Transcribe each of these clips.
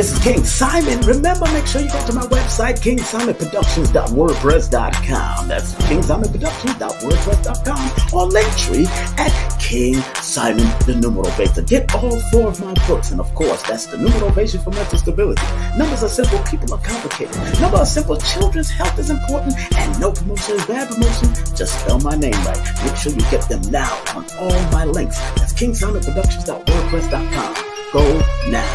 this is King Simon. Remember, make sure you go to my website, KingSimonProductions.wordpress.com. That's KingSimonProductions.wordpress.com, or Linktree at King Simon the Numerovation. Get all 4 of my books, and of course, that's the Numerovation for mental stability. Numbers are simple, people are complicated. Numbers are simple, children's health is important, and no promotion is bad promotion. Just spell my name right. Make sure you get them now on all my links. That's KingSimonProductions.wordpress.com. Go now.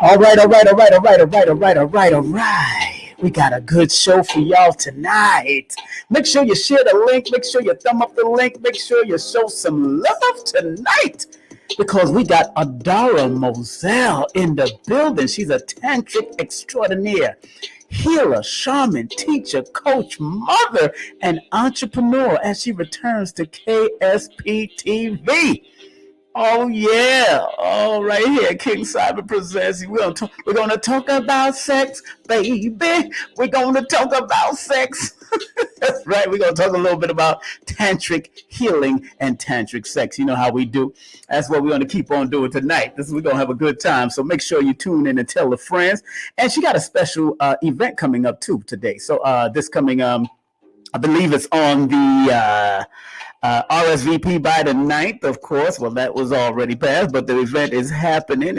All right. We got a good show for y'all tonight. Make sure you share the link. Make sure you thumb up the link. Make sure you show some love tonight, because we got ADARA Moselle in the building. She's a Tantric Extraordinar, healer, shaman, teacher, coach, mother, and entrepreneur as she returns to K.S.P. TV. Oh, yeah. All right here, King Simon Presents. We're going to talk about sex, baby. We're going to talk about sex. That's right. We're going to talk a little bit about tantric healing and tantric sex. You know how we do. That's what we're going to keep on doing tonight. We're going to have a good time. So make sure you tune in and tell the friends. And she got a special event coming up, too, today. So this coming, I believe it's on the RSVP by the 9th, of course. Well, that was already passed, but the event is happening.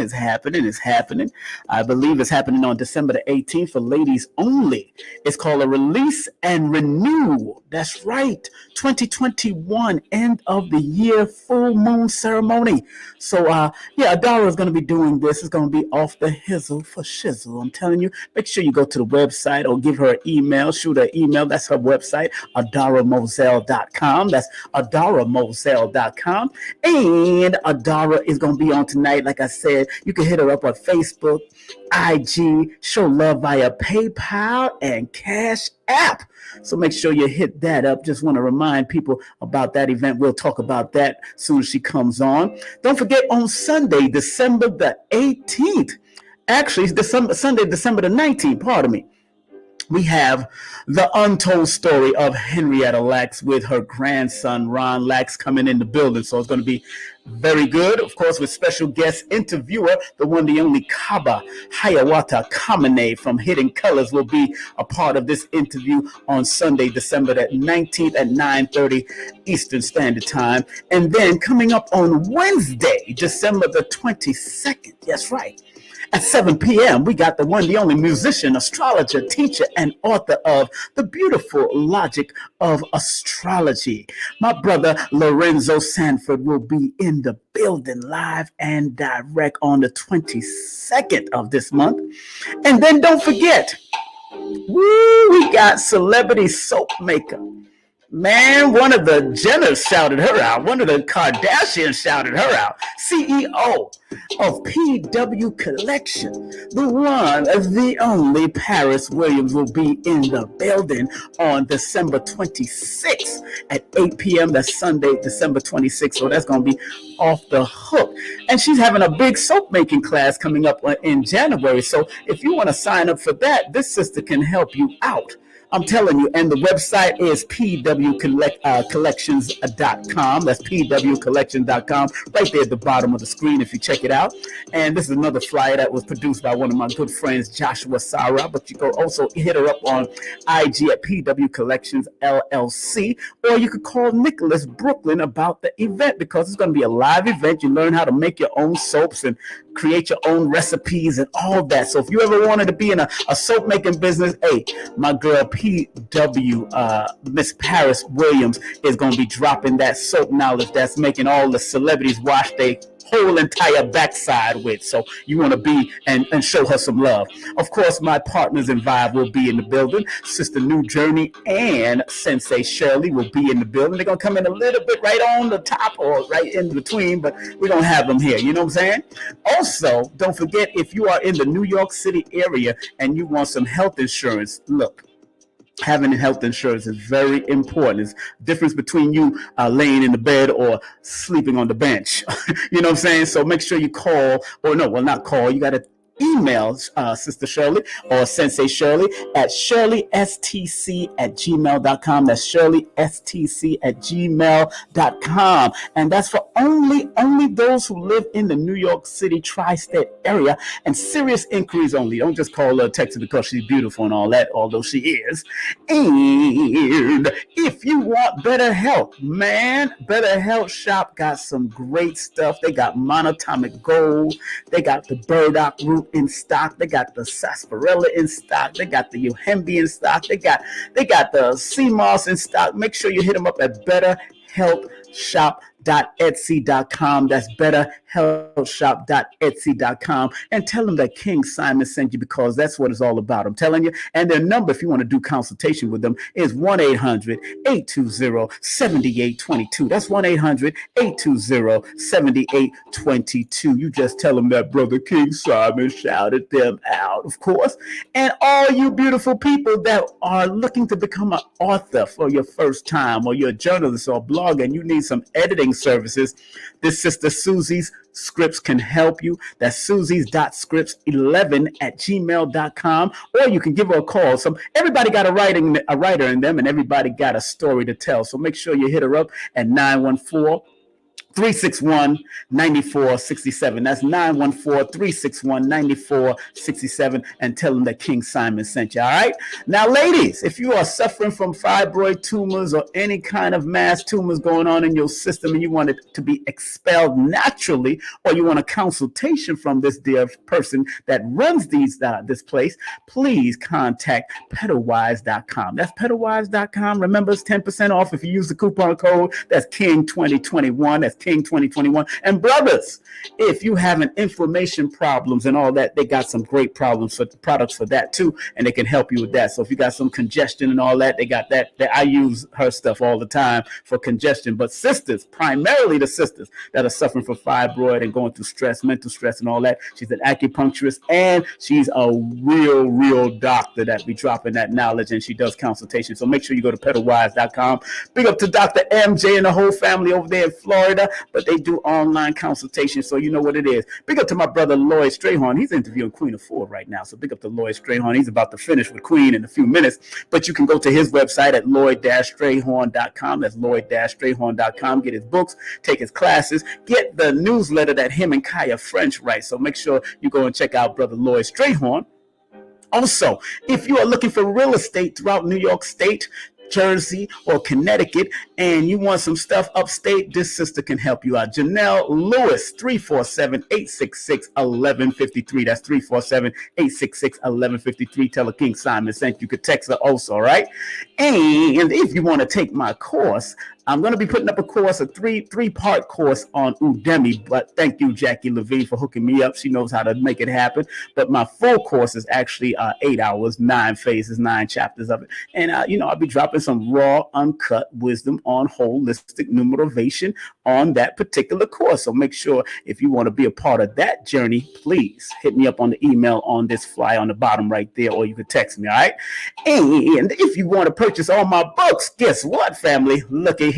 I believe it's happening on December the 18th for ladies only. It's called a Release and Renew. That's right. 2021 end of the year full moon ceremony. So, ADARA is going to be doing this. It's going to be off the hizzle for shizzle. I'm telling you, make sure you go to the website or give her an email, shoot her an email. That's her website, ADARAMoselle.com. That's ADARAMoselle.com. And ADARA is going to be on tonight. Like I said, you can hit her up on Facebook, IG, show love via PayPal and Cash App. So make sure you hit that up. Just want to remind people about that event. We'll talk about that as soon as she comes on. Don't forget, on Sunday, December the 18th, actually, Sunday, December the 19th, pardon me, we have the untold story of Henrietta Lacks with her grandson, Ron Lacks, coming in the building. So it's going to be very good. Of course, with special guest interviewer, the one, the only Kaba Hayawata Kamene from Hidden Colors will be a part of this interview on Sunday, December the 19th at 9:30 Eastern Standard Time. And then coming up on Wednesday, December the 22nd, that's right, at 7 p.m., we got the one, the only musician, astrologer, teacher, and author of The Beautiful Logic of Astrology. My brother, Lorenzo Sanford, will be in the building live and direct on the 22nd of this month. And then don't forget, we got celebrity soap maker. Man, one of the Jenners shouted her out. One of the Kardashians shouted her out. CEO of PW Collection, the one, the only Paris Williams will be in the building on December 26th at 8 p.m. That's Sunday, December 26th. So that's going to be off the hook. And she's having a big soap making class coming up in January. So if you want to sign up for that, this sister can help you out. I'm telling you, and the website is pwcollections.com. That's pwcollections.com, right there at the bottom of the screen if you check it out. And this is another flyer that was produced by one of my good friends, Joshua Sarah. But you can also hit her up on IG at PW Collections LLC, or you could call Nicholas Brooklyn about the event, because it's going to be a live event. You learn how to make your own soaps and create your own recipes and all that. So if you ever wanted to be in a soap making business, hey, my girl PW, Miss Paris Williams, is going to be dropping that soap knowledge that's making all the celebrities wash their whole entire backside with. So you want to be and show her some love. Of course, my partners in Vibe will be in the building. Sister NuJurney and Sensei Sherly will be in the building. They're going to come in a little bit right on the top or right in between, but we're going to have them here. You know what I'm saying? Also, don't forget, if you are in the New York City area and you want some health insurance, look, having health insurance is very important. It's the difference between you laying in the bed or sleeping on the bench. You know what I'm saying? So make sure you call, or no, well, not call. You got to email Sister Sherly or Sensei Sherly at sherlystc@gmail.com. That's sherlystc@gmail.com. And that's for only those who live in the New York City tri-state area, and serious inquiries only. Don't just call her, text her because she's beautiful and all that, although she is. And if you want better health, man, Better Health Shop got some great stuff. They got monatomic gold. They got the burdock root in stock. They got the sarsaparilla in stock. They got the yohimbe in stock. They got the sea moss in stock. Make sure you hit them up at betterhealthshop.etsy.com. That's betterhealthshop.etsy.com, and tell them that King Simon sent you, because that's what it's all about. I'm telling you. And their number, if you want to do consultation with them, is 1-800-820-7822. That's 1-800-820-7822. You just tell them that Brother King Simon shouted them out, of course. And all you beautiful people that are looking to become an author for your first time, or you're a journalist or a blogger and you need some editing services, this Sister Suzie's Scripts can help you. That's Suzie's.scripts11@gmail.com, or you can give her a call. Everybody got a writer in them, and everybody got a story to tell. So make sure you hit her up at 914-361-9467. That's 914-361-9467, and tell them that King Simon sent you. All right. Now, ladies, if you are suffering from fibroid tumors or any kind of mass tumors going on in your system, and you want it to be expelled naturally, or you want a consultation from this dear person that runs this place, please contact petalwise.com. That's petalwise.com. Remember, it's 10% off if you use the coupon code. That's King2021. That's King 2021. And brothers, if you having inflammation problems and all that, they got some great products for that too, and they can help you with that. So if you got some congestion and all that, they got that. I use her stuff all the time for congestion. But sisters, primarily the sisters that are suffering from fibroid and going through stress, mental stress and all that, she's an acupuncturist, and she's a real doctor that be dropping that knowledge, and she does consultation. So make sure you go to petalwise.com. Big up to Dr. MJ and the whole family over there in Florida, but they do online consultation, so you know what it is. Big up to my brother Lloyd Strayhorn. He's interviewing Queen of Four right now, so big up to Lloyd Strayhorn. He's about to finish with Queen in a few minutes, but you can go to his website at lloyd-strayhorn.com. That's lloyd-strayhorn.com. Get his books, take his classes, get the newsletter that him and Kaya French write. So make sure you go and check out brother Lloyd Strayhorn. Also, if you are looking for real estate throughout New York State, Jersey, or Connecticut, and you want some stuff upstate, this sister can help you out. Janelle Lewis, 347-866-1153. That's 347-866-1153. Tell her King Simon sent you. Could text her also, all right? And if you want to take my course, I'm going to be putting up a course, a three-part course on Udemy, but thank you, Jackie Levine, for hooking me up. She knows how to make it happen. But my full course is actually 8 hours, 9 phases, 9 chapters of it. And, I'll be dropping some raw, uncut wisdom on holistic numerovation on that particular course. So make sure if you want to be a part of that journey, please hit me up on the email on this flyer on the bottom right there, or you can text me, all right? And if you want to purchase all my books, guess what, family? Looky here.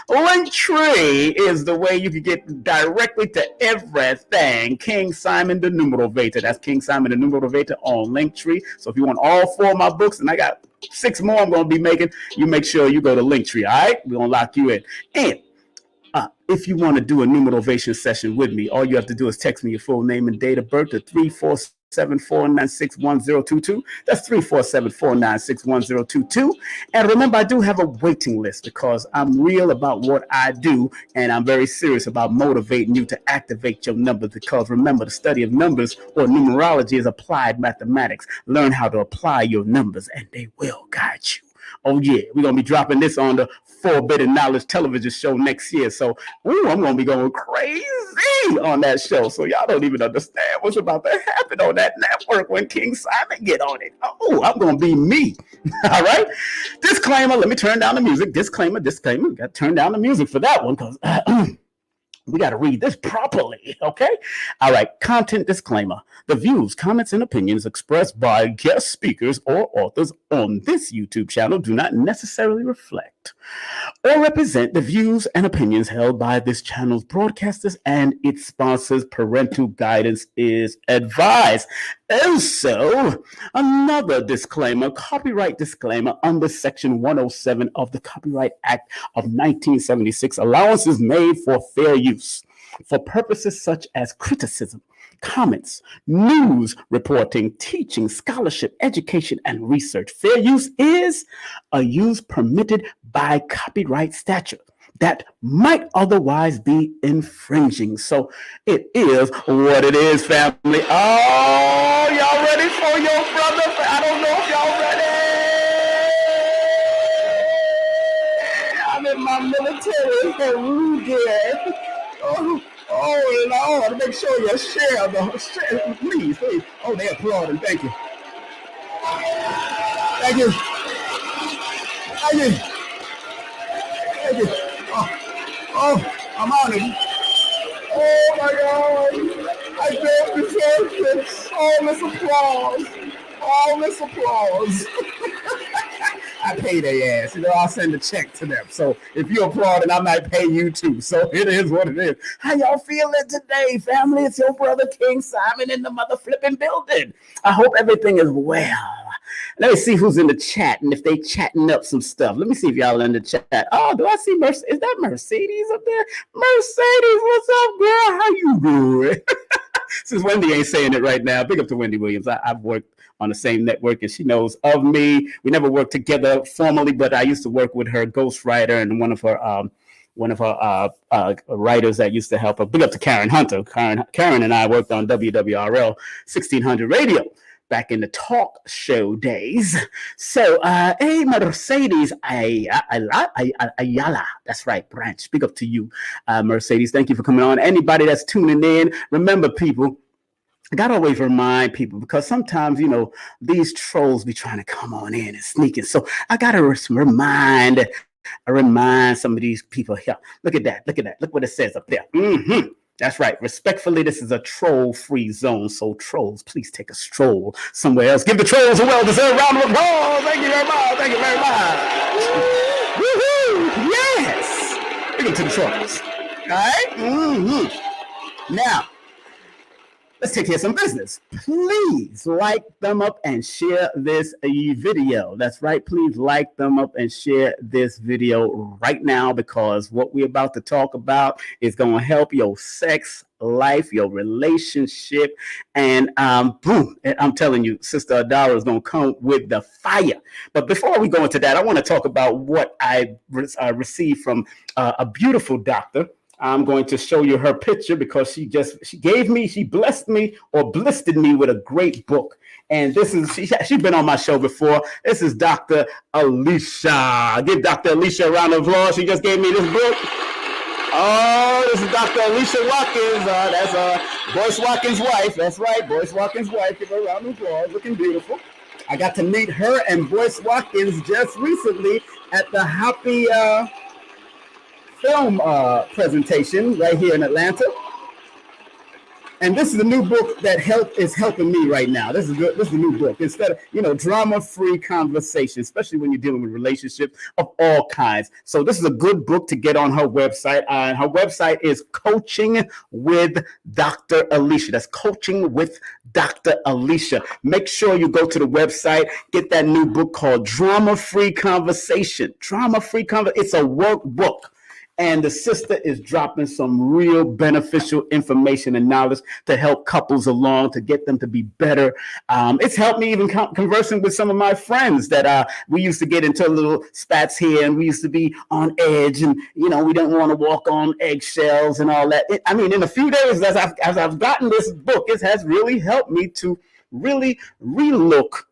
Linktree is the way you can get directly to everything. King Simon the Numerovator. That's King Simon the Numerovator on Linktree. So if you want all 4 of my books, and I got 6 more I'm going to be making, you make sure you go to Linktree, all right? We're going to lock you in. And if you want to do a Numerovation session with me, all you have to do is text me your full name and date of birth to 347-496-1022. That's 347-496-1022. And remember, I do have a waiting list because I'm real about what I do, and I'm very serious about motivating you to activate your numbers, because remember, the study of numbers or numerology is applied mathematics. Learn how to apply your numbers, and they will guide you. Oh, yeah, we're going to be dropping this on the Forbidden Knowledge television show next year. So I'm going to be going crazy on that show. So y'all don't even understand what's about to happen on that network when King Simon get on it. Oh, I'm going to be me. All right. Disclaimer. Let me turn down the music. Disclaimer. Got to turn down the music for that one because We got to read this properly, okay? All right, content disclaimer. The views, comments, and opinions expressed by guest speakers or authors on this YouTube channel do not necessarily reflect or represent the views and opinions held by this channel's broadcasters and its sponsors. Parental guidance is advised. Also, another disclaimer, copyright disclaimer under Section 107 of the Copyright Act of 1976. Allowance is made for fair use for purposes such as criticism, comments, news reporting, teaching, scholarship, education, and research. Fair use is a use permitted by copyright statute that might otherwise be infringing. So it is what it is, family. Oh, y'all ready for your brother? I don't know if y'all ready. I'm in my military Ruger. Oh, Lord, make sure you share please. Oh, they applauding. Thank you. Thank you. Thank you. Thank you. Oh, I'm honored. Oh, my God. I don't deserve this. All this applause. All this applause. I pay their ass. I'll send a check to them. So if you applaud, I might pay you too. So it is what it is. How y'all feeling today, family? It's your brother King Simon in the mother flipping building. I hope everything is well. Let me see who's in the chat and if they chatting up some stuff. Let me see if y'all in the chat. Oh, do I see Mercedes? Is that Mercedes up there? Mercedes, what's up, girl? How you doing? Since Wendy ain't saying it right now, big up to Wendy Williams. I've worked on the same network and she knows of me. We never worked together formally, but I used to work with her ghostwriter and one of her writers that used to help her. Big up to Karen Hunter. Karen and I worked on WWRL 1600 radio back in the talk show days. So, hey, Mercedes Ayala. That's right, Branch. Big up to you, Mercedes. Thank you for coming on. Anybody that's tuning in, remember, people, I got to always remind people because sometimes, these trolls be trying to come on in and sneak in. So I got to remind some of these people here. Look at that. Look what it says up there. Mm-hmm. That's right. Respectfully, this is a troll-free zone. So trolls, please take a stroll somewhere else. Give the trolls a well-deserved round of applause. Thank you very much. Thank you very much. Woohoo! Yes. Big up to the trolls. All right. Mm-hmm. Now, let's take care of some business. Please like them up and share this video. That's right. Please like them up and share this video right now because what we're about to talk about is going to help your sex life, your relationship, and boom, I'm telling you, Sister ADARA is going to come with the fire. But before we go into that, I want to talk about what I received from a beautiful doctor. I'm going to show you her picture because she blessed me or blistered me with a great book. And this is, she's been on my show before. This is Dr. Alicia. Give Dr. Alicia a round of applause. She just gave me this book. Oh, this is Dr. Alicia Watkins. That's Boyce Watkins' wife. That's right, Boyce Watkins' wife. Give her a round of applause. Looking beautiful. I got to meet her and Boyce Watkins just recently at the Happy film presentation right here in Atlanta. And this is a new book that is helping me right now. This is a new book. Instead of, drama-free conversation, especially when you're dealing with relationships of all kinds. So this is a good book to get on her website. Her website is Coaching with Dr. Alicia. That's Coaching with Dr. Alicia. Make sure you go to the website, get that new book called Drama-Free Conversation. Drama-Free Conversation. It's a workbook. And the sister is dropping some real beneficial information and knowledge to help couples along, to get them to be better. It's helped me even conversing with some of my friends that we used to get into little spats here and we used to be on edge and, we didn't want to walk on eggshells and all that. In a few days, as I've gotten this book, it has really helped me to really relook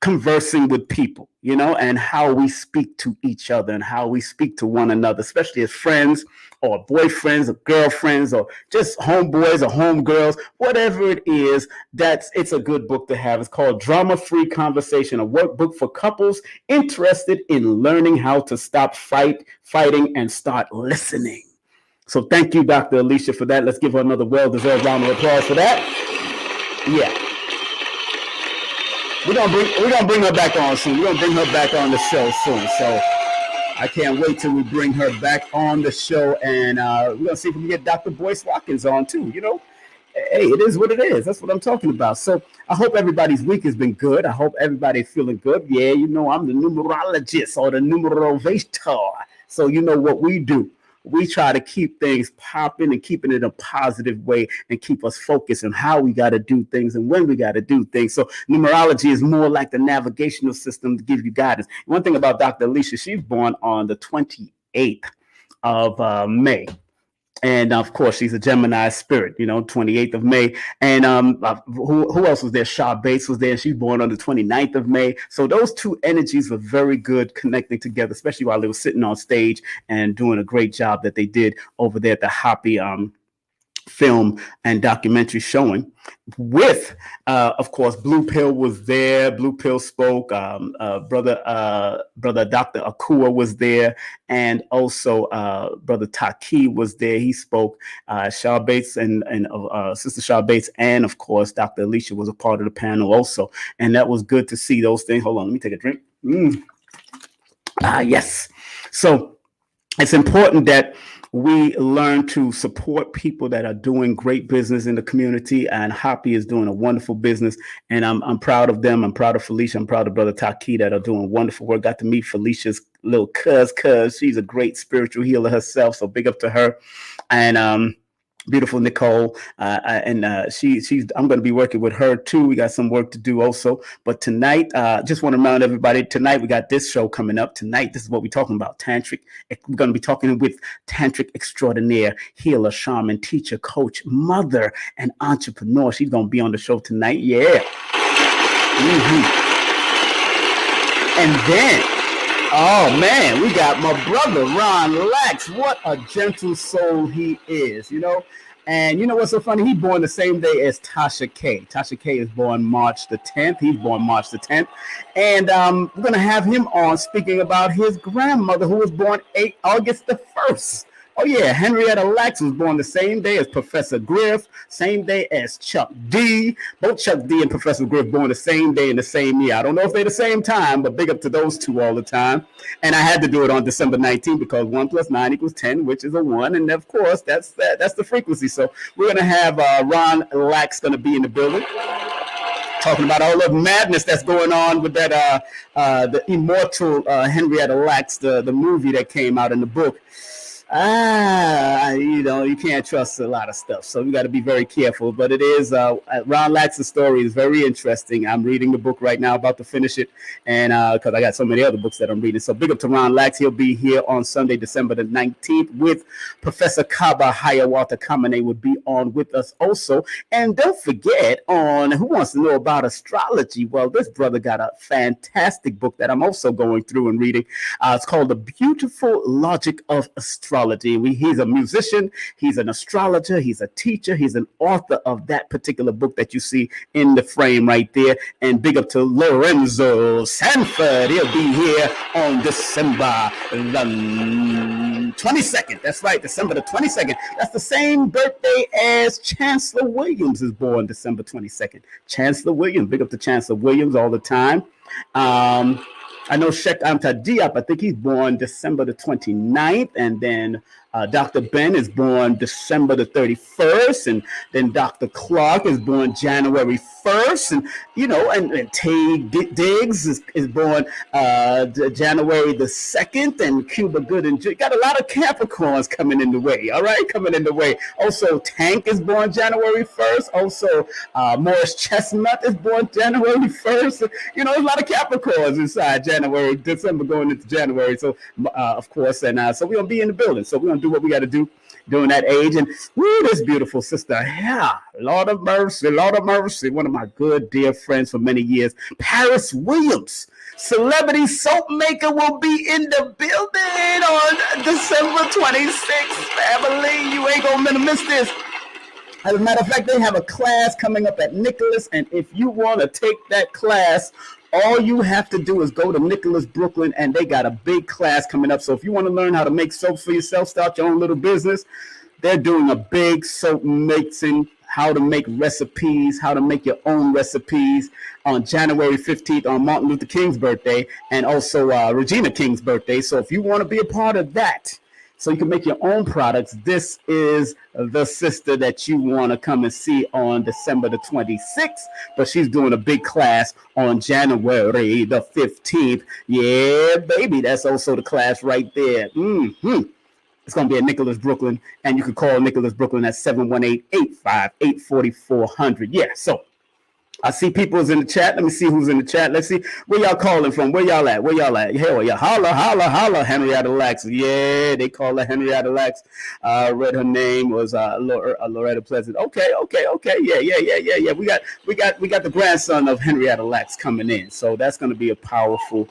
conversing with people, and how we speak to each other and how we speak to one another, especially as friends or boyfriends or girlfriends or just homeboys or homegirls, whatever it is, it's a good book to have. It's called Drama-Free Conversation, a workbook for couples interested in learning how to stop fighting and start listening. So thank you, Dr. Alicia, for that. Let's give her another well-deserved round of applause for that. Yeah. We're gonna bring her back on soon. We're gonna bring her back on the show soon. So I can't wait till we bring her back on the show, and we're gonna see if we can get Dr. Boyce Watkins on too. You know, hey, it is what it is. That's what I'm talking about. So I hope everybody's week has been good. I hope everybody's feeling good. Yeah, you know, I'm the numerologist or the Numerovator. So you know what we do. We try to keep things popping and keeping it in a positive way and keep us focused on how we got to do things and when we got to do things. So numerology is more like the navigational system to give you guidance. One thing about Dr. Alicia, she's born on the 28th of May. And of course, she's a Gemini spirit, you know, 28th of May. And who else was there? Shaw Bates was there. She's born on the 29th of May. So those two energies were very good connecting together, especially while they were sitting on stage and doing a great job that they did over there at the Hoppy film and documentary showing with of course Blue Pill was there. Blue Pill spoke. Brother Dr. Akua was there, and also Brother Taki was there. He spoke. Shaw Bates and Sister Shaw Bates, and of course Dr. Alicia was a part of the panel also, and that was good to see those things. Hold on, let me take a drink. Yes. So it's important that we learn to support people that are doing great business in the community, and Hoppy is doing a wonderful business, and I'm proud of them. I'm proud of Felicia. I'm proud of Brother Taki that are doing wonderful work. Got to meet Felicia's little cuz. She's a great spiritual healer herself, so big up to her. And beautiful Nicole, and she's. I'm going to be working with her too. We got some work to do also. But tonight, just want to remind everybody. Tonight we got this show coming up. Tonight, this is what we're talking about. Tantric. We're going to be talking with Tantric Extraordinaire, healer, shaman, teacher, coach, mother, and entrepreneur. She's going to be on the show tonight. Yeah. And then, oh man, we got my brother Ron Lax. What a gentle soul he is, you know. And you know what's so funny? He's born the same day as Tasha K. Tasha K is born March the 10th. He's born March the 10th. And we're going to have him on speaking about his grandmother who was born August the 1st. Oh, yeah, Henrietta Lacks was born the same day as Professor Griff, same day as Chuck D. Both Chuck D and Professor Griff born the same day in the same year. I don't know if they're the same time, but big up to those two all the time. And I had to do it on December 19th because 1 + 9 = 10, which is a 1. And, of course, that's the frequency. So we're going to have Ron Lax going to be in the building, talking about all the madness that's going on with that the immortal Henrietta Lacks, the movie that came out in the book. You know, you can't trust a lot of stuff, so we got to be very careful. But it is Ron Lax's story is very interesting. I'm reading the book right now, about to finish it, and because I got so many other books that I'm reading. So big up to Ron Lax. He'll be here on Sunday, December the 19th, with Professor Kaba Hayawata Kamane would be on with us also. And don't forget, on Who Wants to Know About Astrology? Well, this brother got a fantastic book that I'm also going through and reading. It's called The Beautiful Logic of Astrology. He's a musician, he's an astrologer, he's a teacher, he's an author of that particular book that you see in the frame right there. And big up to Lorenzo Sanford. He'll be here on December the 22nd. That's right, December the 22nd. That's the same birthday as Chancellor Williams is born December 22nd. Chancellor Williams, big up to Chancellor Williams all the time. I know Sheikh Anta Diop, I think he's born December the 29th, and then Dr. Ben is born December the 31st, and then Dr. Clark is born January 1st, and you know, and Tay Diggs is born January the 2nd, and Cuba Gooding got a lot of Capricorns coming in the way. All right, coming in the way. Also, Tank is born January 1st. Also, Morris Chestnut is born January 1st. You know, a lot of Capricorns inside December going into January. So, of course, and so we're gonna be in the building. So we're gonna do what we got to do during that age. And woo, this beautiful sister, yeah, Lord of mercy, Lord of mercy. One of my good dear friends for many years, Paris Williams, celebrity soap maker, will be in the building on December 26th. Family, you ain't gonna miss this. As a matter of fact, they have a class coming up at Nicholas, and if you want to take that class, all you have to do is go to Nicholas, Brooklyn, and they got a big class coming up. So if you want to learn how to make soap for yourself, start your own little business, They're doing a big soap mixing, how to make recipes, how to make your own recipes on January 15th on Martin Luther King's birthday and also Regina King's birthday. So if you want to be a part of that, so you can make your own products, this is the sister that you want to come and see on December the 26th. But she's doing a big class on January the 15th. Yeah, baby, that's also the class right there. It's going to be at Nicholas Brooklyn, and you can call Nicholas Brooklyn at 718-858-4400. Yeah, so I see people's in the chat. Let me see who's in the chat. Let's see where y'all calling from. Where y'all at? Where y'all at? Hell yeah. Holla, holla, holla. Henrietta Lacks. Yeah, they call her Henrietta Lacks. Read her name was Loretta Pleasant. Okay. Yeah. We got the grandson of Henrietta Lacks coming in. So that's going to be a powerful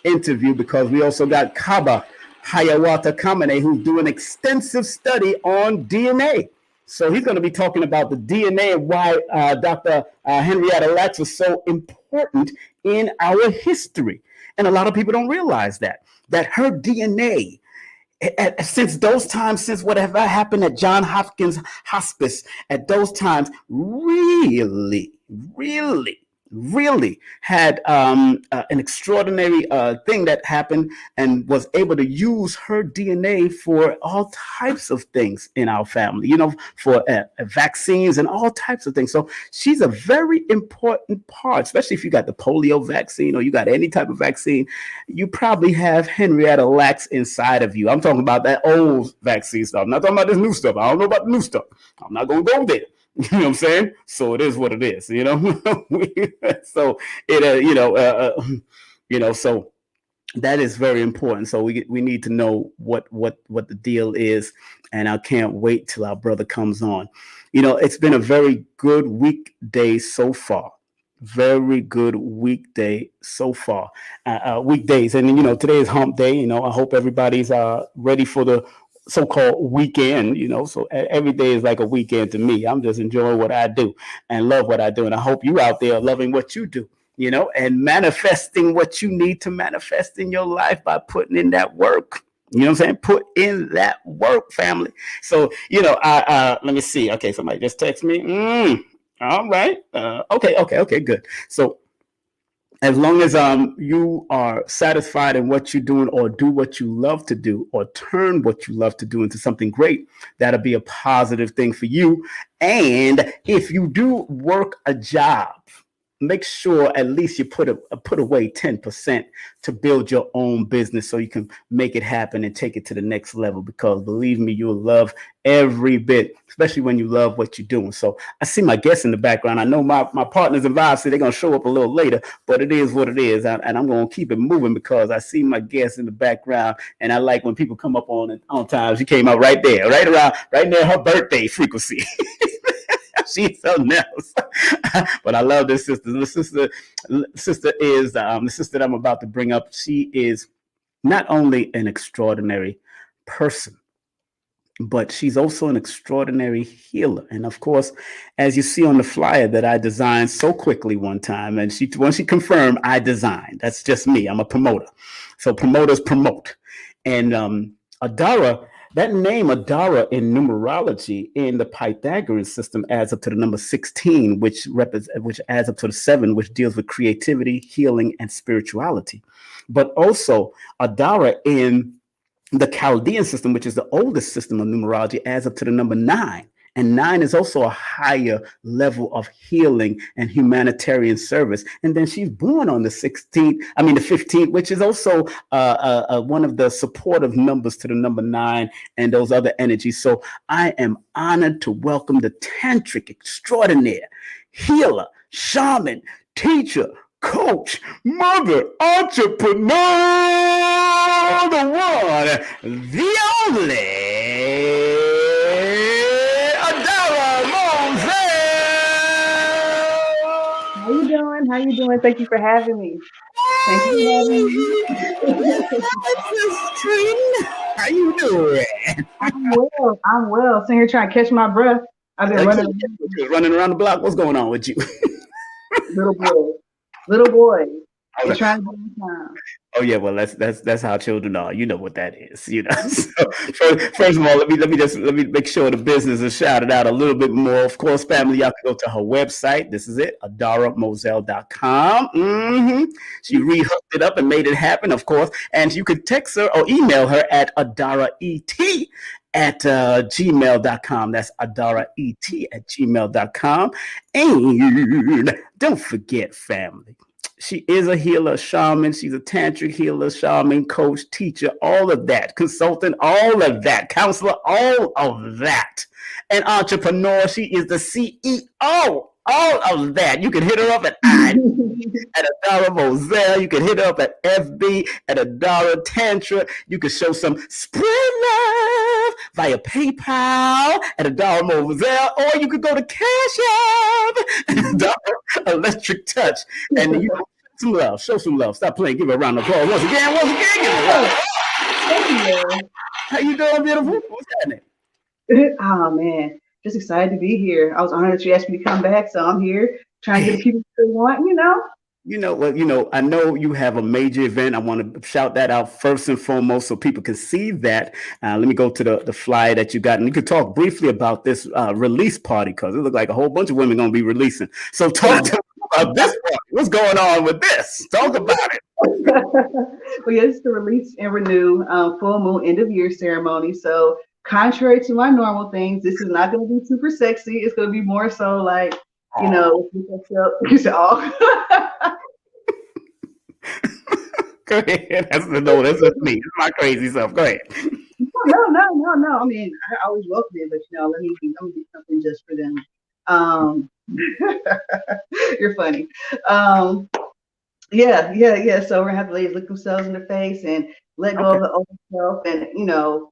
interview because we also got Kaba Hayawata Kamene, who's doing extensive study on DNA. So he's going to be talking about the DNA and why Dr. Henrietta Lacks was so important in our history. And a lot of people don't realize that her DNA, since those times, since whatever happened at Johns Hopkins Hospice, at those times, really had an extraordinary thing that happened and was able to use her DNA for all types of things in our family, for vaccines and all types of things. So she's a very important part, especially if you got the polio vaccine or you got any type of vaccine, you probably have Henrietta Lacks inside of you. I'm talking about that old vaccine stuff. I'm not talking about this new stuff. I don't know about the new stuff. I'm not going to go there. You know what I'm saying? So it is what it is, So it, so that is very important. So we need to know what the deal is, and I can't wait till our brother comes on. It's been a very good weekday so far. Very good weekday so far. Weekdays, and today is Hump Day. I hope everybody's ready for the so-called weekend, so every day is like a weekend to me. I'm just enjoying what I do and love what I do. And I hope you out there are loving what you do, and manifesting what you need to manifest in your life by putting in that work. You know what I'm saying? Put in that work, family. So, let me see. Okay, somebody just text me. All right. Okay, good. So as long as you are satisfied in what you're doing or do what you love to do or turn what you love to do into something great, that'll be a positive thing for you. And if you do work a job, make sure at least you put away 10% to build your own business so you can make it happen and take it to the next level, because believe me, you'll love every bit, especially when you love what you're doing. So I see my guests in the background. I know my partners in Vibe say they're going to show up a little later, but it is what it is. And I'm going to keep it moving because I see my guests in the background, and I like when people come up on time. She came out right there, right near her birthday frequency. She's something else. But I love this sister. The sister is the sister that I'm about to bring up. She is not only an extraordinary person, but she's also an extraordinary healer. And of course, as you see on the flyer that I designed so quickly one time, and once she confirmed, I designed. That's just me. I'm a promoter. So promoters promote. And ADARA, that name ADARA in numerology in the Pythagorean system adds up to the number 16, which adds up to the 7, which deals with creativity, healing, and spirituality. But also ADARA in the Chaldean system, which is the oldest system of numerology, adds up to the number 9. And 9 is also a higher level of healing and humanitarian service. And then she's born on the 15th, which is also one of the supportive numbers to the number 9 and those other energies. So I am honored to welcome the Tantric Extraordinaire, healer, shaman, teacher, coach, mother, entrepreneur, the one, the only, ADARA Moselle. How you doing? Thank you for having me. Thank you for having me. How you doing? I'm well. Sitting here trying to catch my breath. I've been running around the block. What's going on with you? Little boy. They're trying to do it time. Oh yeah, well that's how children are. You know what that is, you know. So first of all, let me make sure the business is shouted out a little bit more. Of course, family, y'all can go to her website. This is it, ADARAMOSELLE.com. She rehooked it up and made it happen, of course. And you could text her or email her at ADARAET at gmail.com. That's ADARAET at gmail.com. And don't forget, family, she is a healer, shaman. She's a tantric healer, shaman, coach, teacher, all of that, consultant, all of that, counselor, all of that. An entrepreneur. She is the CEO, all of that. You can hit her up at ADARA Moselle. You can hit her up at FB at ADARA Tantra. You can show some spread love via PayPal at ADARA Moselle, or you could go to Cash App at ADARA Electric Touch. And you know, show some love. Stop playing. Give her a round of applause once again. Give her a round. Thank you. How you doing, beautiful? What's happening? Oh man, just excited to be here. I was honored that you asked me to come back, so I'm here trying to get the people they want, you know. I know you have a major event. I want to shout that out first and foremost so people can see that. Let me go to the flyer that you got. And you could talk briefly about this release party because it looked like a whole bunch of women going to be releasing. So talk to me about this party. What's going on with this? Talk about it. Well, yeah, it's the release and renew full moon end of year ceremony. So contrary to my normal things, this is not going to be super sexy. It's going to be more so like, you know, you said, Go ahead. That's just me. It's my crazy self. Go ahead. No. I mean, I always welcome it, but you know, let me do something just for them. You're funny. Yeah. So we're gonna have the ladies look themselves in the face and let go of the old self, and you know,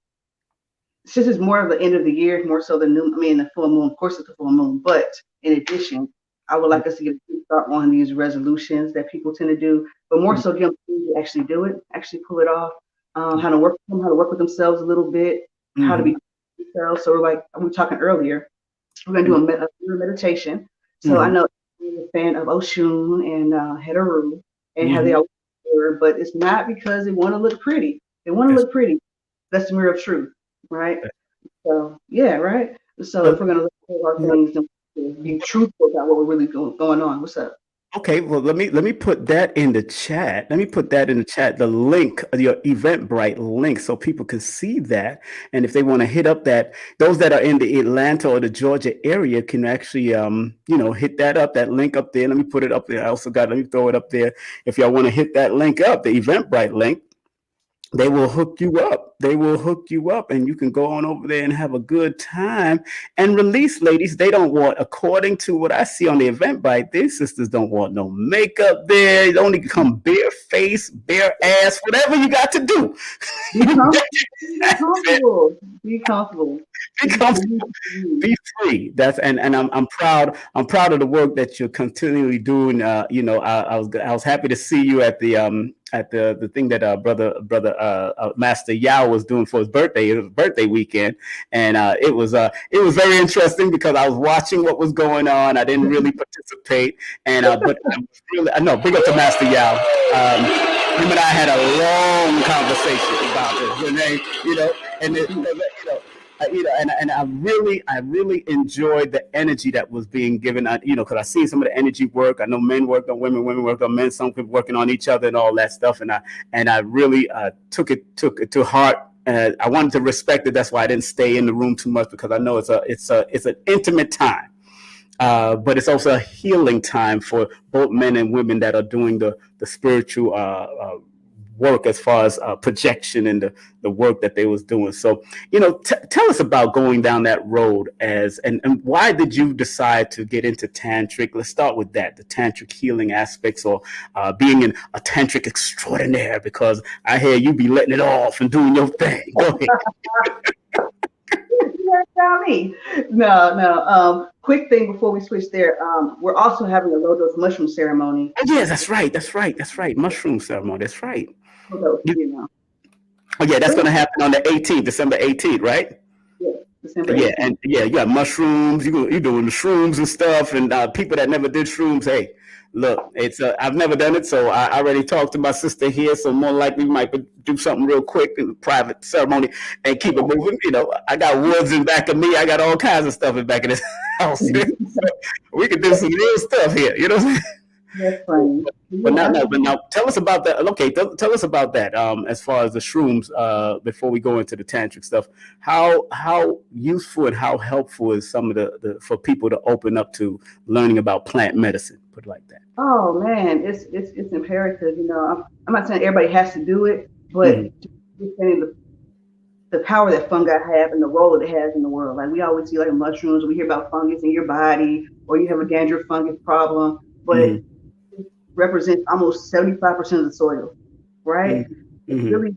since it's more of the end of the year, more so than the full moon. Of course, it's the full moon, but in addition, I would like us to get a start on these resolutions that people tend to do, but more so get them to actually do it, actually pull it off, how to work with themselves a little bit, how to be themselves. So we were talking earlier, we're going to do a meditation. So I know you're a fan of Oshun and Heteru and how they all were, but it's not because they want to look pretty. They want to look pretty. That's the mirror of truth, right? So yeah, right. So if we're going to look at our things, then be truthful about what we're really going on. What's up? Okay, well, let me put that in the chat. The link, your Eventbrite link, so people can see that. And if they want to hit up that, those that are in the Atlanta or the Georgia area can actually, hit that link up there. Let me put it up there. Let me throw it up there. If y'all want to hit that link up, the Eventbrite link, they will hook you up and you can go on over there and have a good time and release. Ladies, they don't want, according to what I see on the Eventbrite, these sisters don't want no makeup there. You only come bare face, bare ass, whatever you got to do. Be comfortable. Be free. That's and I'm proud of the work that you're continually doing. I was happy to see you at the thing that brother Master Yao was doing for his birthday. It was birthday weekend, and it was very interesting because I was watching what was going on. I didn't really participate, and but big up to Master Yao. Him and I had a long conversation about this, and I really enjoyed the energy that was being given, because I seen some of the energy work. I know men work on women, women work on men, some people working on each other and all that stuff. And I really took it to heart. And I wanted to respect it. That's why I didn't stay in the room too much, because I know it's an intimate time. But it's also a healing time for both men and women that are doing the spiritual work as far as projection and the work that they was doing. So, tell us about going down that road and why did you decide to get into Tantric? Let's start with that, the Tantric healing aspects, or being a Tantric extraordinaire, because I hear you be letting it off and doing your thing. Go ahead. Tell me. No. Quick thing before we switch there. We're also having a low dose mushroom ceremony. Oh, yes, that's right. Mushroom ceremony. That's right. Oh yeah, that's going to happen on the 18th, December 18th, right? Yeah. December Yeah, 18th. and yeah, you got mushrooms. You're doing the shrooms and stuff, and people that never did shrooms. Hey, look, it's I've never done it, so I already talked to my sister here. So more likely, we might do something real quick in a private ceremony and keep it moving. I got woods in back of me. I got all kinds of stuff in back of this house. So we can do some real stuff here. You know what I'm saying? That's funny. But now, tell us about that. Okay, tell us about that. As far as the shrooms, before we go into the tantric stuff, how useful and how helpful is some of the for people to open up to learning about plant medicine? Put it like that. Oh man, it's imperative. I'm not saying everybody has to do it, but understanding the power that fungi have and the role that it has in the world. Like we always see like mushrooms, we hear about fungus in your body, or you have a dandruff fungus problem, but it represents almost 75% of the soil, right? It's really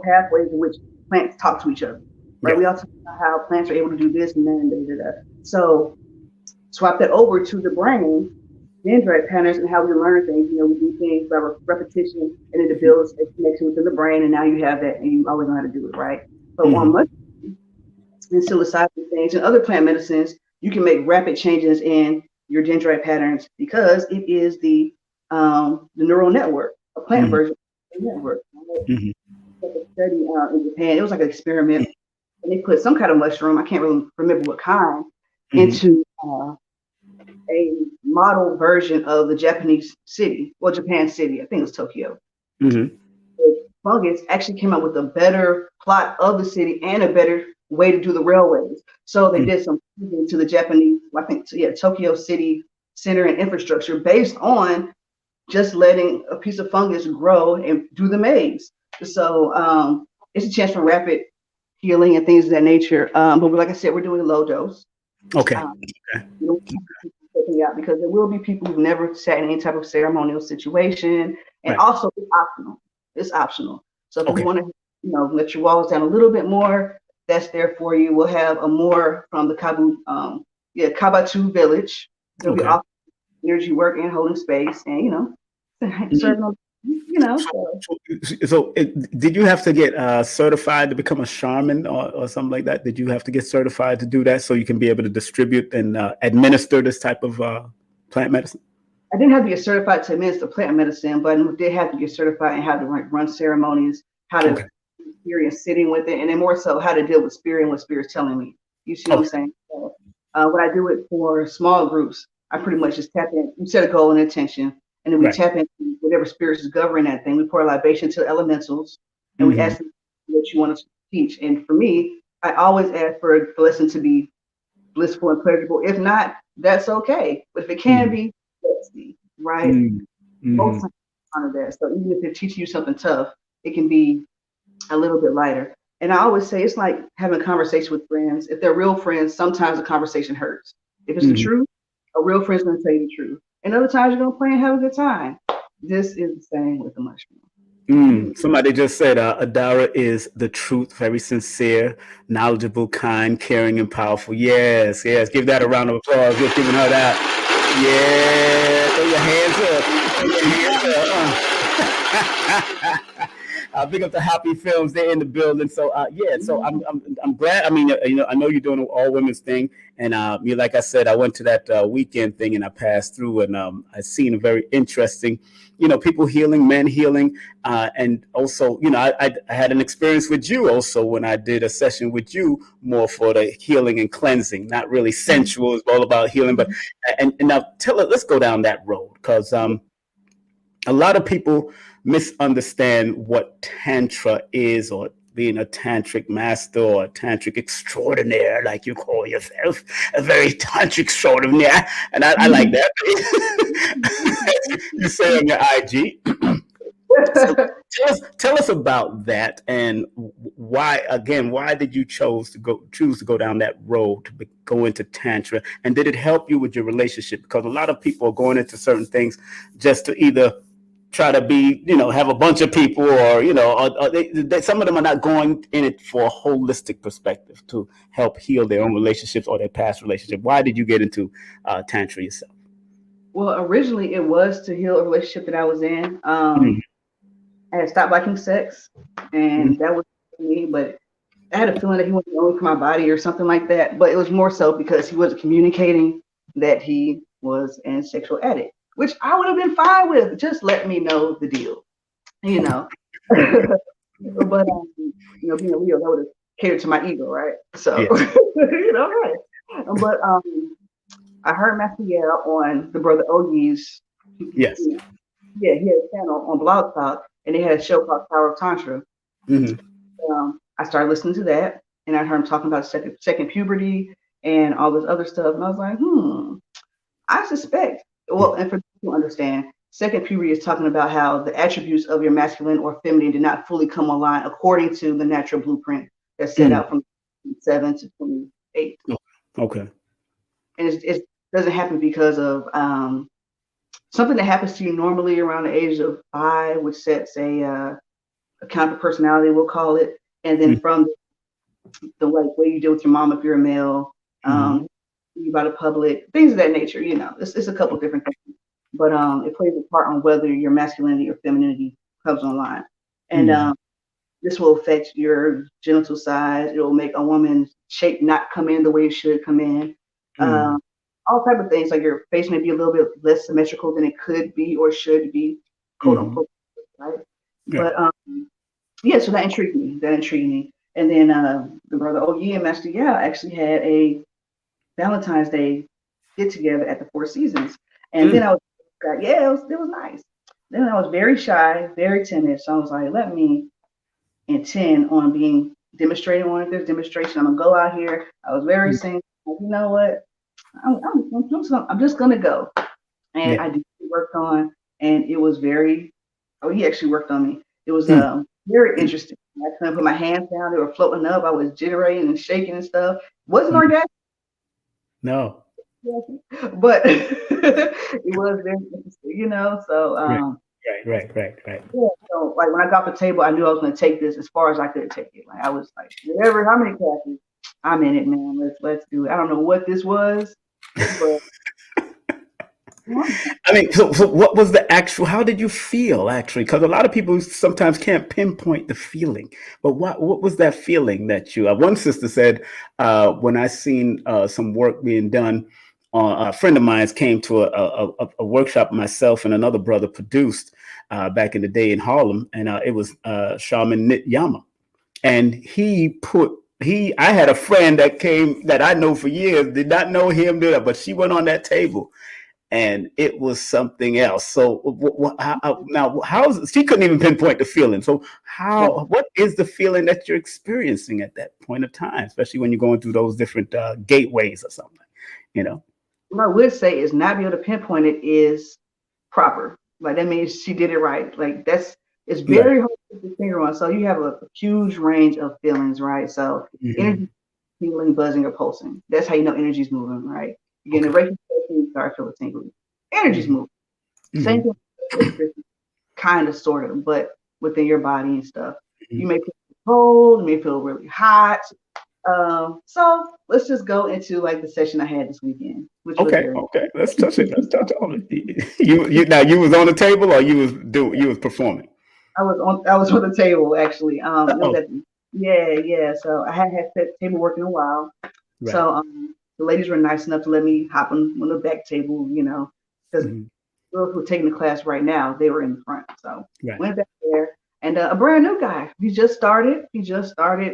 pathways in which plants talk to each other, right? We all talk about how plants are able to do this and that. So swap that over to the brain, dendrite patterns, and how we learn things. We do things by repetition, and it builds a connection within the brain, and now you have that, and you always know how to do it, right? But on mushrooms and psilocybin things and other plant medicines, you can make rapid changes in your dendrite patterns because it is the neural network, a plant version of the network. A study in Japan, it was like an experiment, and they put some kind of mushroom, I can't really remember what kind, into a model version of the Japanese city, or Japan city, I think it was Tokyo. The fungus actually came up with a better plot of the city and a better way to do the railways. So they did some to the Japanese, I think, Tokyo city center and infrastructure based on just letting a piece of fungus grow and do the maze. So it's a chance for rapid healing and things of that nature. But like I said, we're doing a low dose. Okay. Because there will be people who've never sat in any type of ceremonial situation, and also it's optional. So if you want to, let your walls down a little bit more, that's there for you. We'll have a more from the Kabatu village. There'll be energy work and holding space, and serving them. So did you have to get certified to become a shaman or something like that? Did you have to get certified to do that so you can be able to distribute and administer this type of plant medicine? I didn't have to get certified to administer plant medicine, but I did have to get certified in how to run ceremonies, how to experience sitting with it, and then more so how to deal with spirit and what spirit's telling me. You see what I'm saying? So, when I do it for small groups, I pretty much just tap in. You set a goal and intention, and then we tap into whatever spirits is governing that thing. We pour a libation to elementals, and we ask them what you want us to teach. And for me, I always ask for the lesson to be blissful and pleasurable. If not, that's okay. But if it can be, let's be, right? Most times honor that. So even if they're teaching you something tough, it can be a little bit lighter. And I always say it's like having a conversation with friends. If they're real friends, sometimes the conversation hurts. If it's the truth, a real friend's going to tell you the truth. And other times you're going to play and have a good time. This is the same with the mushroom. Somebody just said ADARA is the truth, very sincere, knowledgeable, kind, caring, and powerful. Yes. Give that a round of applause. Just giving her that. Yeah. Throw your hands up. Big up the Happy Films. They're in the building. So So I'm glad. I mean, I know you're doing an all women's thing, and like I said, I went to that weekend thing, and I passed through, and I seen a very interesting, people healing, men healing, and also, I had an experience with you also when I did a session with you, more for the healing and cleansing, not really sensual. It's all about healing, but and now let's go down that road, because a lot of people misunderstand what Tantra is, or being a tantric master or a tantric extraordinaire, like you call yourself, a very tantric extraordinaire. And I like that. You say on your IG. So tell us about that, and why did you choose to go down that road to go into Tantra, and did it help you with your relationship? Because a lot of people are going into certain things just to either try to be, have a bunch of people, or some of them are not going in it for a holistic perspective to help heal their own relationships or their past relationship. Why did you get into Tantra yourself? Well, originally it was to heal a relationship that I was in. I had stopped liking sex, and that was me. But I had a feeling that he wasn't only for my body or something like that, but it was more so because he wasn't communicating that he was an sexual addict, which I would have been fine with. Just let me know the deal, you know. But being a Leo, that would have catered to my ego, right? So, Yes. Right. But I heard Mastiel on the brother Ogie's. Yes. Yeah, he had a channel on Blog Talk, and they had a show called Power of Tantra. I started listening to that, and I heard him talking about second puberty and all this other stuff, and I was like, I suspect. Well, and for people to understand, second puberty is talking about how the attributes of your masculine or feminine did not fully come online according to the natural blueprint that's set out from 7 to 28. Okay. And it doesn't happen because of something that happens to you normally around the age of 5, which sets a counter personality, we'll call it, and then from the way you deal with your mom if you're a male, you by the public, things of that nature. It's a couple different things, but it plays a part on whether your masculinity or femininity comes online, and this will affect your genital size. It will make a woman's shape not come in the way it should come in. All type of things, like your face may be a little bit less symmetrical than it could be or should be, quote unquote, right? But so that intrigued me. And then the brother Ogie and Master actually had a Valentine's Day get together at the Four Seasons. And then I was like, it was nice. Then I was very shy, very timid. So I was like, let me intend on being demonstrating on this demonstration. I'm gonna go out here. I was very single. Like, you know what? I'm just gonna go. And I did work on, and it was he actually worked on me. It was very interesting. I couldn't put my hands down; they were floating up. I was jittering and shaking and stuff. Wasn't orgasmic. No. But it was very interesting, So Right. Yeah, so like when I got the table, I knew I was going to take this as far as I could take it. Like I was like, whatever, how many classes? I'm in it, man. Let's do it. I don't know what this was, but I mean, so what was the actual? How did you feel actually? Because a lot of people sometimes can't pinpoint the feeling. But what was that feeling that you? One sister said when I seen some work being done, a friend of mine came to a workshop myself and another brother produced back in the day in Harlem, and it was Shaman Yama, and I had a friend that came that I know for years, did not know him, but she went on that table. And it was something else. So she couldn't even pinpoint the feeling. So what is the feeling that you're experiencing at that point of time, especially when you're going through those different gateways or something, What I would say is not be able to pinpoint it is proper. Like that means she did it right. Like it's very hard to put your finger on. So you have a huge range of feelings, right? So energy, tingling, buzzing, or pulsing. That's how you know energy's moving, right? You get a Reiki session, you start feeling tingling. Energy's moving. Same thing, kind of, sort of, but within your body and stuff. You may feel cold, you may feel really hot. So let's just go into like the session I had this weekend. Which okay. Let's touch it. Let's touch on it. You was on the table or you was performing? I was on the table actually. So I hadn't had that table work in a while. Right. So the ladies were nice enough to let me hop on the back table, because girls who are taking the class right now, they were in the front. So went back there, and a brand new guy. He just started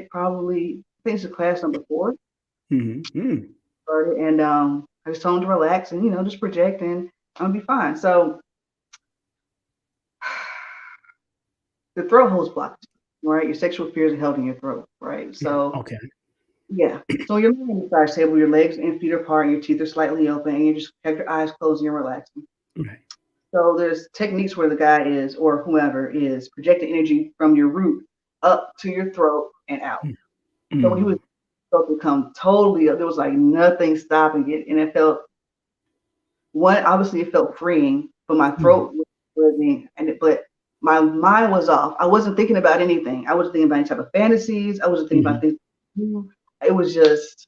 probably, I think it's class number 4. Started, and I just told him to relax and just project, and I'm gonna be fine. So the throat hole's blocked, right? Your sexual fears are held in your throat, right? So so you're on the massage table, your legs and feet are apart, and your teeth are slightly open, and you just have your eyes closed and you're relaxing. So there's techniques where the guy is, or whoever is, projecting energy from your root up to your throat and out. So when he was supposed to come totally up, there was like nothing stopping it, and it felt obviously it felt freeing, but my throat was buzzing, but my mind was off. I wasn't thinking about anything. I wasn't thinking about any type of fantasies. I wasn't thinking about things. It was just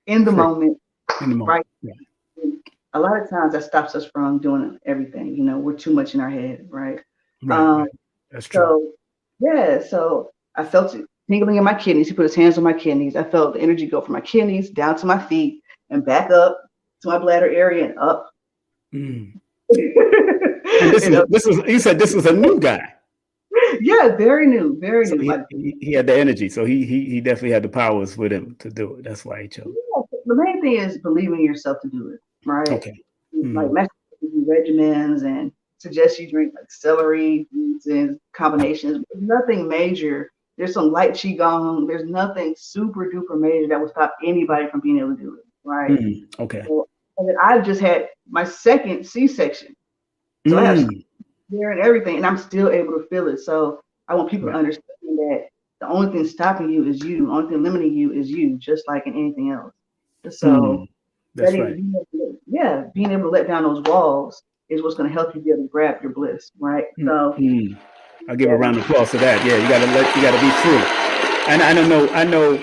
in the moment, right? A lot of times that stops us from doing everything. We're too much in our head, right? Right. That's true. So I felt it. tingling in my kidneys. He put his hands on my kidneys. I felt the energy go from my kidneys down to my feet and back up to my bladder area and up. Mm. And this was you said this was a new guy. Yeah, very new, very so new. He had the energy, so he definitely had the powers with him to do it. That's why he chose. Yeah, the main thing is believing in yourself to do it, right? Okay. Like regimens and suggest you drink like celery juice and combinations. Nothing major. There's some light qigong. There's nothing super duper major that would stop anybody from being able to do it, right? Okay. So, and then I've just had my second C-section, so I have there and everything, and I'm still able to feel it. So I want people to understand that the only thing stopping you is you. The only thing limiting you is you, just like in anything else. So that's right. Being able to let down those walls is what's going to help you be able to grab your bliss, right? So I'll give a round of applause for that. Yeah, you gotta be free. And I know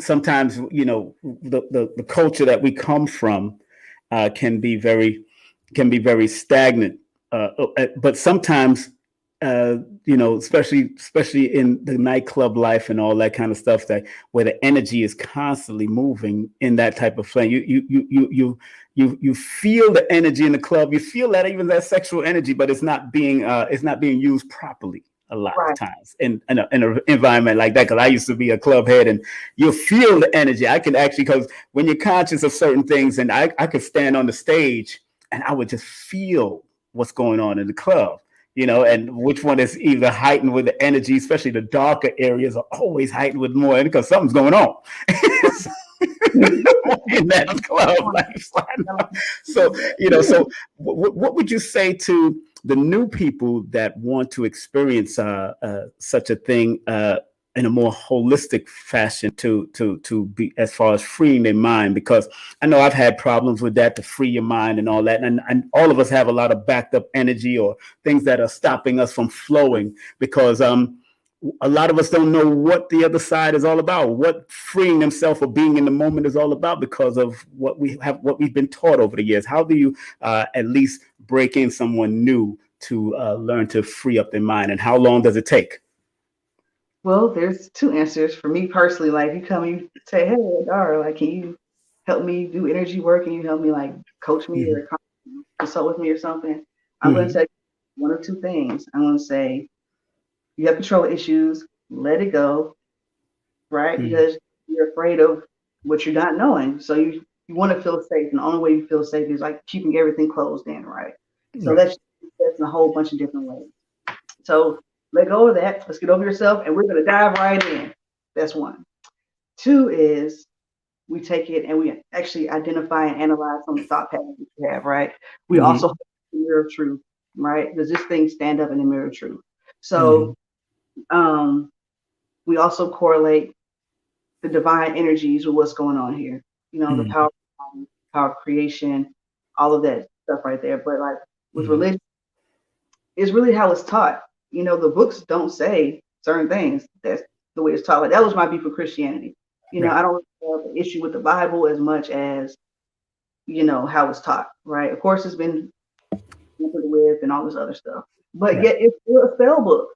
sometimes, you know, the culture that we come from can be very stagnant. But sometimes, you know, especially in the nightclub life and all that kind of stuff, that where the energy is constantly moving in that type of flame, you feel the energy in the club. You feel that even that sexual energy, but it's not being used properly a lot of times in an environment like that. Because I used to be a club head, and you feel the energy. I can actually, because when you're conscious of certain things, and I could stand on the stage and I would just feel what's going on in the club, you know, and which one is either heightened with the energy, especially the darker areas are always heightened with more energy because something's going on in that club lifestyle. So, you know, so what would you say to the new people that want to experience such a thing in a more holistic fashion to be, as far as freeing their mind? Because I know I've had problems with that, to free your mind and all that. And all of us have a lot of backed up energy or things that are stopping us from flowing, because a lot of us don't know what the other side is all about, what freeing themselves or being in the moment is all about, because of what we've been taught over the years. How do you at least break in someone new to learn to free up their mind, and how long does it take? Well, there's two answers for me personally. Like, you come, you say, "Hey, Adara, like, can you help me do energy work? Can you help me, like, coach me or consult with me or something?" I'm going to say one of two things. I'm going to say, you have control issues, let it go, right? Because you're afraid of what you're not knowing. So you want to feel safe, and the only way you feel safe is like keeping everything closed in, right? So that's in a whole bunch of different ways. So let go of that. Let's get over yourself, and we're going to dive right in. That's one. Two is we take it and we actually identify and analyze some of the thought patterns that you have, right? We also have the mirror of truth, right? Does this thing stand up in the mirror of truth? So we also correlate the divine energies with what's going on here. You know, the power of creation, all of that stuff right there. But like with religion, it's really how it's taught. You know, the books don't say certain things. That's the way it's taught. Like, that was my beef with Christianity. You know, I don't have an issue with the Bible as much as, you know, how it's taught, right? Of course, it's been tampered with and all this other stuff. But yet it's still a spell book.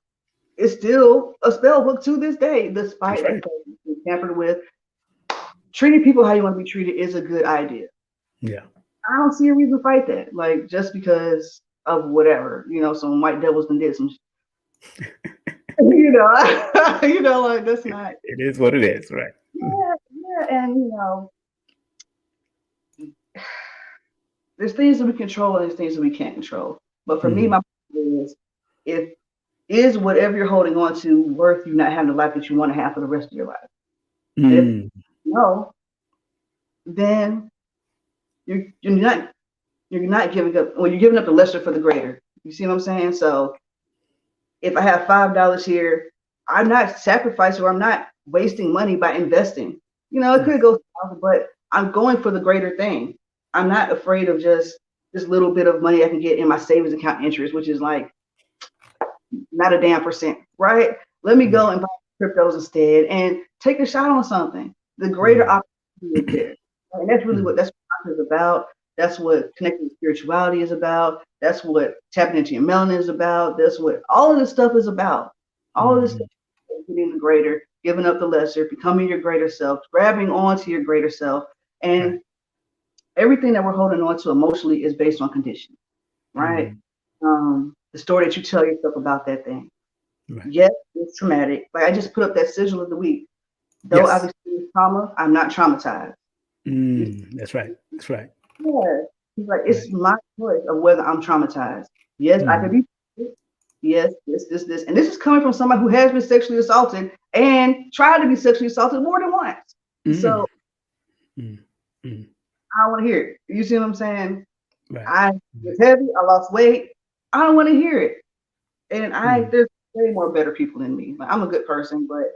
It's still a spell book to this day, despite it's been tampered with. Treating people how you want to be treated is a good idea. Yeah. I don't see a reason to fight that. Like, just because of whatever, you know, some white devils done did some you know, like, that's not. It is what it is, right? Yeah, and you know, there's things that we control and there's things that we can't control. But for me, my point is whatever you're holding on to worth you not having the life that you want to have for the rest of your life? If no, then you're not giving up. Well, you're giving up the lesser for the greater. You see what I'm saying? So if I have $5 here, I'm not sacrificing, or I'm not wasting money by investing. You know, it could go south, but I'm going for the greater thing. I'm not afraid of just this little bit of money I can get in my savings account interest, which is like not a damn percent, right? Let me go and buy cryptos instead and take a shot on something. The greater opportunity is there. And that's really what Tantra is about. That's what connecting with spirituality is about. That's what tapping into your melanin is about. That's what all of this stuff is about. All of this stuff getting the greater, giving up the lesser, becoming your greater self, grabbing onto your greater self. And everything that we're holding on to emotionally is based on conditioning, right? The story that you tell yourself about that thing. Right. Yes, it's traumatic. Like I just put up that sigil of the week. Though obviously it's trauma, I'm not traumatized. That's right. That's right. Yeah. He's like, it's my choice of whether I'm traumatized. Yes, I could be. Yes, this. And this is coming from somebody who has been sexually assaulted and tried to be sexually assaulted more than once. So I don't want to hear it. You see what I'm saying? Right. It's heavy. I lost weight. I don't want to hear it. And there's way more better people than me. Like, I'm a good person, but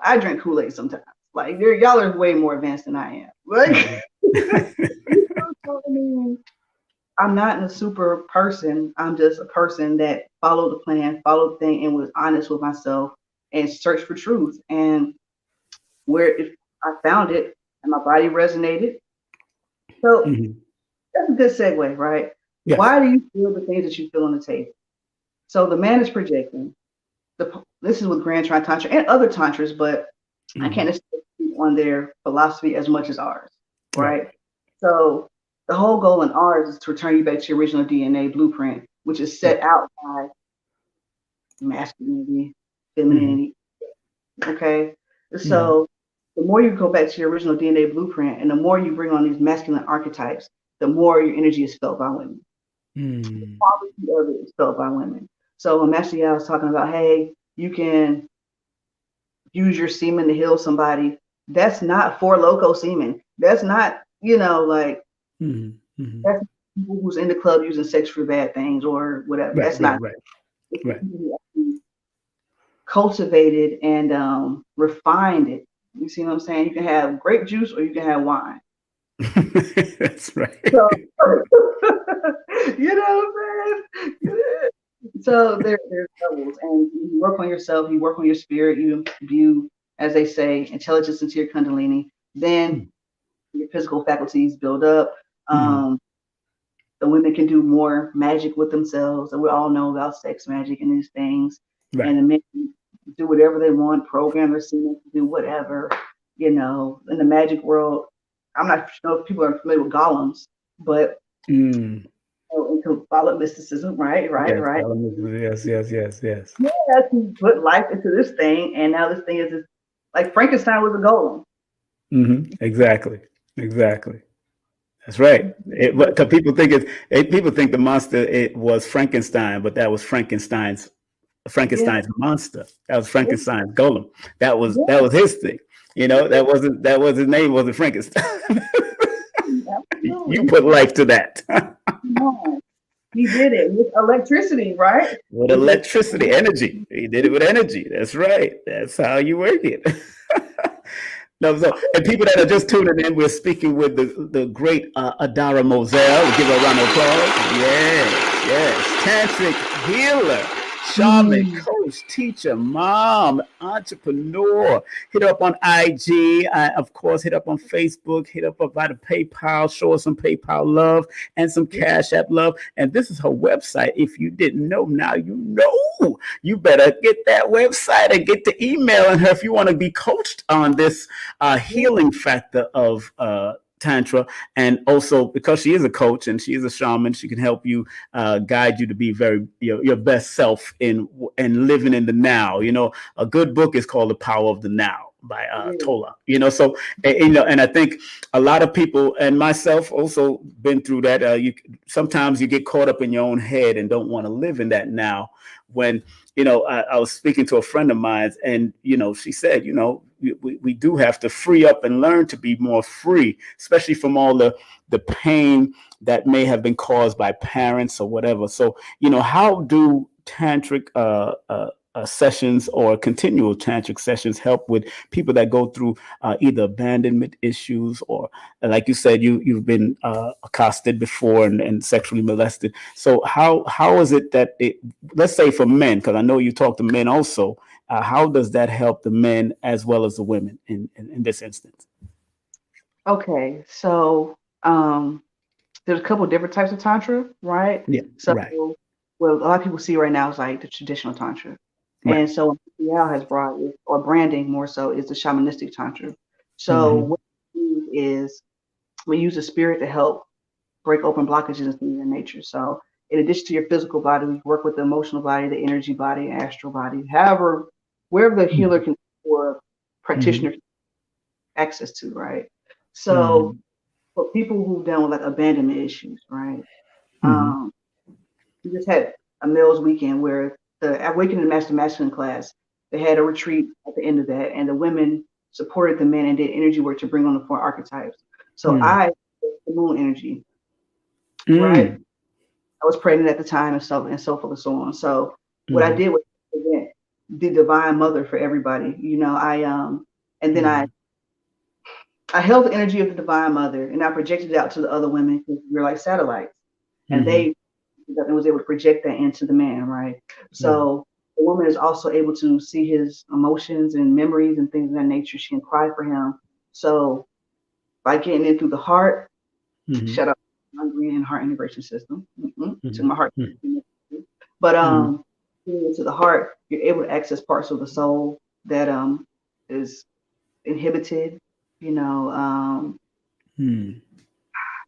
I drink Kool-Aid sometimes. Like y'all are way more advanced than I am. Like, I mean, I'm not a super person. I'm just a person that followed the plan, followed the thing, and was honest with myself and searched for truth. And if I found it and my body resonated. So that's a good segue, right? Yes. Why do you feel the things that you feel on the table? So the man is projecting. This is with Grand Tantra and other tantras, but I can't speak on their philosophy as much as ours, right? So the whole goal in ours is to return you back to your original DNA blueprint, which is set out by masculinity, femininity. Okay, so the more you go back to your original DNA blueprint, and the more you bring on these masculine archetypes, the more your energy is felt by women. The quality of it is felt by women. So when Master Yao was talking about, hey, you can use your semen to heal somebody, that's not for loco semen. That's not, that's people who's in the club using sex for bad things or whatever. That's not cultivated and refined it. You see what I'm saying? You can have grape juice or you can have wine. That's right. So, you know what I'm saying? So there's levels, and you work on yourself, you work on your spirit, you view, as they say, intelligence into your kundalini. Then your physical faculties build up. The women can do more magic with themselves, and we all know about sex magic and these things. Right. And the men do whatever they want, program their semen to do whatever. In the magic world, I'm not sure if people are familiar with golems, but into follow mysticism, right. Yes. Yeah, to put life into this thing, and now this thing is just, like Frankenstein was a golem. Exactly. That's right. Because people think the monster it was Frankenstein, but that was Frankenstein's monster. That was Frankenstein's golem. That was his thing. That was his name. Wasn't Frankenstein. You put life to that. He did it with electricity, right? With electricity, energy. He did it with energy. That's right. That's how you work it. And people that are just tuning in, we're speaking with the great ADARA MOSELLE. We'll give her a round of applause. Yes. Tantric healer, shaman, coach, teacher, mom, entrepreneur. Hit her up on IG. Of course, hit up on Facebook. Hit up by the PayPal. Show her some PayPal love and some Cash App love. And this is her website. If you didn't know, now you know. You better get that website and get the email in her if you want to be coached on this healing factor of Tantra. And also because she is a coach and she is a shaman, she can help you guide you to be very your best self in living in the now. A good book is called The Power of the Now by Tola. So and I think a lot of people and myself also been through that. Sometimes you get caught up in your own head and don't want to live in that now. When I was speaking to a friend of mine, and she said, we do have to free up and learn to be more free, especially from all the pain that may have been caused by parents or whatever. So, how do tantric sessions or continual tantric sessions help with people that go through either abandonment issues or, like you said, you've been accosted before and sexually molested? So how is it that let's say for men, because I know you talk to men also, how does that help the men as well as the women in this instance? Okay, so there's a couple of different types of tantra, right? Yeah. So what a lot of people see right now is like the traditional tantra. Right. And so has brought is, or branding more so, is the shamanistic tantra. So Mm-hmm. what we do is we use the spirit to help break open blockages and things in nature. So in addition to your physical body, we work with the emotional body, the energy body, astral body, however, wherever the healer can or Mm-hmm. practitioner access to, right? So Mm-hmm. for people who deal with like abandonment issues, right? Mm-hmm. Um, we just had a males weekend where the Awakening Master Masculine class, they had a retreat at the end of that, and the women supported the men and did energy work to bring on the 4 archetypes. So the moon energy, right? Mm-hmm. I was pregnant at the time and so forth and so on. So what I Mm-hmm. did was present the divine mother for everybody. And then I held the energy of the divine mother and I projected it out to the other women because we're like satellites. And Mm-hmm. they was able to project that into the man, right? So the woman is also able to see his emotions and memories and things of that nature. She can cry for him. So by getting in through the heart, Mm-hmm. shut up, hungry and heart integration system. To my heart. Mm-hmm. But Mm-hmm. getting into the heart, you're able to access parts of the soul that is inhibited. You know,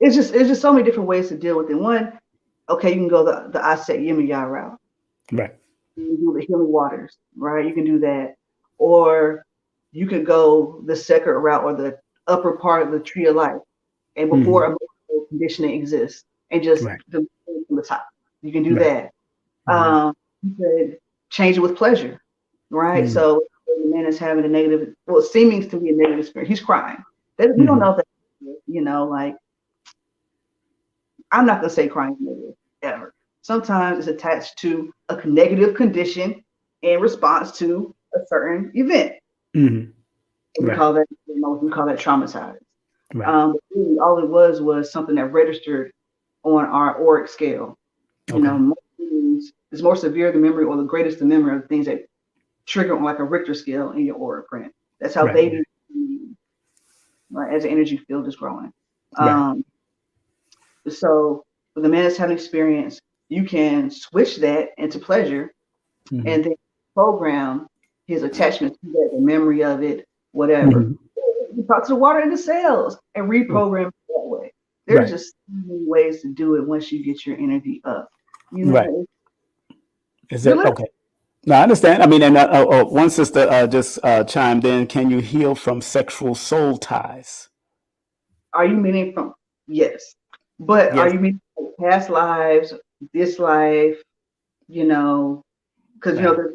it's just so many different ways to deal with it. One, okay, you can go the Aset Yemaya route. Right. You can do the healing waters, right? You can do that, or you could go the second route or the upper part of the tree of life, and before Mm-hmm. emotional conditioning exists, and just Right. the from the top. You can do Right. that. Mm-hmm. You could change it with pleasure, right? Mm-hmm. So the man is having a negative, well, seeming to be a negative experience. He's crying. We don't Mm-hmm. know if that's, like I'm not gonna say crying is negative ever. Sometimes it's attached to a negative condition in response to a certain event. Mm-hmm. We Right. call that we call that traumatized. Right. But really, all it was something that registered on our auric scale. Okay. Most things is more severe the memory or the greatest the memory of things that trigger on like a Richter scale in your aura print. That's how Right. babies, right, as the energy field is growing. Right. Um, so when the man is having experience, you can switch that into pleasure Mm-hmm. and then program his attachment to that, the memory of it, whatever. Mm-hmm. You talk to the water in the cells and reprogram it that way. There's Right. just so many ways to do it once you get your energy up. Right. It's Is that really. okay? No, I understand. I mean, and one sister just chimed in. Can you heal from sexual soul ties? Are you meaning from? Yes. But are Yes. you meaning like past lives, this life, because Right. there's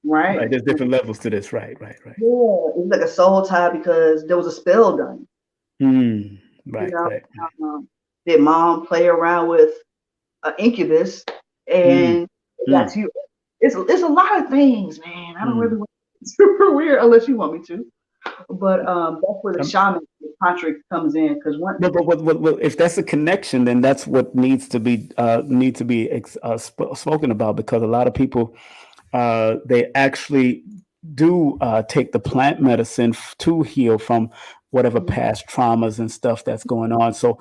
right? Right. There's different levels to this. Right. Right. Right. Yeah, it's like a soul tie because there was a spell done. Mm. You Right. know, Right. did mom play around with an incubus Mm. and it got Mm. to you? It's a lot of things, man. I don't really Mm. want to super weird unless you want me to. But that's where the Um, shaman, the tantric comes in because one. but if that's a connection, then that's what needs to be spoken about, because a lot of people they actually do take the plant medicine to heal from whatever past traumas and stuff that's going on. So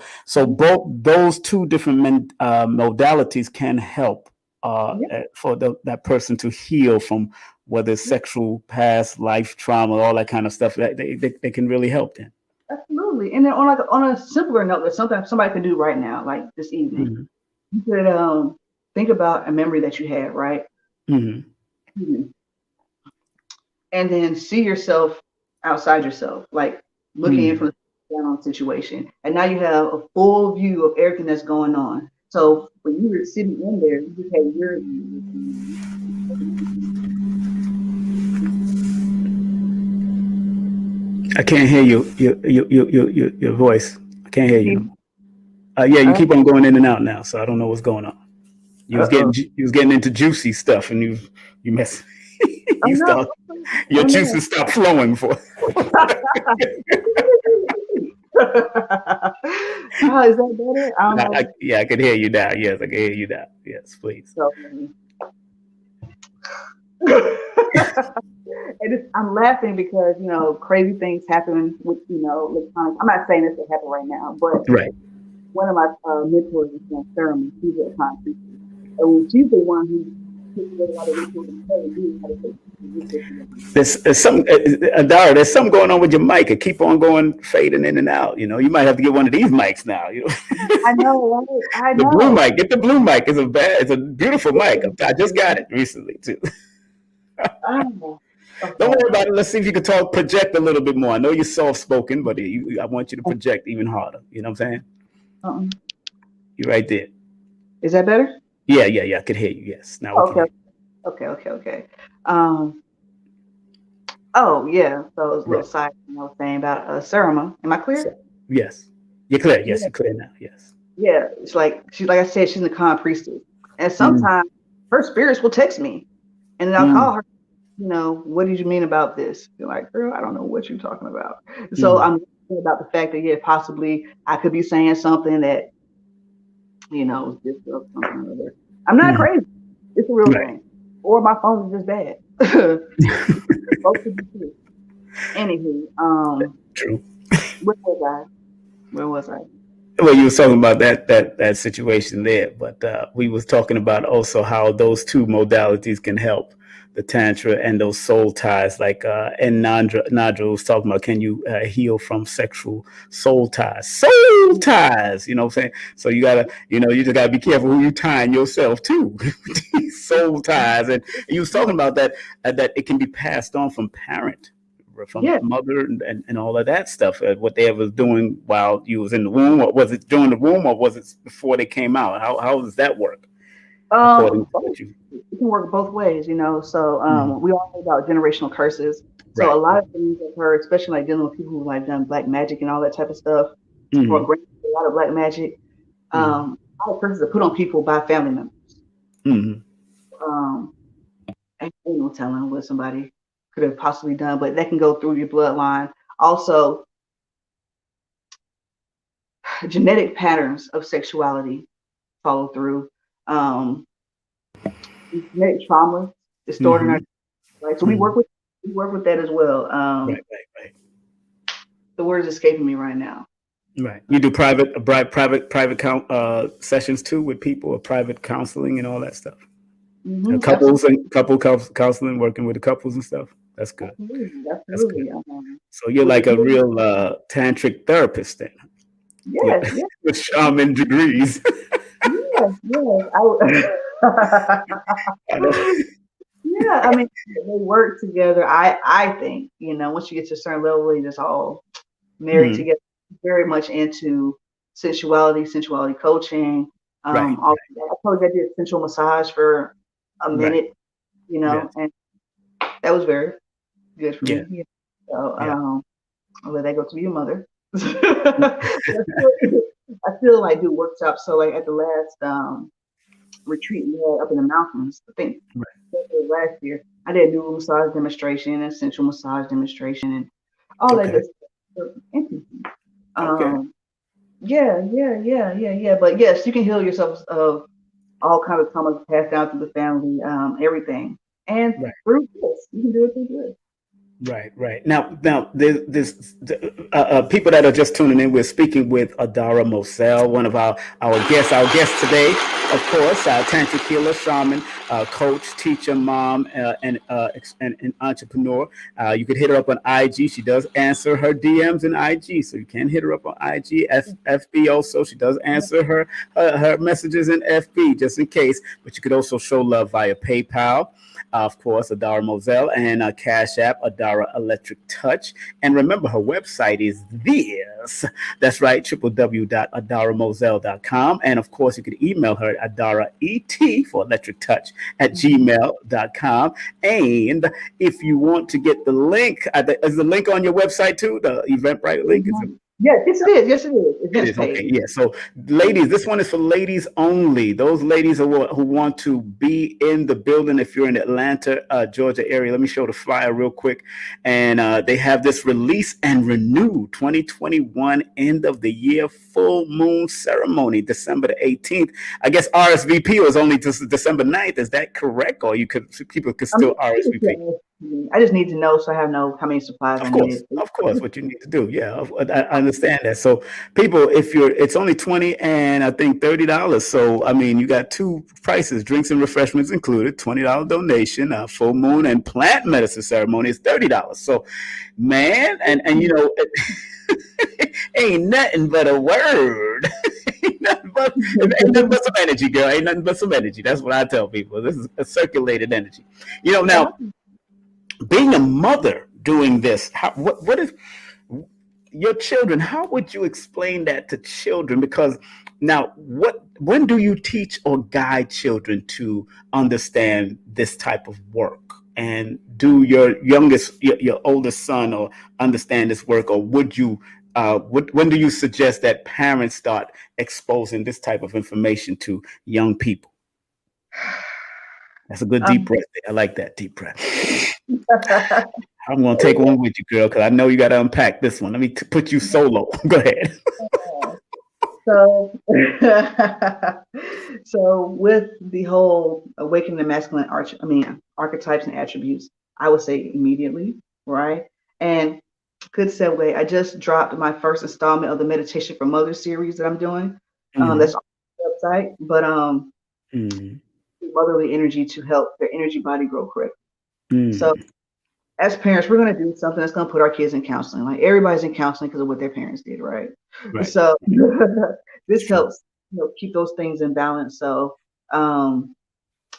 both those two different modalities can help Yeah, for that person to heal from whether it's sexual past life trauma, all that kind of stuff. That they can really help then. absolutely. And then on a simpler note that sometimes somebody can do right now, like this evening, Hmm. you could think about a memory that you had, right? Hmm. Mhm. And then see yourself outside yourself, like looking in from Hmm. the down on the situation. And now you have a full view of everything that's going on. So when you were sitting in there, you just had your I can't hear your voice. I can't hear you no more. Yeah, you uh keep on going in and out now, so I don't know what's going on. oh. You was getting into juicy stuff, and you mess Oh you no. start your Oh no. juices stop flowing for. Oh, is that better? I don't know. Yeah, I can hear you now. Yes, I can hear you now. Yes, please. So I'm laughing because crazy things happen with electronics. I'm not saying this will happen right now, but Right. one of my mentors is Sarah. She's a conference, and she's the one who There's some Adara, there's something going on with your mic. It keep on going fading in and out. You know, you might have to get one of these mics now. You know, I know, right? I the blue know. mic. Get the blue mic. It's a beautiful mic. I just got it recently too. Oh, okay. Don't worry about it. Let's see if you can project a little bit more. I know you're soft spoken, but I want you to project even harder. You know what I'm saying? You're right there. Is that better? Yeah. I could hear you. Yes. Now we can hear you. Okay. Oh yeah. So it was a little Right. side thing I was saying about ceremony. Am I clear? Yes. You're clear. Yes, Yeah. you're clear now. Yes. Yeah. It's like I said, she's a con priestess, and sometimes her spirits will text me, and then I'll call her. You know, what did you mean about this? You're like, girl, I don't know what you're talking about. So I'm thinking about the fact that possibly I could be saying something that, you know, just something or other. I'm not crazy. It's a real thing. Or my phone is just bad. Both could be true. Anywho, true. Where was I? Well, you were talking about that situation there, but we was talking about also how those two modalities can help the Tantra and those soul ties. Like and Nadra was talking about, can you heal from sexual soul ties? Soul ties, you know what I'm saying? So you just gotta be careful who you tying yourself to. Soul ties, and you was talking about that it can be passed on from parent. From mother and all of that stuff, what they was doing while you was in the womb, or was it during the womb, or was it before they came out? How does that work? According to what you, it can work both ways, you know. So we all know about generational curses. So a lot of things I've heard, especially like dealing with people who like done black magic and all that type of stuff, or a lot of black magic. A lot of curses are put on people by family members. Ain't no telling what somebody could have possibly done, but that can go through your bloodline. Also, genetic patterns of sexuality follow through. Genetic trauma, Extraordinar, right? So we work with that as well. Right. The word is escaping me right now. Right. You do private sessions too with people, or private counseling and all that stuff. Couples and couple counseling, working with the couples and stuff. That's good. Absolutely. That's good. So you're like a real tantric therapist then. Yes. With shaman degrees. Yes. Yeah, I mean, they work together. I think, you know, once you get to a certain level, you just all married together. Very much into sensuality coaching. I told you I did sensual massage for a minute, you know, and that was very good for me. So I'll let that go to your mother. I still like do workshops. So like at the last retreat we had up in the mountains, I think last year, I did a new massage demonstration and sensual massage demonstration and all that good stuff. Yeah. But yes, you can heal yourself of all kinds of traumas passed down through the family, everything. And through this, you can do it through this. Right. Now, there's people that are just tuning in. We're speaking with ADARA MOSELLE, one of our guests. Our guest today, of course, tantric healer, shaman, coach, teacher, mom, and entrepreneur. You could hit her up on IG. She does answer her DMs in IG, so you can hit her up on IG. FB also, she does answer her messages in FB, just in case. But you could also show love via PayPal. Of course, ADARA MOSELLE, and Cash App, ADARA Electric Touch. And remember, her website is this. That's right, www.adaramoselle.com. And of course, you can email her at ADARAET for Electric Touch at gmail.com. And if you want to get the link, is the link on your website too? The Eventbrite link? Yes, it is. It is. Okay, yeah. So, ladies, this one is for ladies only. Those ladies who want to be in the building. If you're in the Atlanta, Georgia area, let me show the flyer real quick. And they have this Release and Renew 2021 end of the year full moon ceremony, December the 18th. I guess RSVP was only December 9th. Is that correct? Or people could still RSVP? I just need to know so I have know how many supplies I needed. Of course, what you need to do. Yeah, I understand that. So, people, it's only 20 and I think $30. So, I mean, you got two prices: drinks and refreshments included. $20 donation. Full moon and plant medicine ceremony is $30. So, man, and you know, ain't nothing but a word. ain't nothing but some energy, girl. Ain't nothing but some energy. That's what I tell people. This is a circulated energy. You know, now being a mother doing this, what is your children? How would you explain that to children? Because now, when do you teach or guide children to understand this type of work? And do your oldest son or understand this work, or would you? When do you suggest that parents start exposing this type of information to young people? That's a good deep breath. I like that deep breath. I'm going to take one with you, girl, because I know you got to unpack this one. Let me put you solo. Go ahead. So, so with the whole awakening the masculine archetypes and attributes, I would say immediately, right? And good segue. I just dropped my first installment of the Meditation for Mothers series that I'm doing. That's on the website, but motherly energy to help their energy body grow correctly. So as parents, we're going to do something that's going to put our kids in counseling. Like everybody's in counseling because of what their parents did, right? So this helps keep those things in balance. So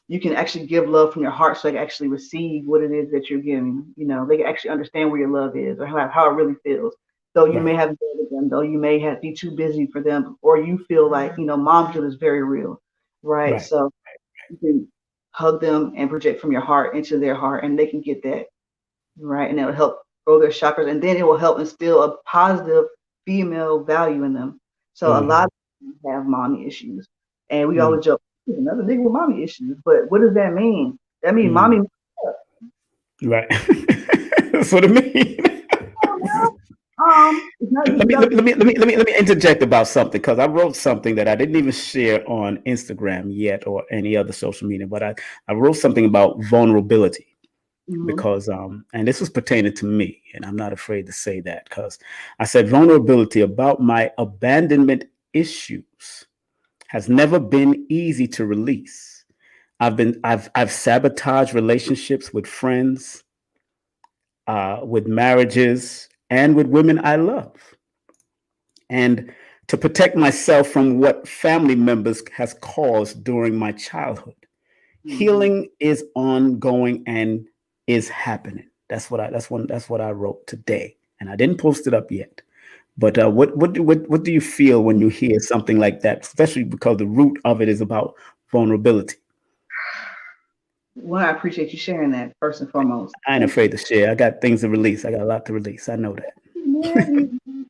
you can actually give love from your heart, so they can actually receive what it is that you're giving. They can actually understand where your love is or how it really feels. Though you may have with them, though you may be too busy for them, or you feel like mom guilt is very real, right? So you can hug them and project from your heart into their heart, and they can get that. Right, and it will help grow their chakras, and then it will help instill a positive female value in them. So a lot of them have mommy issues, and we always joke, another nigga with mommy issues. But what does that mean? That means mommy. Right. That's what it means. Let me interject about something, because I wrote something that I didn't even share on Instagram yet or any other social media, but I wrote something about vulnerability. Because and this was pertaining to me, and I'm not afraid to say that, because I said vulnerability about my abandonment issues has never been easy to release. I've sabotaged relationships with friends, with marriages, and with women I love. And to protect myself from what family members has caused during my childhood. Healing is ongoing and is happening. That's what I wrote today, and I didn't post it up yet. But what do you feel when you hear something like that, especially because the root of it is about vulnerability? Well, I appreciate you sharing that first and foremost. I ain't afraid to share. I got things to release. I got a lot to release. I know that.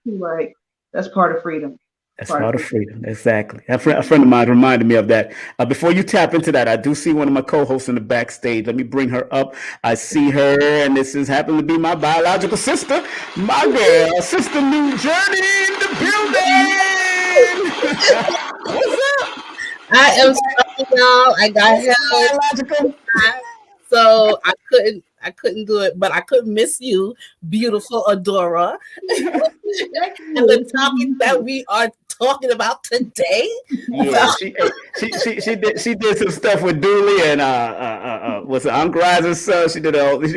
Right. That's part of freedom. That's part of freedom. Exactly. A friend of mine reminded me of that. Before you tap into that, I do see one of my co-hosts in the backstage. Let me bring her up. I see her, and this is happened to be my biological sister, my girl, Sister NuJurney in the building. What's up? I am sorry, y'all. I got help, so I couldn't do it, but I couldn't miss you, beautiful Adora. And the topic that we are talking about today. Yeah, she did some stuff with Dooley and what's it, Uncle Riser's son. She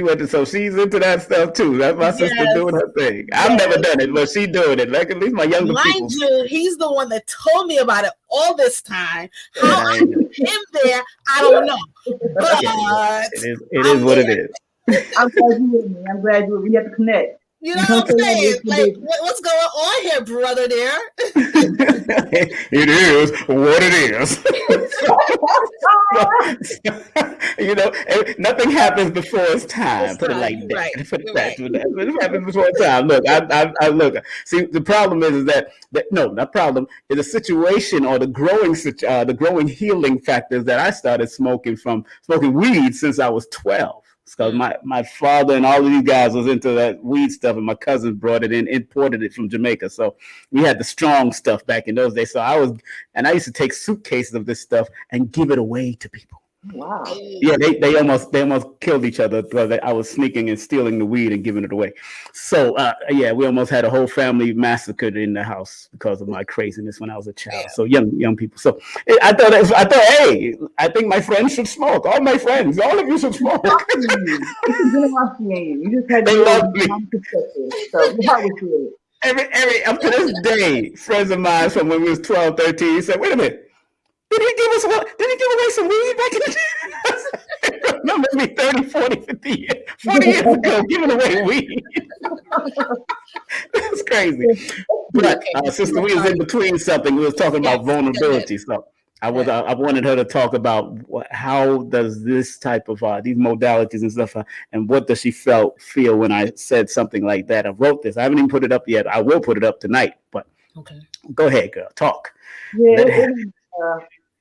went so she's into that stuff too. That's my sister doing her thing. I've never done it, but she doing it. Like at least my younger people. Mind you, he's the one that told me about it all this time. How I put him there, I don't know. But it is what it is. I'm glad you with me. I'm glad we have to connect. You know what I'm saying? Like, what's going on here, brother there? It is what it is. Nothing happens before it's time. Put it like that. Right. It happens before it's time. Look, I look. See, the problem is that not problem is the situation or the growing healing factors that I started smoking weed since I was 12. Because my father and all of these guys was into that weed stuff, and my cousins brought it in, imported it from Jamaica. So we had the strong stuff back in those days. So I used to take suitcases of this stuff and give it away to people. Wow. Yeah, they almost killed each other because I was sneaking and stealing the weed and giving it away. So yeah, we almost had a whole family massacred in the house because of my craziness when I was a child. So young people. So I thought, hey, I think my friends should smoke. All my friends, all of you should smoke. It's a generosity in you. You just had They your love little me. perspective. So your heart was good. Every up to this day, friends of mine from when we was 12, 13 said, wait a minute. Did he give us what? Did he give away some weed back in the day? Remember me 30, 40, 50 years, 40 years ago giving away weed. That's crazy. But sister, we was in between something. We was talking about vulnerability. So I wanted her to talk about how does this type of these modalities and stuff, and what does she feel when I said something like that. I wrote this. I haven't even put it up yet. I will put it up tonight. But go ahead, girl. Talk. Yeah,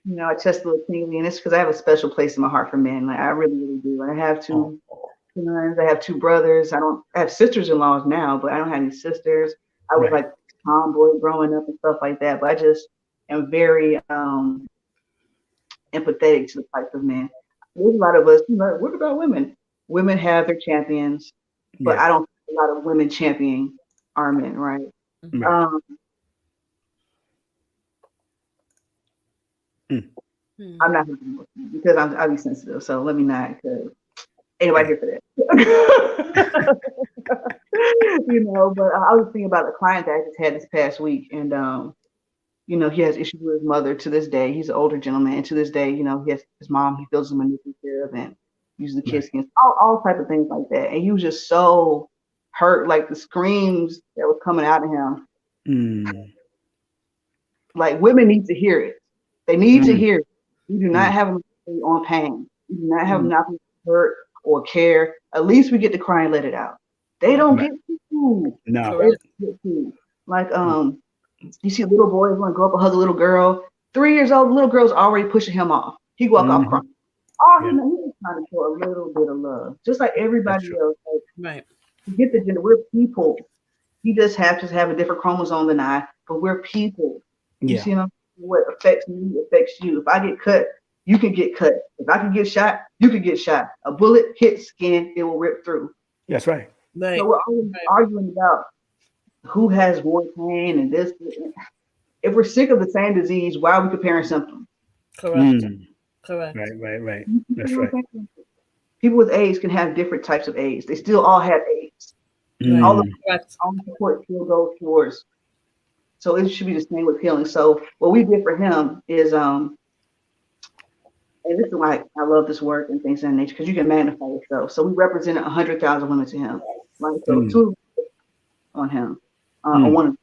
you know, I just a little tingly, and it's because I have a special place in my heart for men. Like I really, really do. I have two sons. I have two brothers. I have sisters-in-laws now, but I don't have any sisters. I was like tomboy growing up and stuff like that. But I just am very empathetic to the type of men. There's a lot of us. You know, what about women? Women have their champions, but I don't see a lot of women championing our men, right? I'm not because I'll be sensitive. So let me not, because anybody here for that. You know, but I was thinking about a client that I just had this past week, and you know, he has issues with his mother to this day. He's an older gentleman, and to this day, you know, he has his mom. He feels manipulative and uses the kids against all type of things like that. And he was just so hurt, like the screams that was coming out of him. Like women need to hear it. They need to hear it. We do not have them on pain. We do not have them not hurt or care. At least we get to cry and let it out. They don't get to. No. They get to. Like you see little boys want to go up and hug a little girl. 3 years old, the little girl's already pushing him off. He walk off crying. All he knows, he's trying to show a little bit of love, just like everybody else. Like, get the gender. We're people. He just have to have a different chromosome than I, but we're people. You see, what affects me affects you. If I get cut, you can get cut. If I can get shot, you can get shot. A bullet hits skin, it will rip through. That's right. So we're always arguing about who has more pain and this. If we're sick of the same disease, why are we comparing symptoms? Correct. Right. That's right. People with AIDS can have different types of AIDS. They still all have AIDS. All the support still goes towards. So it should be the same with healing. So what we did for him is, and this is why I love this work and things of that nature, because you can magnify yourself. So we represented 100,000 women to him. Right? So two on him, on one.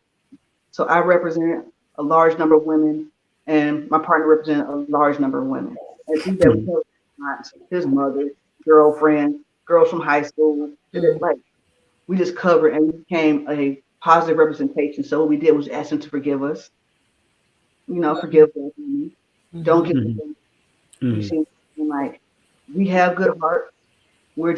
So I represent a large number of women, and my partner represented a large number of women. And see that we have his mother, girlfriend, girls from high school. Like we just covered and we became a positive representation. So what we did was ask him to forgive us. You know, forgive us. Don't get them. You see, like we have good hearts. We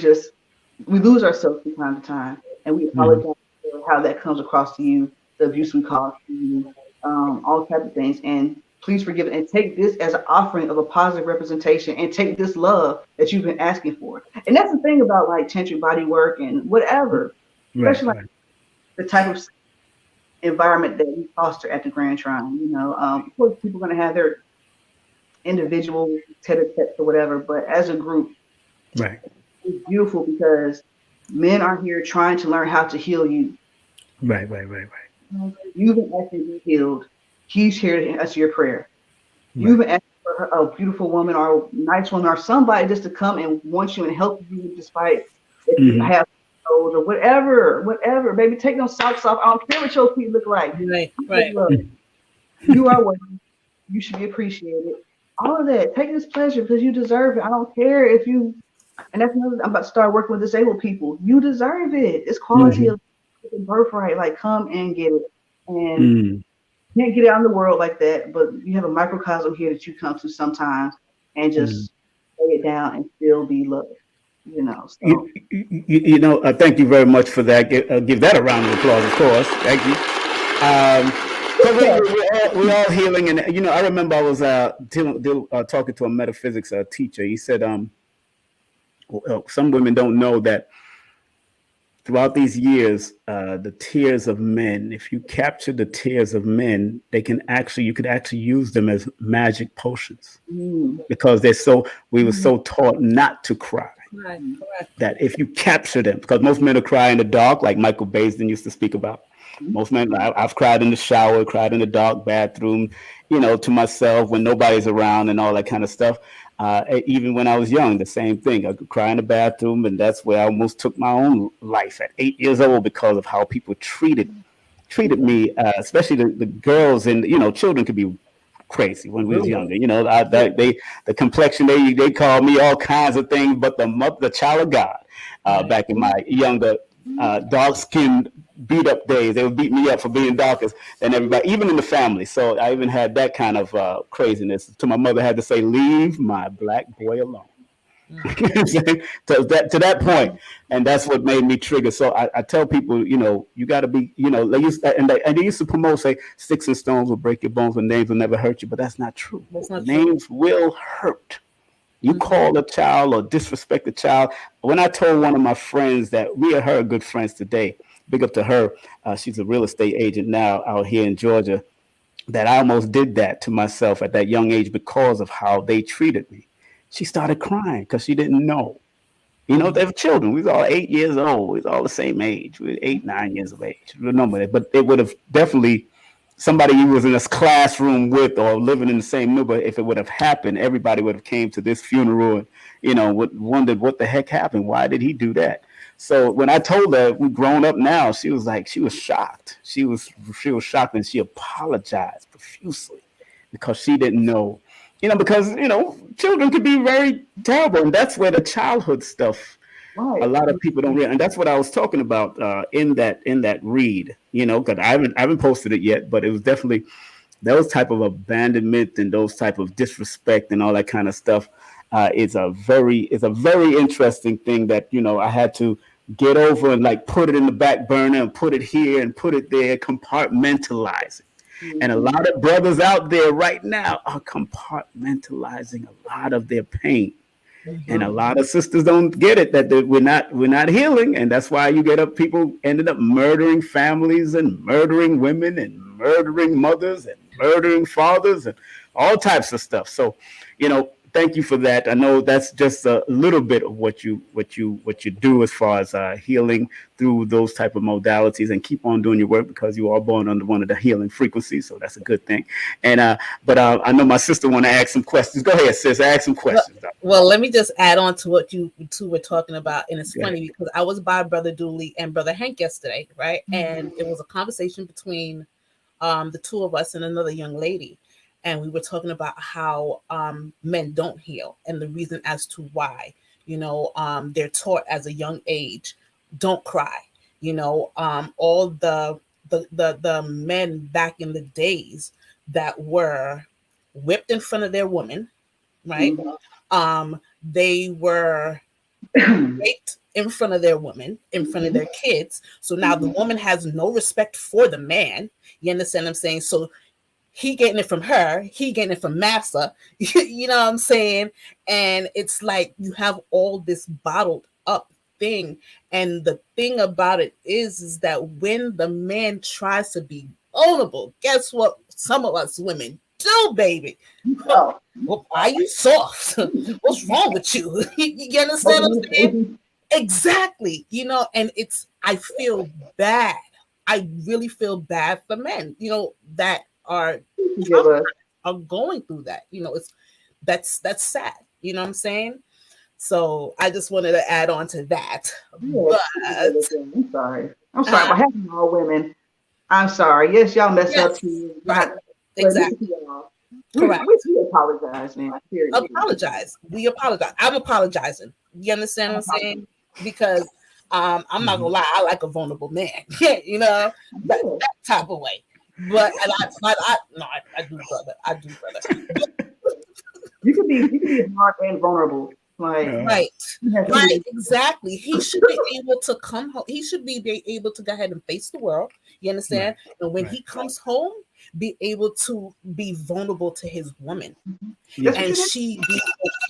lose ourselves from time to time, and we apologize for how that comes across to you, the abuse we caused to you, all type of things. And please forgive it and take this as an offering of a positive representation, and take this love that you've been asking for. And that's the thing about like tantric body work and whatever, especially like the type of environment that we foster at the Grand Shrine. You know, of course, people are going to have their individual tete-a-tetes or whatever, but as a group, it's beautiful because men are here trying to learn how to heal you. Right. You've been asking to be healed. He's here to answer your prayer. You've been asking for a beautiful woman or a nice woman or somebody just to come and want you and help you despite if you have or whatever. Baby, take those socks off. I don't care what your feet look like. Right. You are one. You should be appreciated. All of that. Take this pleasure because you deserve it. I don't care if you. And that's another. I'm about to start working with disabled people. You deserve it. It's quality of birthright. Like, come and get it. And you can't get it out in the world like that. But you have a microcosm here that you come to sometimes and just lay it down and still be loved. You know. So. You know. Thank you very much for that. Give that a round of applause, of course. Thank you. we're all healing, and I remember I was talking to a metaphysics teacher. He said, some women don't know that throughout these years, the tears of men, if you capture the tears of men, you could actually use them as magic potions because we were so taught not to cry. Right, correct. That if you capture them, because most men will cry in the dark, like Michael Baisden used to speak about. Most men, I've cried in the shower, cried in the dark bathroom, to myself when nobody's around and all that kind of stuff. Even when I was young, the same thing. I could cry in the bathroom, and that's where I almost took my own life at 8 years old because of how people treated me, especially the girls, and children could be crazy when we was younger. The complexion, they called me all kinds of things, but the child of God. Back in my younger dark-skinned beat-up days, they would beat me up for being darker than everybody, even in the family. So I even had that kind of craziness. To my mother had to say, "Leave my black boy alone." to that point, and that's what made me trigger. So I tell people, you got to be, they used to promote, say, sticks and stones will break your bones, but names will never hurt you. But that's not true. Names will hurt. You call a child or disrespect a child. When I told one of my friends that we and her are good friends today, big up to her. She's a real estate agent now out here in Georgia. That I almost did that to myself at that young age because of how they treated me. She started crying because she didn't know. They were children. We was all 8 years old. We was all the same age. We were 8, 9 years of age. Remember that. But it would have definitely somebody you was in a classroom with or living in the same neighborhood. If it would have happened, everybody would have came to this funeral and would wondered what the heck happened. Why did he do that? So when I told her we've grown up now, she was shocked. She was shocked, and she apologized profusely because she didn't know. Because children could be very terrible, and that's where the childhood stuff. Right. A lot of people don't realize, and that's what I was talking about in that read. Because I haven't posted it yet, but it was definitely those type of abandonment and those type of disrespect and all that kind of stuff. It's a very interesting thing that I had to get over and put it in the back burner and put it here and put it there, compartmentalize it. And a lot of brothers out there right now are compartmentalizing a lot of their pain. And a lot of sisters don't get it that we're not healing, and that's why you get people ended up murdering families and murdering women and murdering mothers and murdering fathers and all types of stuff. So, thank you for that. I know that's just a little bit of what you do as far as healing through those type of modalities, and keep on doing your work because you are born under one of the healing frequencies. So that's a good thing. And but I know my sister want to ask some questions. Go ahead, sis. Ask some questions. Well, let me just add on to what you two were talking about, and it's funny because I was by Brother Dooley and Brother Hank yesterday, right? And it was a conversation between the two of us and another young lady. And we were talking about how men don't heal and the reason as to why, they're taught as a young age, don't cry, all the men back in the days that were whipped in front of their women, right? They were raped in front of their women, in front of their kids. So now the woman has no respect for the man. You understand what I'm saying? So he getting it from her, he getting it from massa, you know what I'm saying? And it's like you have all this bottled up thing. And the thing about it is that when the man tries to be vulnerable, guess what some of us women do, baby? Well, why are you soft? What's wrong with you? You understand what I'm saying? Exactly. And I feel bad. I really feel bad for men, that are going through that. That's sad. You know what I'm saying? So I just wanted to add on to that. But I'm sorry. But having all women, I'm sorry. Yes, y'all mess up too. Right. Exactly. Correct. We apologize, man. Apologize. We apologize. I'm apologizing. You understand what I'm saying? Because I'm not gonna lie, I like a vulnerable man. That type of way. But I do, brother. You can be hard and vulnerable. Right, exactly. He should be able to come home. He should be able to go ahead and face the world. You understand? And when he comes home, be able to be vulnerable to his woman, Yeah. and she be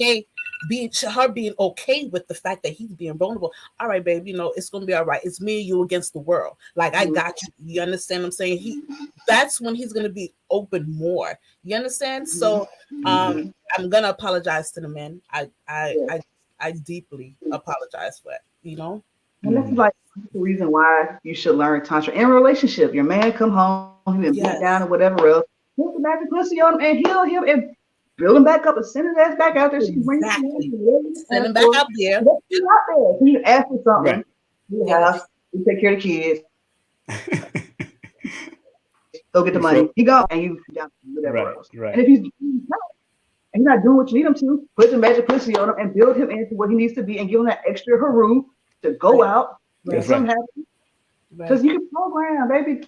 okay, being okay with the fact that he's being vulnerable. All right, babe, it's gonna be all right. It's me and you against the world. Like, I got you. You understand what I'm saying? That's when he's gonna be open more. You understand? So I'm gonna apologize to the men. I deeply apologize for it, And this is like the reason why you should learn Tantra in a relationship. Your man come home, he been beat down or whatever else. Put the magic pussy on him and heal him and build him back up and send his ass back out there. Send him back out there. You ask for something. Right. You house, you take care of the kids. Go get the money. He go and you down whatever else. Right. And if he's not doing what you need him to, put the magic pussy on him and build him into what he needs to be and give him that extra haru to go out when something happens. Because you can program, baby.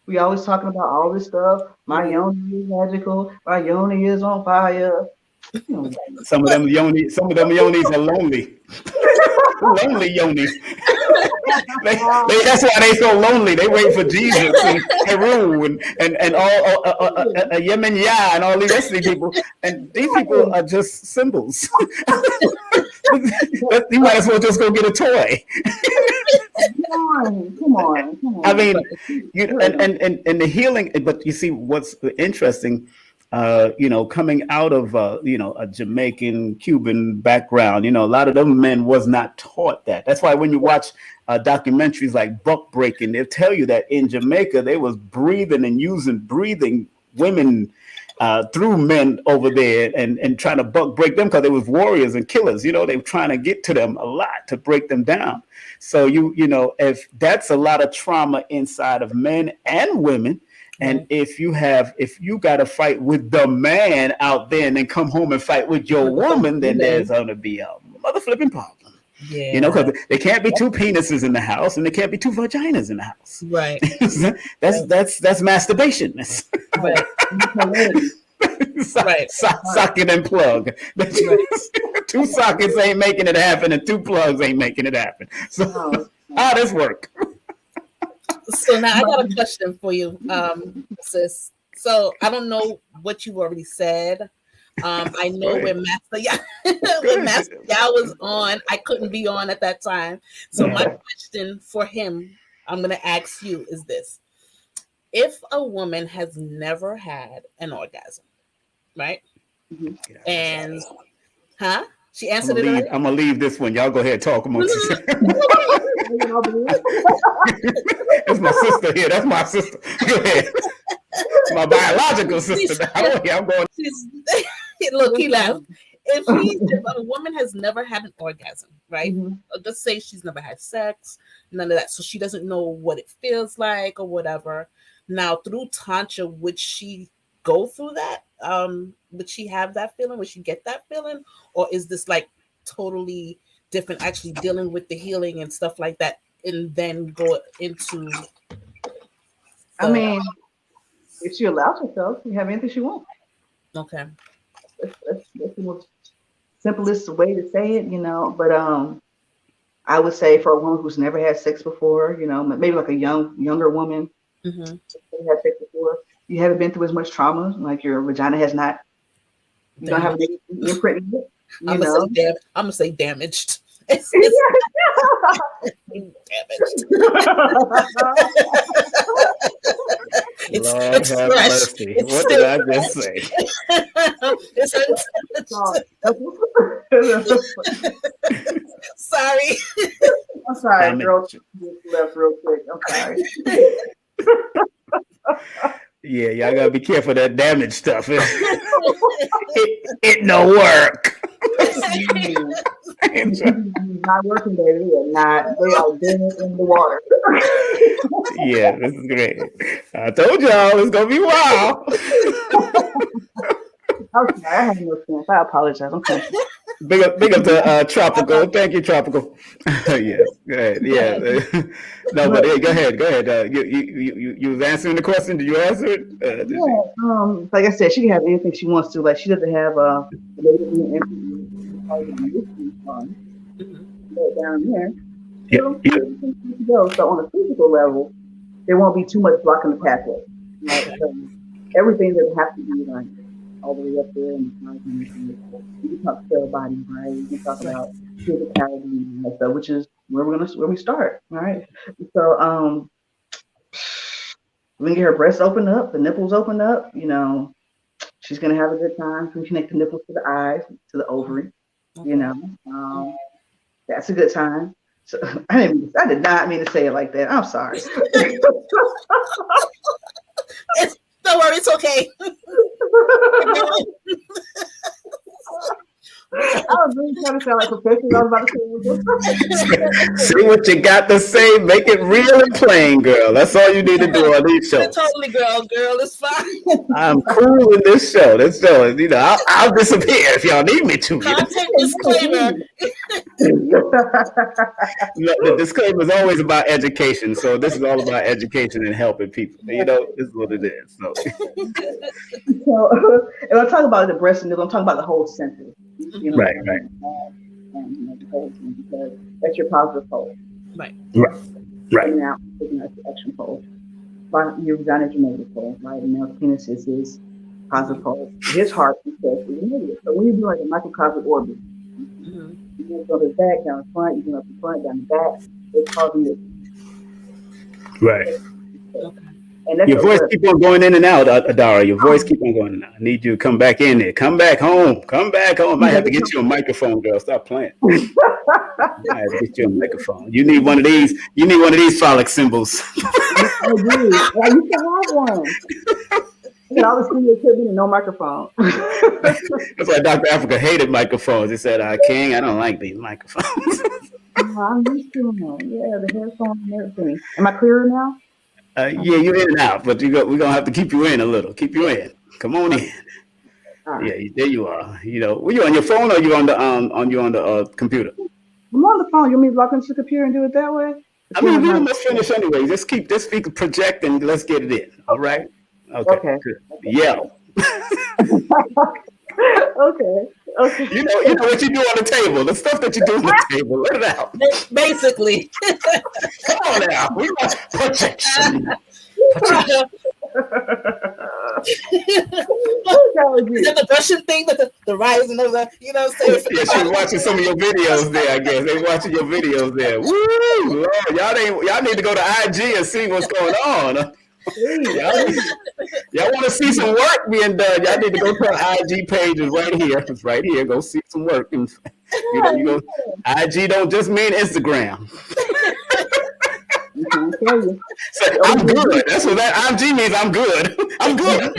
We always talking about all this stuff. My yoni is magical. My yoni is on fire. Some of them yonis are lonely. Lonely yonis. That's why they so lonely. They wait for Jesus and Heru and all Yemen Ya and all these rest of these people. And these people are just symbols. You might as well just go get a toy. Come on. I mean, and the healing. But you see, what's interesting. Coming out of a Jamaican, Cuban background, a lot of them men was not taught that. That's why when you watch documentaries like Buck Breaking, they'll tell you that in Jamaica they was breathing women through men over there and trying to buck break them because they was warriors and killers. They were trying to get to them a lot to break them down. So if that's a lot of trauma inside of men and women. And if you got to fight with the man out there and then come home and fight with your woman, then there's going to be a mother flipping problem. Yeah. Because there can't be two penises in the house and there can't be two vaginas in the house. Right. That's masturbation. Right. Socket and plug. Two sockets ain't making it happen and two plugs ain't making it happen. So how does this work? So now I got a question for you, sis. So I don't know what you've already said. I know when Master Ya was on, I couldn't be on at that time. So my question for him, I'm going to ask you is this. If a woman has never had an orgasm, right? And, she answered it already? I'm going to leave this one. Y'all go ahead and talk amongst yourselves. That's my sister here. That's my sister. Go ahead. It's my biological sister. I'm going. Look, he laughed. If a woman has never had an orgasm, right? Just say she's never had sex, none of that. So she doesn't know what it feels like or whatever. Now, through Tantra, would she go through that? Would she have that feeling? Would she get that feeling? Or is this like totally different, actually dealing with the healing and stuff like that, and then go into I mean, if she allows herself, she have anything she wants. Okay. That's the most simplest way to say it, but I would say for a woman who's never had sex before, maybe like a younger woman who had sex before, you haven't been through as much trauma, like your vagina has not, you don't have any imprint yet. I'm gonna say damaged. It's damaged. Lord have mercy. What did I just say? Sorry. I'm sorry, girl. Left real quick. I'm sorry. Yeah, y'all gotta be careful of that damaged stuff. It no work. Not working, baby. They are dead in the water. Yeah, this is great. I told y'all it's gonna be wild. Okay, I have no sense. I apologize. I'm sorry. Big up to Tropical. Thank you, Tropical. Yes, go ahead. Yeah. No, but hey, go ahead. You was answering the question. Did you answer it? Like I said, she can have anything she wants to. Like she doesn't have down there. Yeah. So on a physical level, there won't be too much blocking the pathway. Right? So everything that has to be like all the way up there and we can talk cell body, right? We can talk about physicality and that stuff, which is where we start, right? So we can get her breasts open up, the nipples open up, she's gonna have a good time. We connect the nipples to the eyes, to the ovary, that's a good time. So I did not mean to say it like that. I'm sorry. Don't worry, it's okay. I was really trying to sound like professional. I was about to say what you got to say. Make it real and plain, girl. That's all you need to do on these shows. Totally, girl, it's fine. I'm cool in this show. This show is, I'll disappear if y'all need me to. Content disclaimer. The disclaimer is always about education. So this is all about education and helping people. This is what it is. So and I'm talking about the breast and nipple. I'm talking about the whole center. Right. And the whole thing, because that's your positive pole. Right. And now taking out the action pole. Your vagina is your negative pole, right? And now the penis is his positive pole. His heart is negative. So when you do like a microcosmic orbit, you go to the back, down the front, you go up the front, down the back, it's causing this. Right. Okay. And that's your voice keep on going in and out, Adara. Your voice keep on going in and out. I need you to come back in there. Come back home. I might have to get you a microphone, girl. Stop playing. I have to get you a microphone. You need one of these. You need one of these phallic symbols. I do. I used to have one. And I was seeing equipment and no microphone. That's why Dr. Africa hated microphones. He said, King, I don't like these microphones. I'm used to them. Yeah, the headphones and everything. Am I clearer now? Yeah, you're in and out, but we're going to have to keep you in a little. Keep you in. Come on in. Right. Yeah, there you are. Were you on your phone or you on the computer? I'm on the phone. You want me to log into the computer and do it that way? I mean, we almost finished anyway. Just keep this speaker project and let's get it in. All right? Okay. Good. Yell. Okay. You know what you do on the table. The stuff that you do on the table. Let it out. Basically. Come on now. We got projection. Is that the Russian thing? The rising of the, Yeah, she was watching some of your videos there, I guess. They watching your videos there. Woo! Lord, y'all need to go to IG and see what's going on. Y'all want to see some work being done? Y'all need to go to our IG page. It's right here. It's right here. Go see some work. And you go. IG don't just mean Instagram. So I'm good. That's what that IG means. I'm good. I'm good.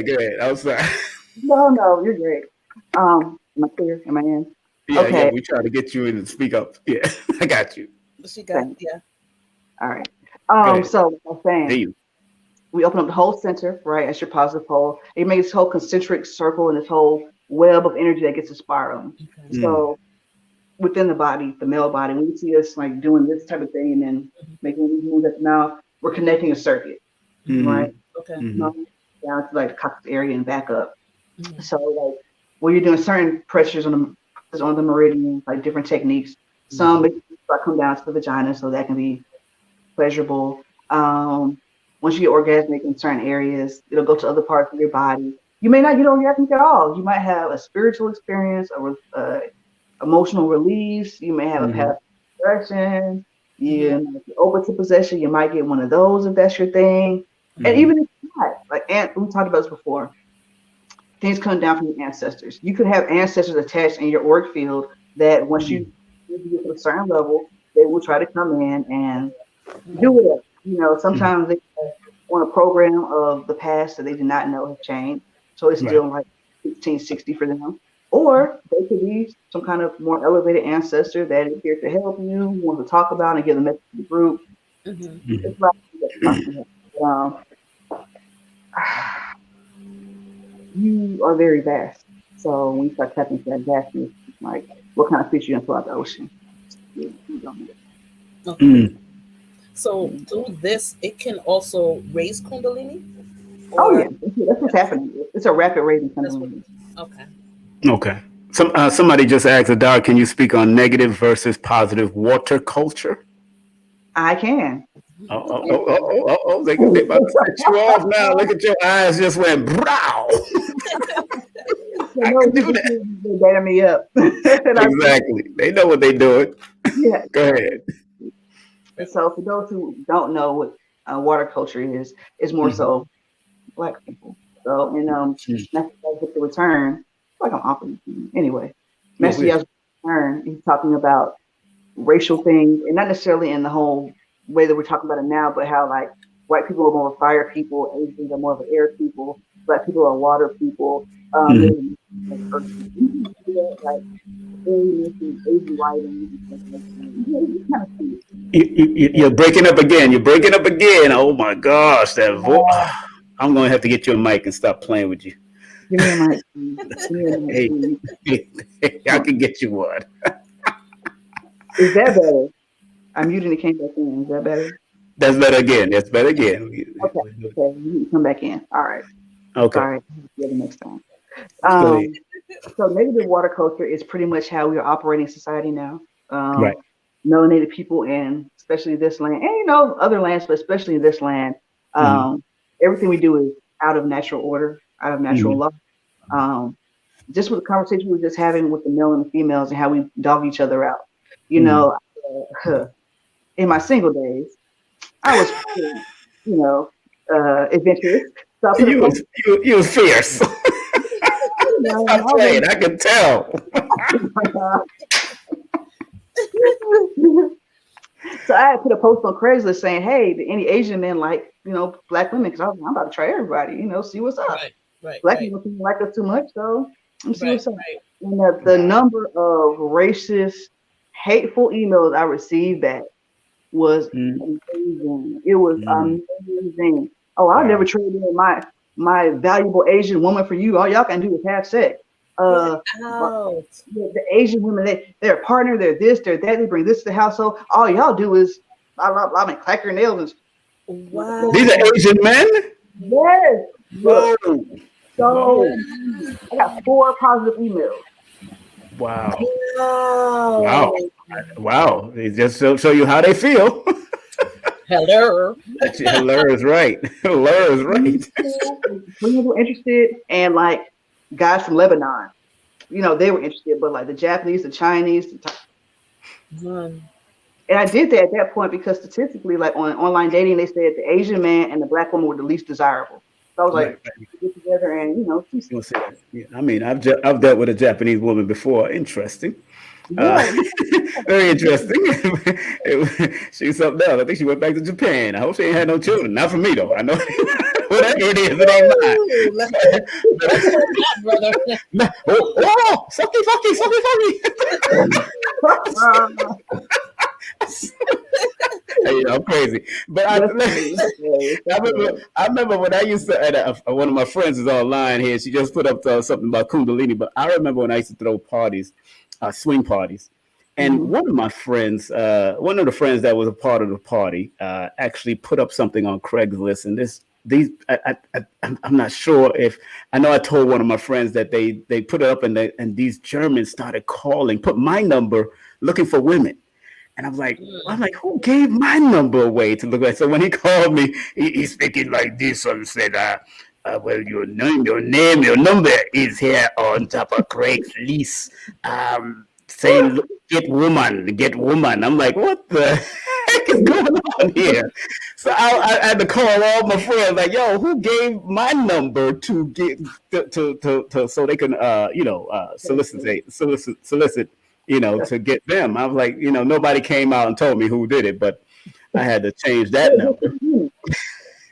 Go ahead. I'm sorry. No, you're great. Am I clear? Am I in? Yeah, we try to get you in and speak up. Yeah, I got you. She got it, yeah. All right. So I'm saying, we open up the whole center, right, as your positive pole. It makes this whole concentric circle and this whole web of energy that gets a spiral. Okay. So within the body, the male body, when you see us like doing this type of thing and then making these moves at the mouth, we're connecting a circuit, right? Okay. Down to like the coccyx area and back up. So like when you're doing certain pressures on the meridian, like different techniques. Some come down to the vagina, so that can be pleasurable. Once you get orgasmic in certain areas, it'll go to other parts of your body. You may not get orgasmic at all. You might have a spiritual experience or emotional release. You may have a past direction. If you're open to possession, you might get one of those if that's your thing. And even if it's not, like we talked about this before, things come down from your ancestors. You could have ancestors attached in your auric field that once you get to a certain level, they will try to come in and do whatever. Sometimes they on a program of the past that they did not know have changed. So it's still like 1660 for them. Or they could be some kind of more elevated ancestor that is here to help you, want to talk about and give the message to the group. It's like you are very vast. So when you start tapping into that vastness, it's like what kind of fish you gonna throw out the ocean? So through this, it can also raise Kundalini? Oh yeah, that's what's happening. It's a rapid raising Kundalini. Okay. Somebody just asked, Adara, can you speak on negative versus positive water culture? I can. They about to set you off now. Look at your eyes just went brow. I can do that. They're dating me up. Exactly. They know what they're doing. Yeah. Go ahead. And so for those who don't know what water culture is, it's more so Black people. So, and that's with the return. Like I'm offering anyway. Master Ya's return, he's talking about racial things, and not necessarily in the whole way that we're talking about it now, but how like white people are more fire people, Asians are more of air people, Black people are water people. Like Asian writings. You're breaking up again. You're breaking up again. Oh my gosh, that voice. I'm gonna have to get you a mic and stop playing with you. Give me a mic. Hey, I can get you one. Is that better? I'm muting the came back in. Is that better? That's better again. That's better again. Okay. You come back in. All right. Okay. Sorry. The next time. So negative water culture is pretty much how we are operating society now. Right. Melanated people, and especially this land, and other lands, but especially this land, everything we do is out of natural order, out of natural law. Just with the conversation we were just having with the male and the females and how we dog each other out. In my single days, I was, adventurous. So you was fierce. I'm playing. I can tell. So I had put a post on Craigslist saying, "Hey, any Asian men like Black women? Because I'm about to try everybody. See what's up. Black people don't like us too much, so let's see what's up." And the number of racist, hateful emails I received back was amazing. It was amazing. Oh, I'll never trade in my valuable Asian woman for you. All y'all can do is have sex. The Asian women, they're a partner, they're this, they're that, they bring this to the household. All y'all do is blah blah blah and clack your nails. Wow. These are Asian men? Yes. Whoa. So I got 4 positive emails. Wow. They just show you how they feel. Hello. Hello is right. Hello is right. Women were interested, and like guys from Lebanon, they were interested, but like the Japanese, the Chinese, and I did that at that point because statistically, like on online dating, they said the Asian man and the Black woman were the least desirable. So I was like, get together and I mean, I've dealt with a Japanese woman before. Interesting. Very interesting. She's something else. I think she went back to Japan. I hope she ain't had no children. Not for me though. I know whatever it is, it ain't mine. Sucky. Hey, I'm crazy, but I remember when I used to. One of my friends is online here. She just put up something about Kundalini. But I remember when I used to throw parties, swing parties, and one of my friends, one of the friends that was a part of the party, actually put up something on Craigslist, and I'm not sure if I know. I told one of my friends that they put it up, and these Germans started calling, put my number, looking for women. And I'm like, who gave my number away to look at? So when he called me, he's speaking like this and said, well, your number is here on top of Craigslist. Saying, get woman. I'm like, what the heck is going on here? So I had to call all my friends, like, yo, who gave my number to get to so they can solicit. To get them. I was like, nobody came out and told me who did it, but I had to change that number.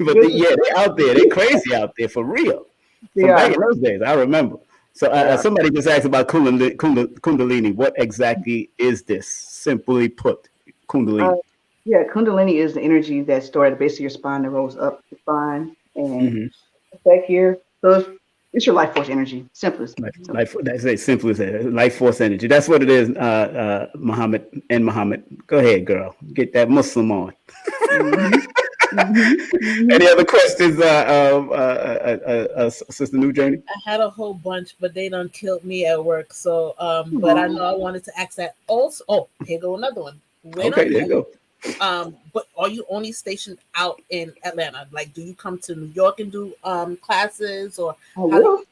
But they're out there. They're crazy out there for real. Back in those days, I remember. So somebody just asked about Kundalini. What exactly is this? Simply put, Kundalini. Kundalini is the energy that's stored at the base of your spine that rolls up the spine and back here. So it's your life force energy. Simplest. Simplest life force energy. That's what it is. Muhammad. Go ahead, girl. Get that Muslim on. Any other questions, Sister NuJurney? I had a whole bunch, but they done killed me at work. So, but I know I wanted to ask that also. Oh, here go another one. Okay, there you go. But are you only stationed out in Atlanta? Like, do you come to New York and do classes, or I will.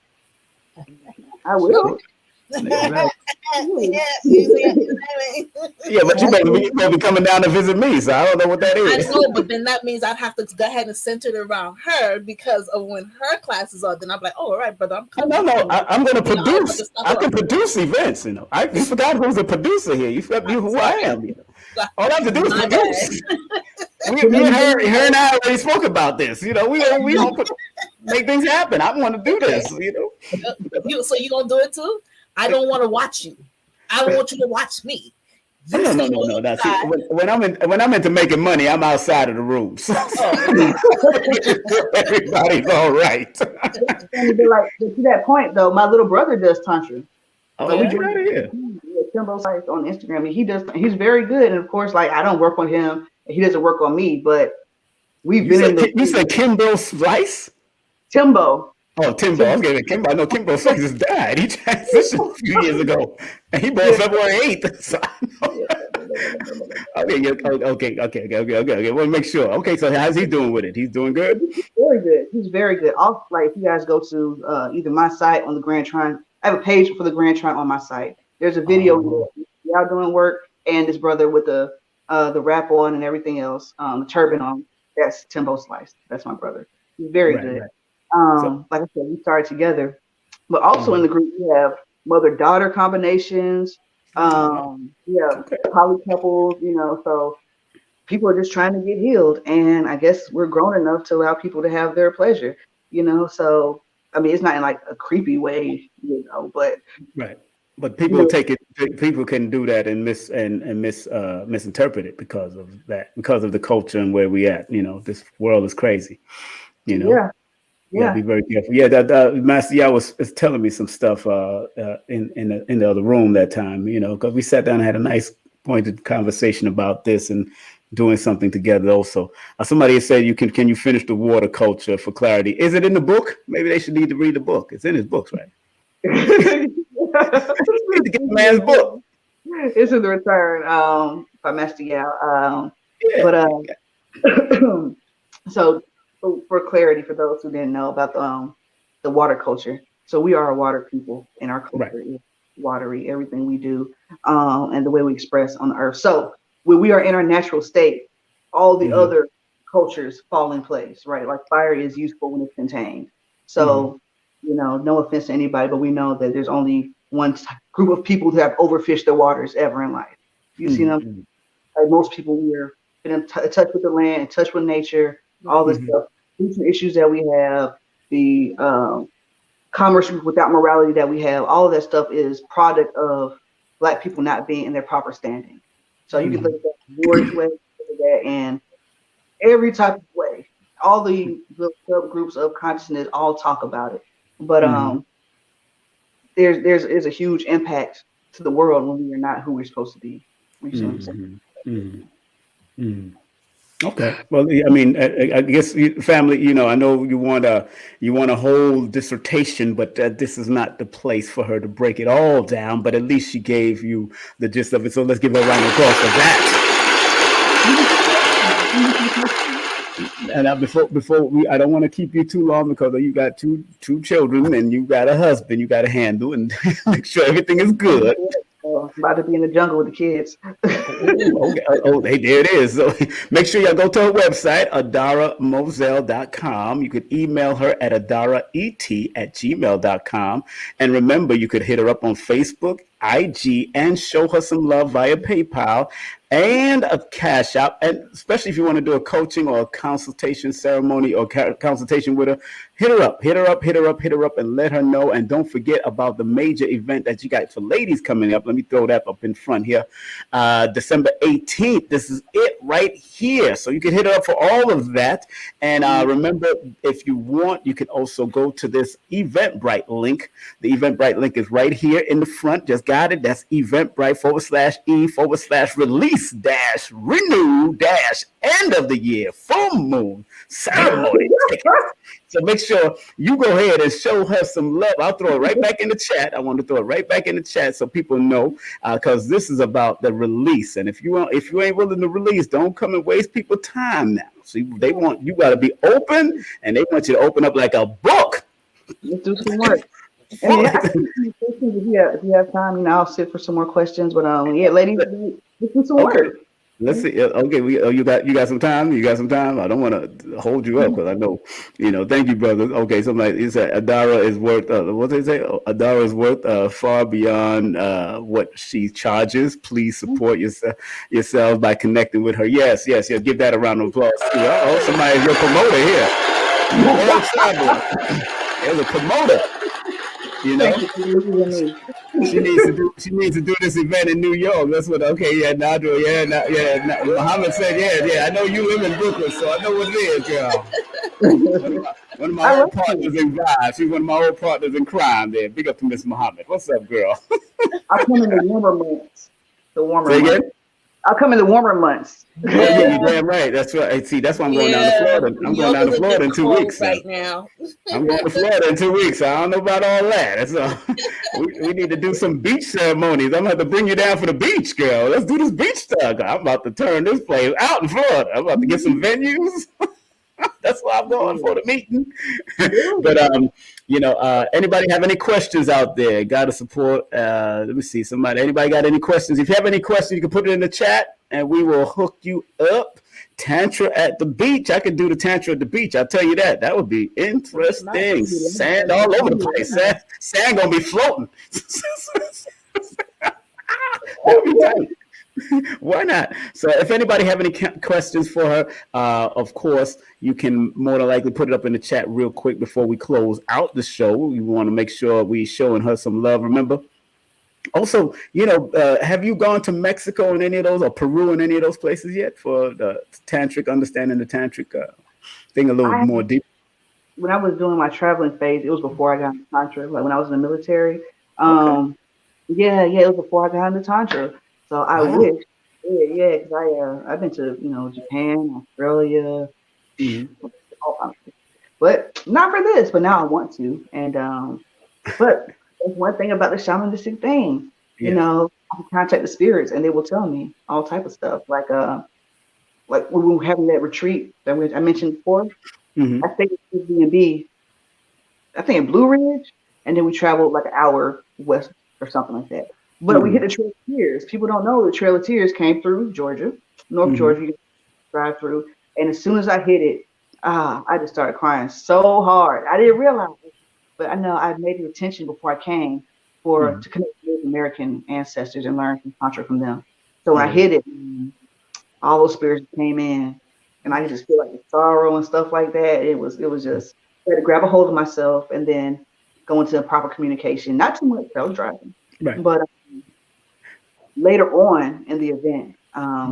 I will. Yeah, but you better be coming down to visit me, so I don't know what that is. I know, but then that means I'd have to go ahead and center it around her because of when her classes are. Then I'm like, oh, all right, brother, I'm coming. No, I'm going to produce. I can produce events. You know, you forgot who's a producer here. You forgot who I am. You know, all I have to do is produce. Me and her and I already spoke about this. You know, we don't make things happen. I want to do this. You know, so you gonna do it too? I don't want to watch you. I don't want you to watch me. No. That's when I'm into making money, I'm outside of the room. So everybody's all right. But to that point, though, my little brother does Tantra. Oh, we right here. Timbo sites on Instagram, and he's very good. And of course, like I don't work on him, and he doesn't work on me. But we've been You said Kimbo Slice? Timbo. Oh, Timbo. I'm getting Kimbo. I know Kimbo Slice just died. He transitioned a few years ago, and he born February 8th. So Okay. We'll make sure. Okay, so how's he doing with it? He's doing good. Very good. He's very good. If you guys go to either my site on the Grand Trine, I have a page for the Grand Trine on my site. There's a video y'all doing work, and this brother with the wrap on and everything else, the turban on. That's Timbo Slice. That's my brother. He's very good. Right. Like I said, we started together, but also in the group we have mother-daughter combinations. Poly couples. You know, so people are just trying to get healed, and I guess we're grown enough to allow people to have their pleasure. You know, so I mean, it's not in like a creepy way, you know, but right. But people take it. People can do that and misinterpret it because of that, because of the culture and where we at. You know, this world is crazy. You know. Yeah. Be very careful. Yeah, that Master Yah was telling me some stuff in the other room that time. You know, because we sat down and had a nice pointed conversation about this and doing something together. Also, somebody said can you finish the water culture for clarity? Is it in the book? Maybe they should need to read the book. It's in his books, right? Need to get the man's book. It's in the return by Master Yah. So for clarity, for those who didn't know about the water culture, so we are a water people, and our culture is watery. Everything we do, and the way we express on the earth. So when we are in our natural state, all the other cultures fall in place, right? Like fire is useful when it's contained. So you know, no offense to anybody, but we know that there's only one group of people who have overfished the waters ever in life. You see them? Like most people, we're in touch with the land, in touch with nature, all this stuff. These issues that we have, the commerce without morality that we have, all of that stuff is product of Black people not being in their proper standing. So you can look at that word way, look at that, and every type of way. All the subgroups of consciousness all talk about it. But there's a huge impact to the world when we are not who we're supposed to be. You see what I'm saying? Okay. Well, I mean, I guess family, you know, I know you want a whole dissertation, but this is not the place for her to break it all down. But at least she gave you the gist of it. So let's give her a round of applause for that. And before I don't want to keep you too long because you got two children and you got a husband you got to handle and make sure everything is good. About to be in the jungle with the kids. There it is. So make sure y'all go to her website, ADARAMoselle.com. You could email her at adaraet@gmail.com. And remember, you could hit her up on Facebook, IG, and show her some love via PayPal and a Cash App. And especially if you want to do a coaching or a consultation ceremony or consultation with her, hit her up, and let her know. And don't forget about the major event that you got for ladies coming up. Let me throw that up in front here. December 18th. This is it right here. So you can hit her up for all of that. And remember, if you want, you can also go to this Eventbrite link. The Eventbrite link is right here in the front. Just got it. That's Eventbrite /E/release-renew-end of the year. Full full moon ceremony tickets. So make sure you go ahead and show her some love. I'll throw it right back in the chat. I want to throw it right back in the chat so people know, because this is about the release. And if you ain't willing to release, don't come and waste people's time now. See, they want you got to be open, and they want you to open up like a book. Let's do some work. And if you have time, I'll sit for some more questions. But ladies, let's do some work. Let's see. Okay, you got some time. You got some time. I don't want to hold you up because I know, Thank you, brother. Okay, somebody he said ADARA is worth. What did they say? ADARA is worth far beyond what she charges. Please support yourselves by connecting with her. Yes. Give that a round of applause. Somebody's your promoter here. There's a promoter. She needs to do this event in New York. That's what. Okay, Nadra. Muhammad said, I know you live in Brooklyn, so I know what it is, girl. One of my old partners in crime. She's one of my old partners in crime. There, big up to Miss Muhammad. What's up, girl? I come in the warmer months. Say again? I'll come in the warmer months. Yeah, you're damn right. That's right. See, that's why I'm going down to Florida. I'm going down to Florida in 2 weeks. Right now. I'm going to Florida in 2 weeks. I don't know about all that. That's we need to do some beach ceremonies. I'm going to have to bring you down for the beach, girl. Let's do this beach stuff. I'm about to turn this place out in Florida. I'm about to get some venues. That's why I'm going for the meeting. But anybody have any questions out there? Got to support. Let me see. Anybody got any questions? If you have any questions, you can put it in the chat, and we will hook you up. Tantra at the beach. I could do the tantra at the beach. I'll tell you that. That would be interesting. Sand all over the place. Sand gonna be floating. That'll be tight. Why not? So if anybody have any questions for her, of course, you can more than likely put it up in the chat real quick before we close out the show. We want to make sure we showing her some love. Remember, also, have you gone to Mexico in any of those, or Peru in any of those places yet for the tantric, understanding the tantric thing a little more deep? When I was doing my traveling phase, it was before I got into Tantra, like when I was in the military. It was before I got into Tantra. So I wish, because I've been to Japan, Australia, but not for this. But now I want to, and but there's one thing about the shamanistic thing, I can contact the spirits, and they will tell me all type of stuff, like when we were having that retreat that I mentioned before. I stayed at B&B, I think in Blue Ridge, and then we traveled like an hour west or something like that. But we hit the Trail of Tears. People don't know the Trail of Tears came through Georgia, North Georgia. You can drive through. And as soon as I hit it, I just started crying so hard. I didn't realize it, but I know I made the intention before I came to connect with American ancestors and learn from Tantra from them. So when I hit it, all those spirits came in, and I just feel like the sorrow and stuff like that. It was just, I had to grab a hold of myself and then go into a proper communication. Not too much. I was driving. Right. But later on in the event, I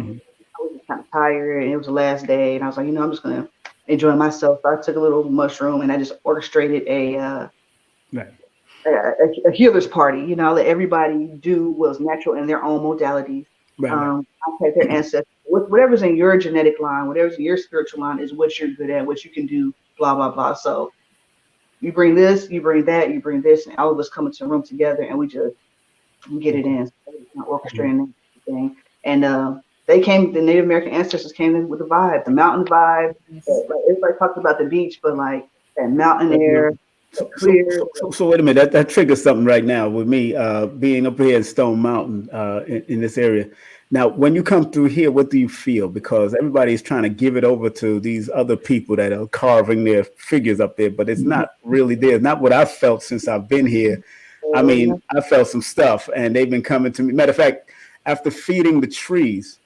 was kind of tired, and it was the last day, and I was like, I'm just going to enjoy myself. So I took a little mushroom, and I just orchestrated a healer's party. Let everybody do what's natural in their own modalities. Contact their ancestors. Whatever's in your genetic line, whatever's in your spiritual line is what you're good at, what you can do, blah, blah, blah. So you bring this, you bring that, you bring this, and all of us come into a room together, and we just get it in, orchestrating everything. And the Native American ancestors came in with the vibe, the mountain vibe. Like everybody talked about the beach, but like that mountain air, clear. So wait a minute, that triggers something right now with me being up here in Stone Mountain in this area. Now, when you come through here, what do you feel? Because everybody's trying to give it over to these other people that are carving their figures up there, but it's not really there. It's not what I've felt since I've been here. I mean, I felt some stuff, and they've been coming to me. Matter of fact, after feeding the trees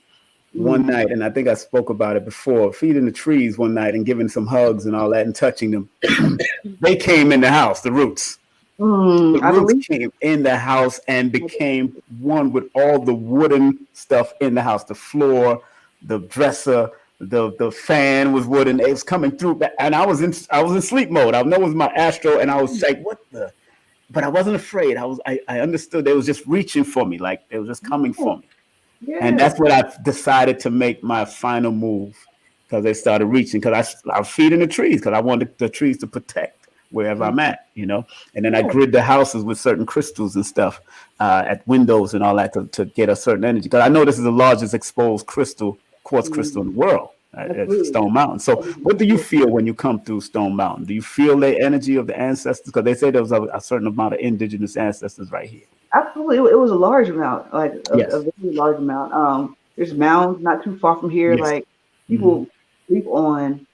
one night, and I think I spoke about it before, feeding the trees one night and giving some hugs and all that and touching them, they came in the house, the roots. The roots came in the house and became one with all the wooden stuff in the house. The floor, the dresser, the fan was wooden. It was coming through, and I was in sleep mode. I know it was my astro, and I was like, "What the?" But I wasn't afraid. I understood they was just reaching for me, like they was just coming for me. Yeah. And that's what I decided to make my final move. because they started reaching. Because I'm feeding the trees because I wanted the trees to protect wherever I'm at, you know. And then I grid the houses with certain crystals and stuff at windows and all that to get a certain energy. Because I know this is the largest exposed quartz crystal in the world. At Stone Mountain. So what do you feel when you come through Stone Mountain? Do you feel the energy of the ancestors? Because they say there was a certain amount of indigenous ancestors right here. Absolutely, it was a large amount, like Yes. a very large amount. There's mounds not too far from here. Yes. Like people sleep on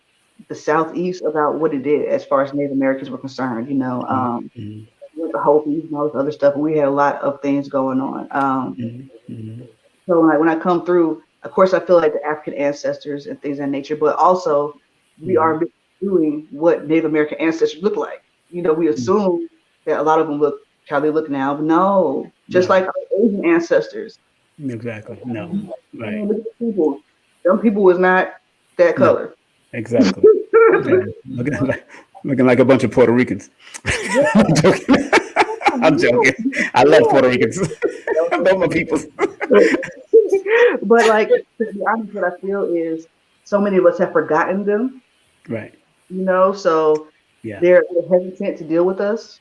the southeast about what it did as far as Native Americans were concerned. You know, with the Hopis and all this other stuff, and we had a lot of things going on. So when I come through, of course, I feel like the African ancestors and things of that nature, but also we are doing what Native American ancestors look like. You know, we assume that a lot of them look how they look now, but no, just like our Asian ancestors. Exactly. No. Right. I mean, look at the people. Some people was not that color. Exactly. Looking like a bunch of Puerto Ricans. I'm joking. I'm joking. I love Puerto Ricans. I love my people. But like, to be honest, what I feel is so many of us have forgotten them. Right. You know, so they're hesitant to deal with us.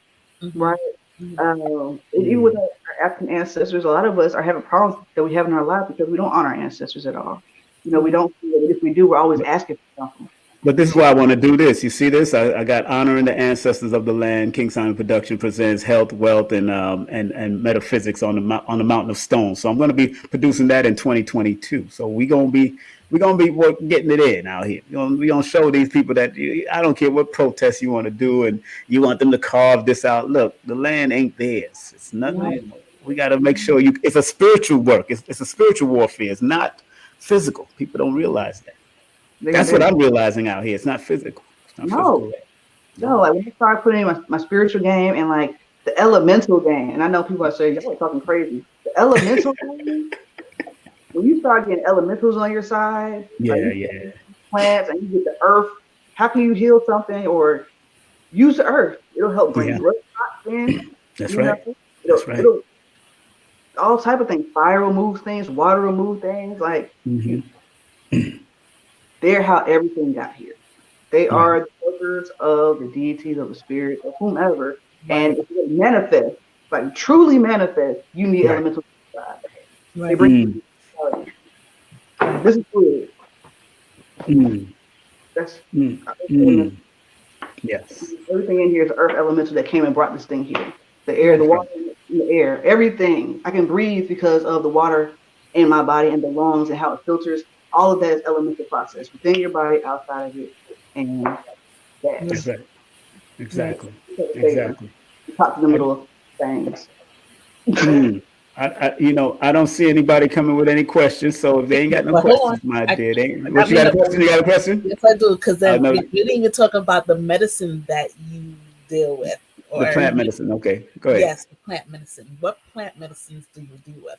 Right. Even with our African ancestors, a lot of us are having problems that we have in our life because we don't honor our ancestors at all. You know, we don't feel that if we do, we're always asking for something. But this is why I want to do this. You see this? I got honoring the ancestors of the land. King Simon Production presents health, wealth, and metaphysics on the mountain of stone. So I'm going to be producing that in 2022. So we're gonna be getting it in out here. We're gonna show these people that I don't care what protests you want to do, and you want them to carve this out. Look, the land ain't theirs. It's nothing. Right. We got to make sure it's a spiritual work. It's a spiritual warfare. It's not physical. People don't realize that. That's what I'm realizing out here. It's not physical. It's not physical. No. Like when you start putting in my spiritual game and like the elemental game, and I know people are saying y'all are talking crazy. The elemental game, when you start getting elementals on your side, plants, and you get the earth. How can you heal something or use the earth? It'll help bring blood in. That's right. It'll all type of things. Fire will move things. Water will move things. Like. They're how everything got here. They are the workers of the deities, of the spirits, of whomever. And if you manifest, like truly manifest, you need elemental side. They bring this is good. That's yes. Everything in here is earth elemental that came and brought this thing here. The air, the water, the air, everything. I can breathe because of the water in my body and the lungs and how it filters. All of that is elemental process within your body, outside of it, and that's right. Exactly. Top to the middle of things. I don't see anybody coming with any questions. So if they ain't got no questions, my dear, what you got a question? You got a question? Yes, I do. Because we didn't even talk about the medicine that you deal with. The plant medicine. Okay, go ahead. Yes, the plant medicine. What plant medicines do you deal with?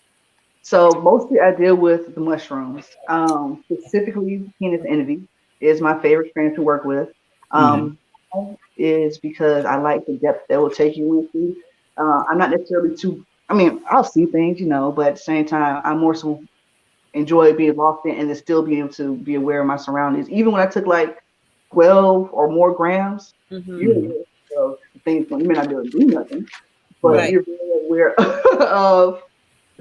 So mostly I deal with the mushrooms. Specifically, penis envy is my favorite strain to work with. Is because I like the depth that will take you into. I'm not necessarily I'll see things, but at the same time, I more so enjoy being lost in and then still being able to be aware of my surroundings. Even when I took like 12 or more grams, you're aware of things. You may not be able to do nothing, but you're very aware of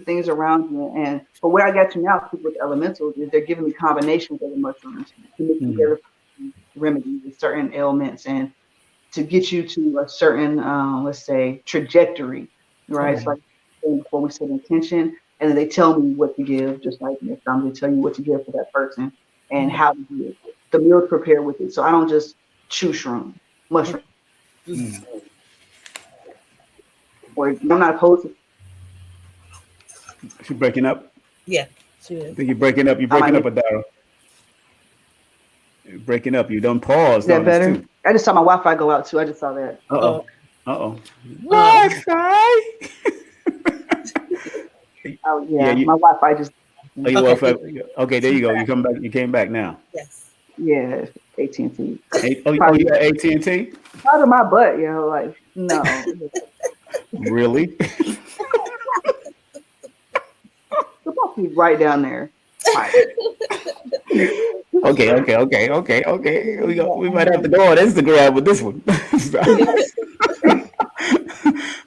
things around you. And but where I got to now with elementals is they're giving me combinations of the mushrooms to mix together remedies with certain ailments and to get you to a certain let's say trajectory, right? It's like before we set an intention and then they tell me what to give, just like next time they tell you what to give for that person and how to do it. The meal prepared with it. So I don't just chew mushroom. Or I'm not opposed to. She's breaking up? Yeah, she is. I think you're breaking up. You're breaking up, Adara. You're breaking up. You done paused. Is that better? I just saw my Wi-Fi go out too. I just saw that. Wi-Fi? Oh yeah, my Wi-Fi just. Oh, your Wi-Fi. Okay, there you go. You come back. You came back now. Yes. Yeah, AT&T. You got AT&T? Out of my butt, like no. Really? Supposed to be right down there. Okay. We might have to go on Instagram with this one.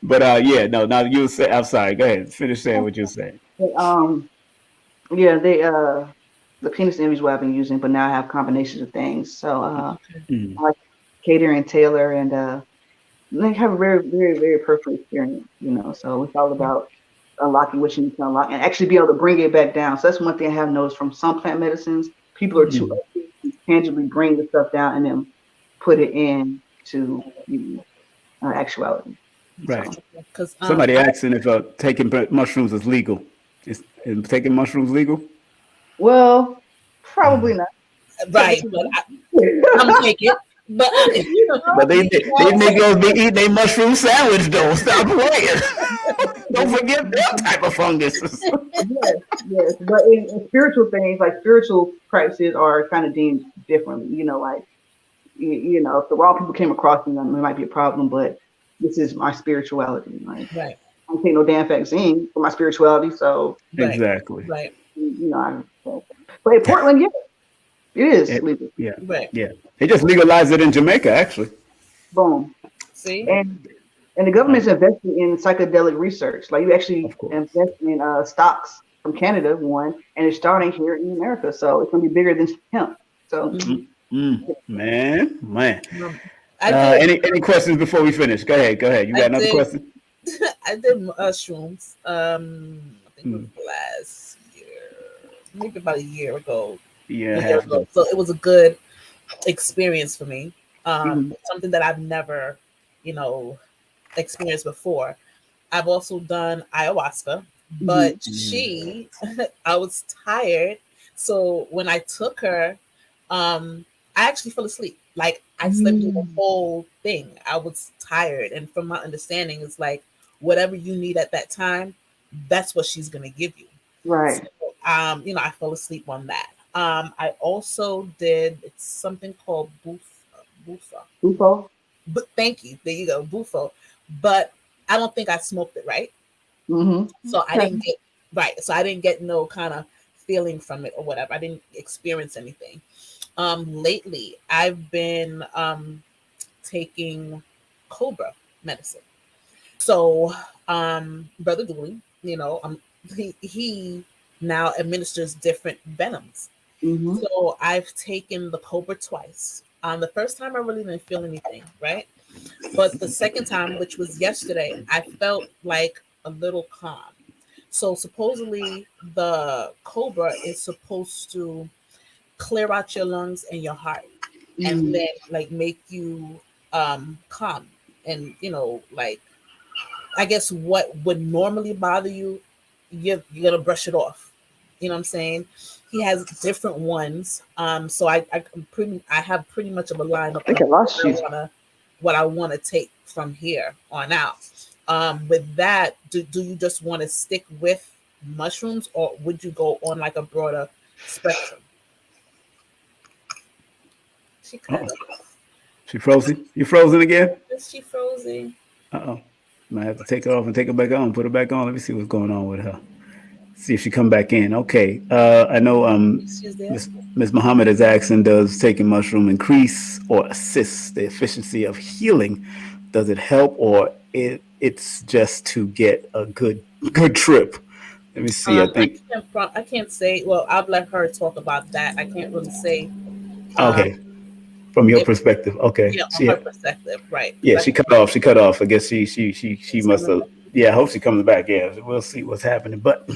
But yeah, no. Now you say. I'm sorry. Go ahead. Finish saying what you're saying. But, yeah, the penis image what I've been using, but now I have combinations of things. So Mm. I like Cater and Taylor, and they have a very, very, very personal experience, So it's all about unlocking what you need to unlock and actually be able to bring it back down. So that's one thing I have noticed from some plant medicines. People are too ugly to tangibly bring the stuff down and then put it into actuality. Right. So, Because Somebody asking if taking mushrooms is legal. Is taking mushrooms legal? well, probably not. right, but I'm gonna take it. But But they niggas be eating a mushroom sandwich though. Stop playing. Don't forget that type of fungus. Yes. But in spiritual things, like spiritual practices are kind of deemed differently. Like if the wrong people came across me, then it might be a problem. But this is my spirituality. Like, right. I don't take no damn vaccine for my spirituality. So Exactly. Right. But in Portland, yeah, it is legal. Yeah. Right. Yeah. They just legalized it in Jamaica, actually. Boom. See? And the government's investing in psychedelic research. Like you actually invest in stocks from Canada, one, and it's starting here in America. So it's going to be bigger than hemp. So, man. Any questions before we finish? Go ahead. You got another question? I did mushrooms. I think it was last year, maybe about a year ago. Yeah. So it was a good experience for me. Something that I've never, experienced before. I've also done ayahuasca, but I was tired. So when I took her, I actually fell asleep. Like I slept through the whole thing. I was tired. And from my understanding, it's like whatever you need at that time, that's what she's going to give you. Right. So, I fell asleep on that. I also did something called Bufo. But thank you. There you go, bufo. But I don't think I smoked it right. So I didn't get So I didn't get no kind of feeling from it or whatever. I didn't experience anything. Lately, I've been taking Cobra medicine. So, Brother Dooley, he now administers different venoms. So I've taken the Cobra twice. The first time I really didn't feel anything, right? But the second time, which was yesterday, I felt like a little calm. So supposedly the Cobra is supposed to clear out your lungs and your heart and then like make you calm. And I guess what would normally bother you, you're gonna brush it off. You know what I'm saying? He has different ones. So I have pretty much of a lineup of what I want to take from here on out. With that, do you just want to stick with mushrooms, or would you go on like a broader spectrum? She frozen? You frozen again? Is she frozen? Might have to take her off and take her back on. Put her back on. Let me see what's going on with her. See if she come back in. Okay. I know Ms. Muhammad is asking, does taking mushroom increase or assist the efficiency of healing? Does it help, or it's just to get a good trip? Let me see. I think I can't say. Well, I'll let her talk about that. I can't really say. Okay. From your perspective, okay. Yeah, from her perspective, right. Yeah, she cut off. I guess she must have. Yeah, I hope she comes back. Yeah, we'll see what's happening. But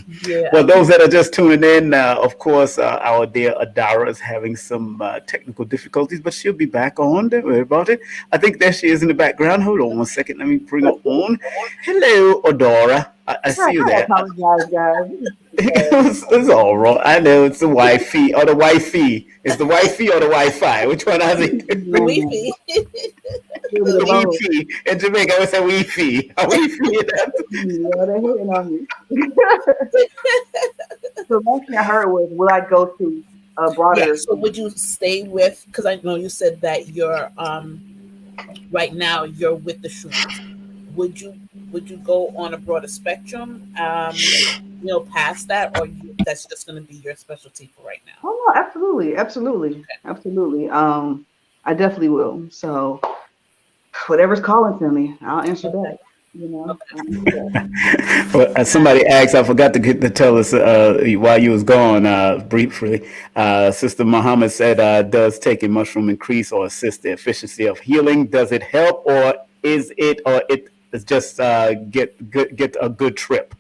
well, those that are just tuning in, of course, our dear ADARA is having some technical difficulties, but she'll be back on. Don't worry about it. I think there she is in the background. Hold on one second. Let me bring her on. Hello, ADARA. I see you there. I apologize, guys. It's all right. I know it's the wifey or the wifey. It's the wifey or the Wi-Fi. Which one has it? The Wi-Fi. Wi-Fi. In Jamaica, I would say Wi-Fi. Yeah, they're hitting on me. So one thing I heard was, will I go to a broader? Yeah, so would you stay with? Because I know you said that you're right now you're with the shrooms. Would you go on a broader spectrum? Past that, or that's just going to be your specialty for right now? Oh, no, absolutely, absolutely, absolutely. I definitely will. So whatever's calling to me, I'll answer that. You know, I'll answer that. Well, somebody asked, I forgot to tell us while you was gone briefly. Sister Muhammad said, "Does taking mushroom increase or assist the efficiency of healing? Does it help, or it's just get a good trip?"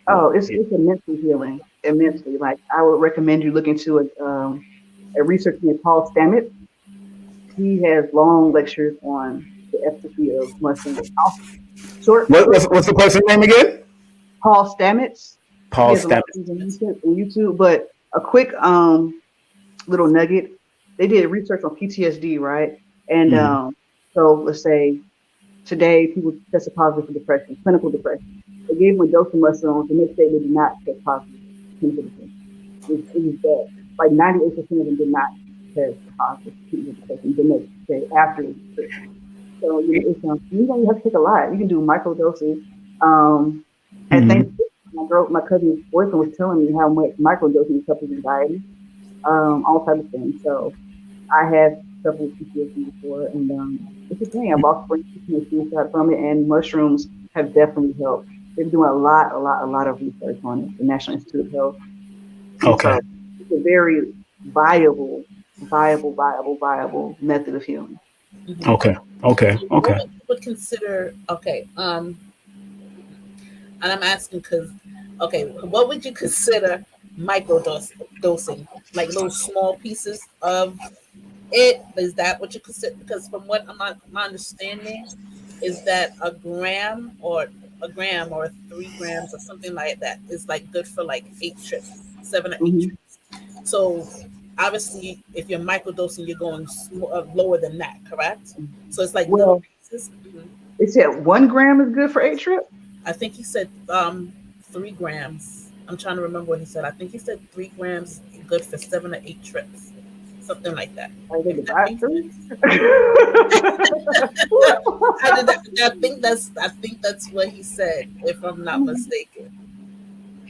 Oh, it's immensely healing, immensely. Like I would recommend you look into a researcher named Paul Stamets. He has long lectures on the efficacy of mushrooms. What's the person's name again? Paul Stamets. He Paul has a lot of Stamets. things on YouTube, but a quick little nugget. They did research on PTSD, right? And so let's say today people tested positive for depression, clinical depression. They gave them a dose of mushrooms. The next day they did not test positive for clinical depression. It was bad. Like 98% of them did not test positive for clinical depression the next day after the depression. So you don't have to take a lot. You can do micro doses. At Thanksgiving, my cousin's boyfriend was telling me how much microdosing helps with anxiety, all types of things. So I have suffered with PTSD before, and it's a thing. I've lost friends from it, and mushrooms have definitely helped. They're doing a lot of research on it. The National Institute of Health. Okay. So it's a very viable method of healing. Okay. What would consider and I'm asking because, what would you consider microdosing? Like little small pieces of it? Is that what you consider? Because from what my understanding is that a gram or 3 grams or something like that is like good for like 8 trips, 7 or 8 trips. So obviously, if you're microdosing, you're going lower than that, correct? So it's like little pieces. They said 1 gram is good for 8 trips. I think he said 3 grams. I'm trying to remember what he said. I think he said 3 grams good for 7 or 8 trips, something like that. I think that's what he said, if I'm not mistaken.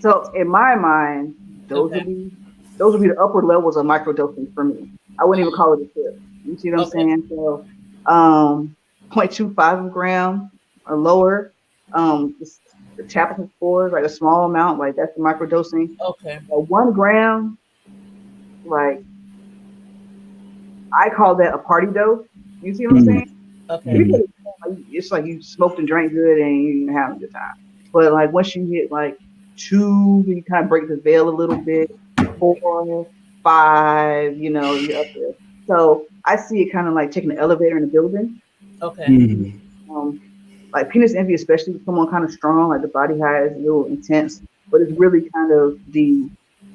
So in my mind, those would be the upper levels of microdosing for me. I wouldn't even call it a tip. You see what I'm saying? So 0.25 gram or lower. The tablets for like a small amount, like that's the microdosing. Okay. 1 gram, like I call that a party dose. You see what I'm saying? Okay. It's like you smoked and drank good and you're having a good time. But like once you hit like 2, you kind of break the veil a little bit. 4, 5, you're up there. So I see it kind of like taking an elevator in a building. Okay. Like penis envy, especially with someone kind of strong, like the body high is a little intense, but it's really kind of the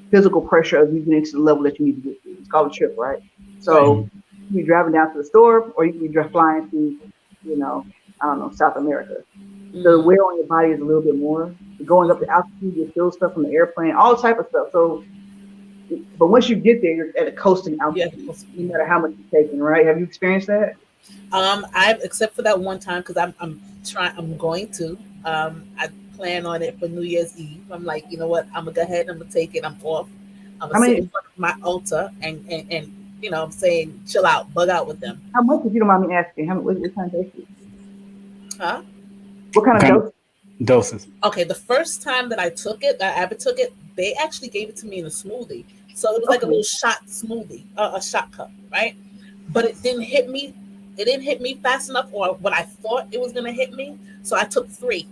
physical pressure of you getting to the level that you need to get to. It's called a trip, right? So you can be driving down to the store, or you can be flying to, South America. The wear on your body is a little bit more. Going up the altitude, you feel stuff from the airplane, all type of stuff. So, but once you get there, you're at a coasting altitude, no matter how much you're taking, right? Have you experienced that? I've except for that one time because I'm going to. I plan on it for New Year's Eve. I'm like, you know what? I'm gonna go ahead and I'm gonna take it. I'm off. I'm gonna sit in front of my altar and I'm saying chill out, bug out with them. How much, if you don't mind me asking? What kind of doses? Huh? What kind of doses? Okay, the first time that I took it, I ever took it, they actually gave it to me in a smoothie. So it was like a little shot smoothie, a shot cup, right? But it didn't hit me. It didn't hit me fast enough, or what I thought it was gonna hit me. So I took 3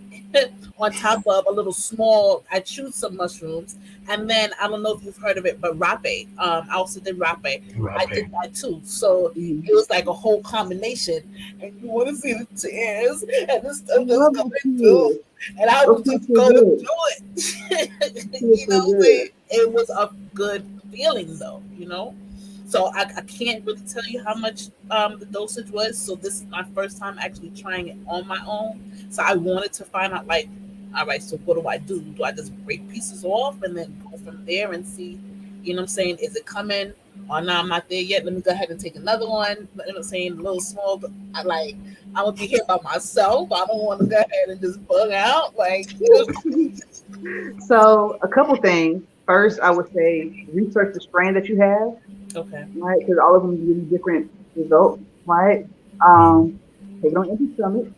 on top of a little small. I chewed some mushrooms, and then I don't know if you've heard of it, but rape. I also did rape. I did that too. So it was like a whole combination. And you want to see the tears and the stuff that's coming through, and I was just going to do it. It was a good feeling, though. So I can't really tell you how much the dosage was. So this is my first time actually trying it on my own. So I wanted to find out, like, all right, so what do I do? Do I just break pieces off and then go from there and see, you know what I'm saying? Is it coming? Or no, I'm not there yet. Let me go ahead and take another one. You know what I'm saying? A little small, but I'm going to be here by myself. I don't want to go ahead and just bug out. So a couple things. first, I would say research the strain that you have, Okay. right? Because all of them give you different results, right? Take it on empty stomach,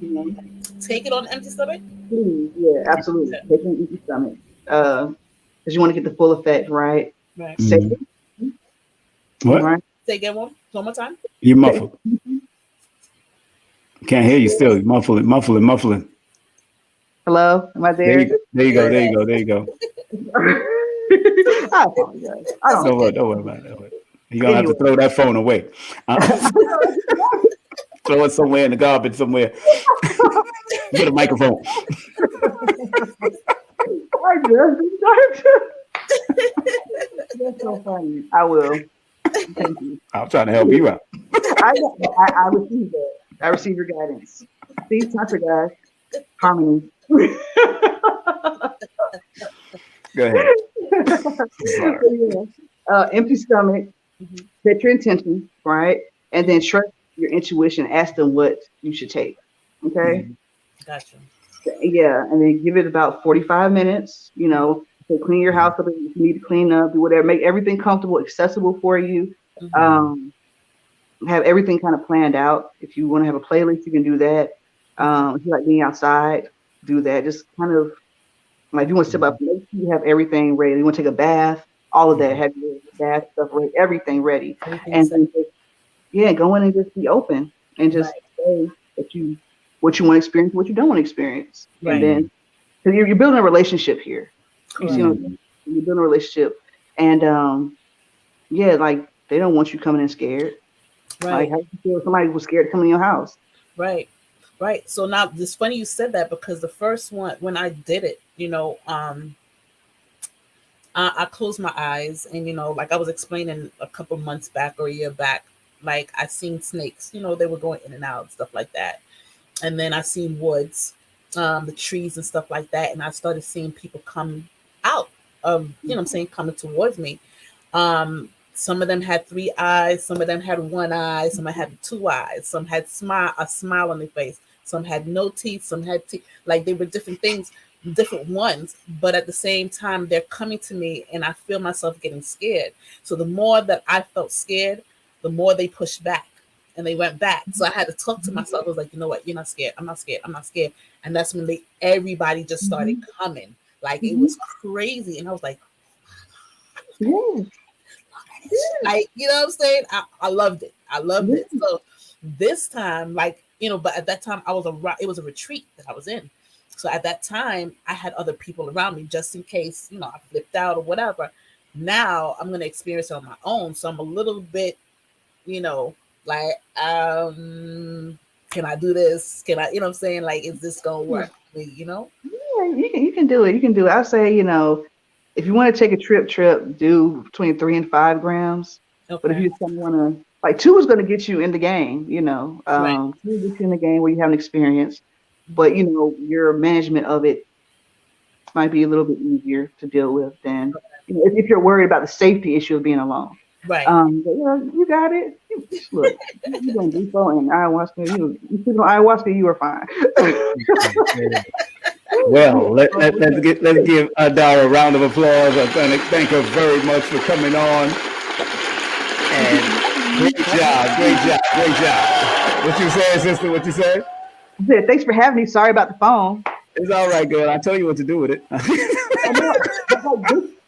you know. Take it on empty stomach? Please, yeah, absolutely. Take it on empty stomach. Because you want to get the full effect, right? Right. Sacred, What? right? Say again one more time. You muffled. Can't hear you still. You're muffling. Hello, am I there? There you go. I apologize. I don't. Don't worry about it. You're gonna have to Anyway. throw that phone away. Throw it somewhere in the garbage somewhere. Get a microphone. That's so funny. I will. Thank you. I'm trying to help you out. I received that. I received your guidance. See, Tantra guys, harmony. Go ahead. Empty stomach. Set your intention, right? And then trust your intuition. Ask them what you should take. Okay. Gotcha. Yeah, and then give it about 45 minutes. You know, to clean your house up if you need to clean up, do whatever. Make everything comfortable, accessible for you. Have everything kind of planned out. If you want to have a playlist, you can do that. If you like being outside, do that. Just kind of like if you want to step up, make sure you have everything ready. You want to take a bath, all of that. Have your bath stuff ready, everything ready, and then just, go in and just be open and just say that what you want to experience, what you don't want to experience, and then because you're building a relationship here. You see, you're building a relationship, and like they don't want you coming in scared. Right. Like how you feel if somebody was scared to come in your house. Right. So now it's funny you said that because the first one when I did it, I closed my eyes and like I was explaining a couple months back or a year back, like I seen snakes, they were going in and out and stuff like that. And then I seen woods, the trees and stuff like that. And I started seeing people come out of, coming towards me. Some of them had 3 eyes, some of them had 1 eye, some had 2 eyes, some had a smile on their face, some had no teeth, some had teeth. Like they were different things, different ones, but at the same time, they're coming to me and I feel myself getting scared. So the more that I felt scared, the more they pushed back and they went back. So I had to talk to myself. I was like, you know what? You're not scared. I'm not scared. I'm not scared. And that's when everybody just started coming. Like it was crazy. And I was like, like, you know what I'm saying? I loved it. I loved it. So this time, like, but at that time it was a retreat that I was in. So at that time I had other people around me just in case, I flipped out or whatever. Now I'm going to experience it on my own. So I'm a little bit, like, can I do this? Can I, what I'm saying? Like, is this going to work? Yeah, you can do it. You can do it. I say, if you want to take a trip, do between 3 and 5 grams. Okay. But if you just want to, like 2 is going to get you in the game, 2 will get you in the game where you have an experience. But, your management of it might be a little bit easier to deal with than, if you're worried about the safety issue of being alone. Right. But, you got it. Look, you're going to do so in ayahuasca. You sit on ayahuasca, you are fine. Well, let's give Adara a round of applause. I'm going to thank her very much for coming on. And great job. What you said, sister? What you said? I said, thanks for having me. Sorry about the phone. It's all right, girl. I'll tell you what to do with it.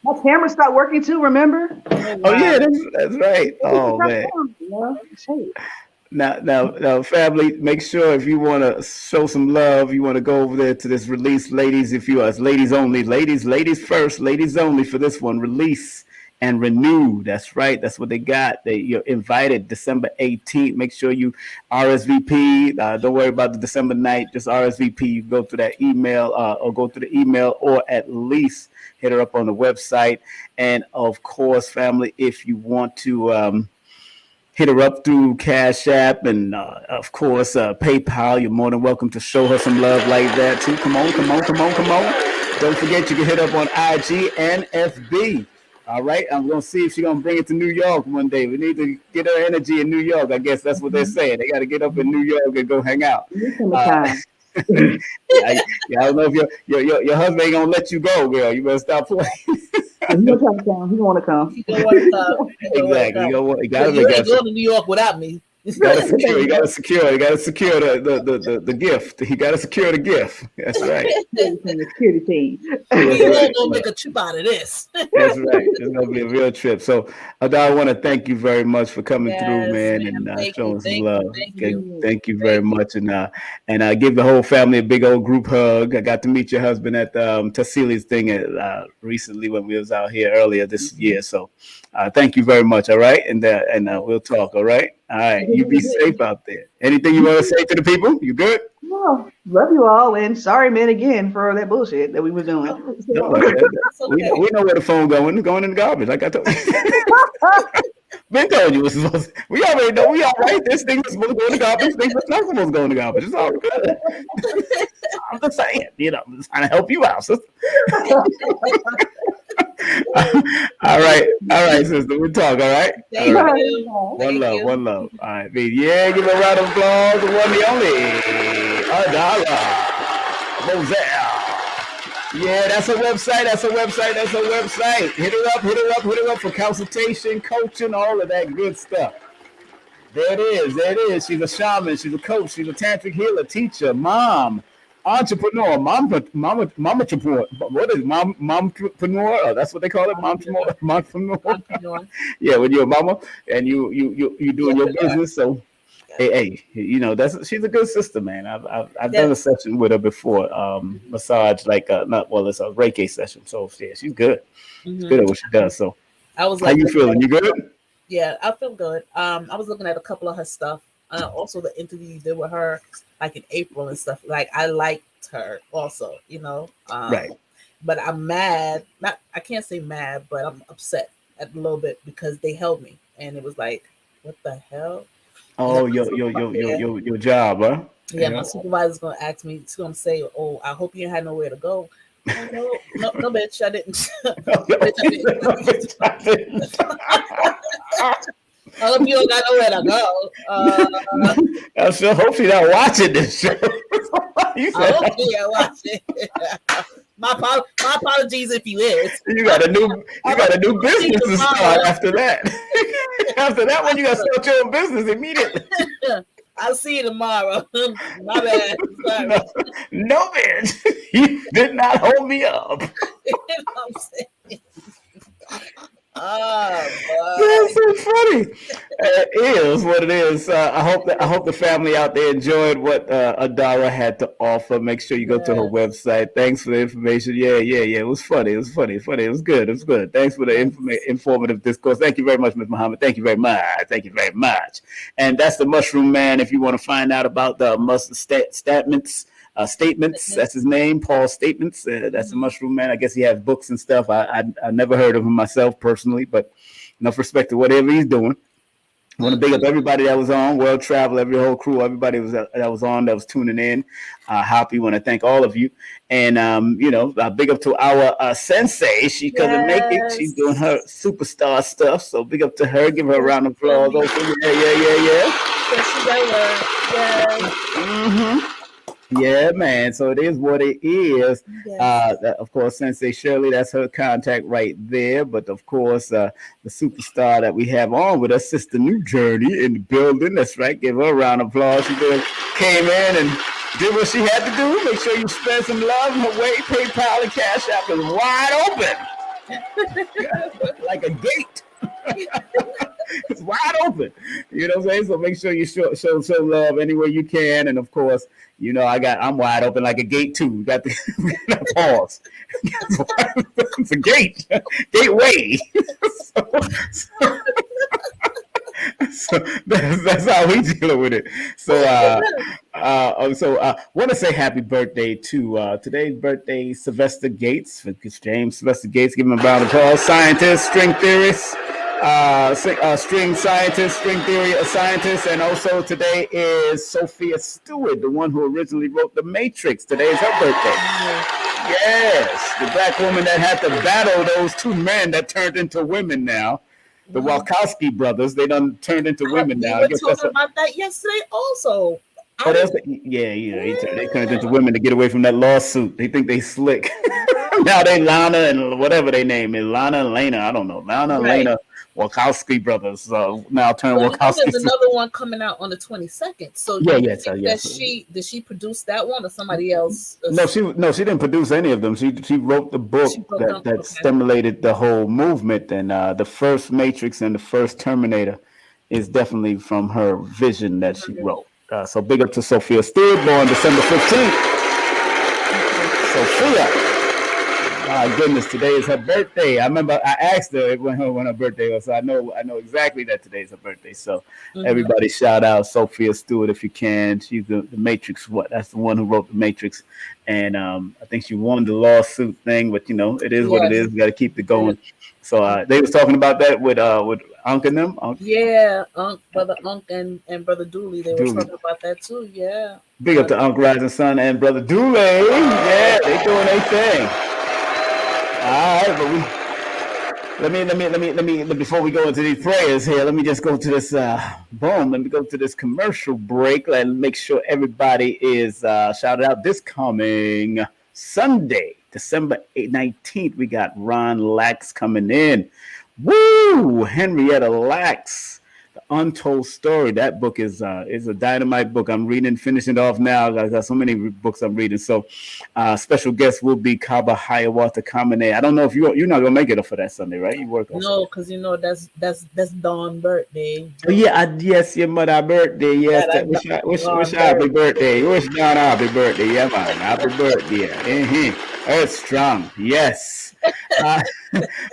My camera stopped working too, remember? Oh, yeah, that's right. Oh, man. Now, family, make sure if you want to show some love, you want to go over there to this release, ladies, if you are ladies only, ladies first, ladies only for this one, release and renew. That's right. That's what they got. You're invited December 18th. Make sure you RSVP. Don't worry about the December night. Just RSVP. You go through that email or go through the email or at least hit her up on the website. And of course, family, if you want to hit her up through Cash App and, of course, PayPal. You're more than welcome to show her some love like that, too. Come on. Don't forget, you can hit up on IG and FB. All right? I'm going to see if she's going to bring it to New York one day. We need to get her energy in New York. I guess that's what they're saying. They got to get up in New York and go hang out. I don't know if your husband ain't going to let you go, girl. You better stop playing. He's gonna try to come. He don't want to come. He don't want to come. Exactly. You gotta You make ain't going to New York without me. You gotta secure the gift. He gotta secure the gift. That's right. From the security team. We all gonna make a trip out of this. That's right. It's gonna be a real trip. So I want to thank you very much for coming through, man, and showing some love. Thank you very much, and give the whole family a big old group hug. I got to meet your husband at Tassili's thing recently when we was out here earlier this year. So thank you very much. All right, and we'll talk. All right. All right. You be safe out there. Anything you want to say to the people? You good? No, love you all, and sorry, man, again for that bullshit that we were doing. No, we know where the phone going. It's going in the garbage, like I told you. Been told you we already know. We all right. This thing is supposed to go in the garbage. Things are not supposed to go in the garbage. It's all good. I'm just saying, I'm just trying to help you out, sister. All right, sister. We'll talk. All right. Thank you. One love. All right, yeah. Give a round of applause. The one, the only ADARA MOSELLE. Yeah, that's a website. Hit her up for consultation, coaching, all of that good stuff. There it is. She's a shaman. She's a coach. She's a tantric healer, teacher, mom, entrepreneur, momtrepreneur. What is mompreneur? Oh, that's what they call it, mompreneur. Yeah, when you're a mama and you doing your business, so. Hey, she's a good sister, man. I've done a session with her before, massage, it's a Reiki session. So yeah, she's good. She's good at what she does. So I was like, how you feeling? You good? Yeah, I feel good. I was looking at a couple of her stuff. Also the interview you did with her, like in April and stuff. Like I liked her also, right. But I'm mad. I can't say mad, but I'm upset a little bit because they held me, and it was like, what the hell? Oh, your job, huh? Yeah, my supervisor's gonna ask me. She's gonna say, "Oh, I hope you had nowhere to go." No, bitch, I didn't. I hope you don't got nowhere to go. I sure hope she's not watching this show. I hope you're watching. My apologies if you is. You got a new business to start after that. After that one, you got to start your own business immediately. I'll see you tomorrow. My bad. Sorry. No, bitch. You did not hold me up. You know what I'm saying? Oh, that's so funny. It is what it is. I hope the family out there enjoyed what ADARA had to offer. Make sure you go to her website. Thanks for the information. Yeah. It was funny. It was good. Thanks for the informative discourse. Thank you very much, Ms. Muhammad. Thank you very much. And that's the Mushroom Man. If you want to find out about the Statements, that's his name, Paul Statements. That's the Mushroom Man. I guess he has books and stuff. I never heard of him myself personally, but enough respect to whatever he's doing. I want to big up everybody that was on, World Travel, every whole crew, everybody that was on, that was tuning in. Happy, want to thank all of you. And, big up to our Sensei. She couldn't make it. She's doing her superstar stuff. So big up to her. Give her a round of applause. Yeah. Yeah, man. So it is what it is. Yes. Of course, Sensei Sherly, that's her contact right there. But of course, the superstar that we have on with us, Sister NuJurney in the building. That's right. Give her a round of applause. She came in and did what she had to do. Make sure you spread some love. Her way, PayPal and Cash App is wide open. Like a gate. It's wide open. You know what I'm saying? So make sure you show love anywhere you can. And of course, I'm wide open like a gate too. We got the pause. It's a gate. Gateway. So that's how we dealing with it. So want to say happy birthday to today's birthday, Sylvester Gates. James Sylvester Gates, give him a round of applause. Scientist, string theorist, string scientist, string theory scientist, and also today is Sophia Stewart, the one who originally wrote The Matrix. Today is her birthday. Yes, the black woman that had to battle those two men that turned into women now. The Wachowski brothers, they done turned into women now. We were talking about that yesterday also. Oh, they turned into women to get away from that lawsuit. They think they slick. Now they Lana and whatever they name is, Lana and Lena. I don't know. Lana and Right. Lena Wachowski brothers. Now turn Well, Wachowski. there's another one coming out on the 22nd. So Yes. did she produce that one or somebody else? No, she didn't produce any of them. She wrote the book that stimulated the whole movement, and the first Matrix and the first Terminator is definitely from her vision that she wrote. So big up to Sophia Stewart, born December 15th. Sophia. My goodness, today is her birthday. I remember I asked her when her birthday was, so I know exactly that today is her birthday. So everybody shout out Sophia Stewart if you can. She's the Matrix. That's the one who wrote the Matrix, and I think she won the lawsuit thing. But it is what it is. We got to keep it going. So they was talking about that with Unc and them. Yeah, brother Unc and brother Dooley. They were talking about that too. Yeah. Big up to Unc Rising Sun and brother Dooley. Yeah, they doing their thing. All right, but let me before we go into these prayers here, let me just go to this let me go to this commercial break and make sure everybody is shouted out. This coming Sunday, December 19th, we got Ron Lax coming in. Woo! Henrietta Lacks, The Untold Story. That book is a dynamite book. I'm reading, finishing it off now. I got so many books I'm reading. So special guest will be Kaba Hiawatha Kamene. I don't know if you're not gonna make it up for that Sunday, right? You work on no, because that's Dawn's birthday. Oh yeah, yes, your mother birthday. Yes, wish happy birthday. Wish Dawn happy birthday. Yeah, man, happy birthday. Earth strong. Yes.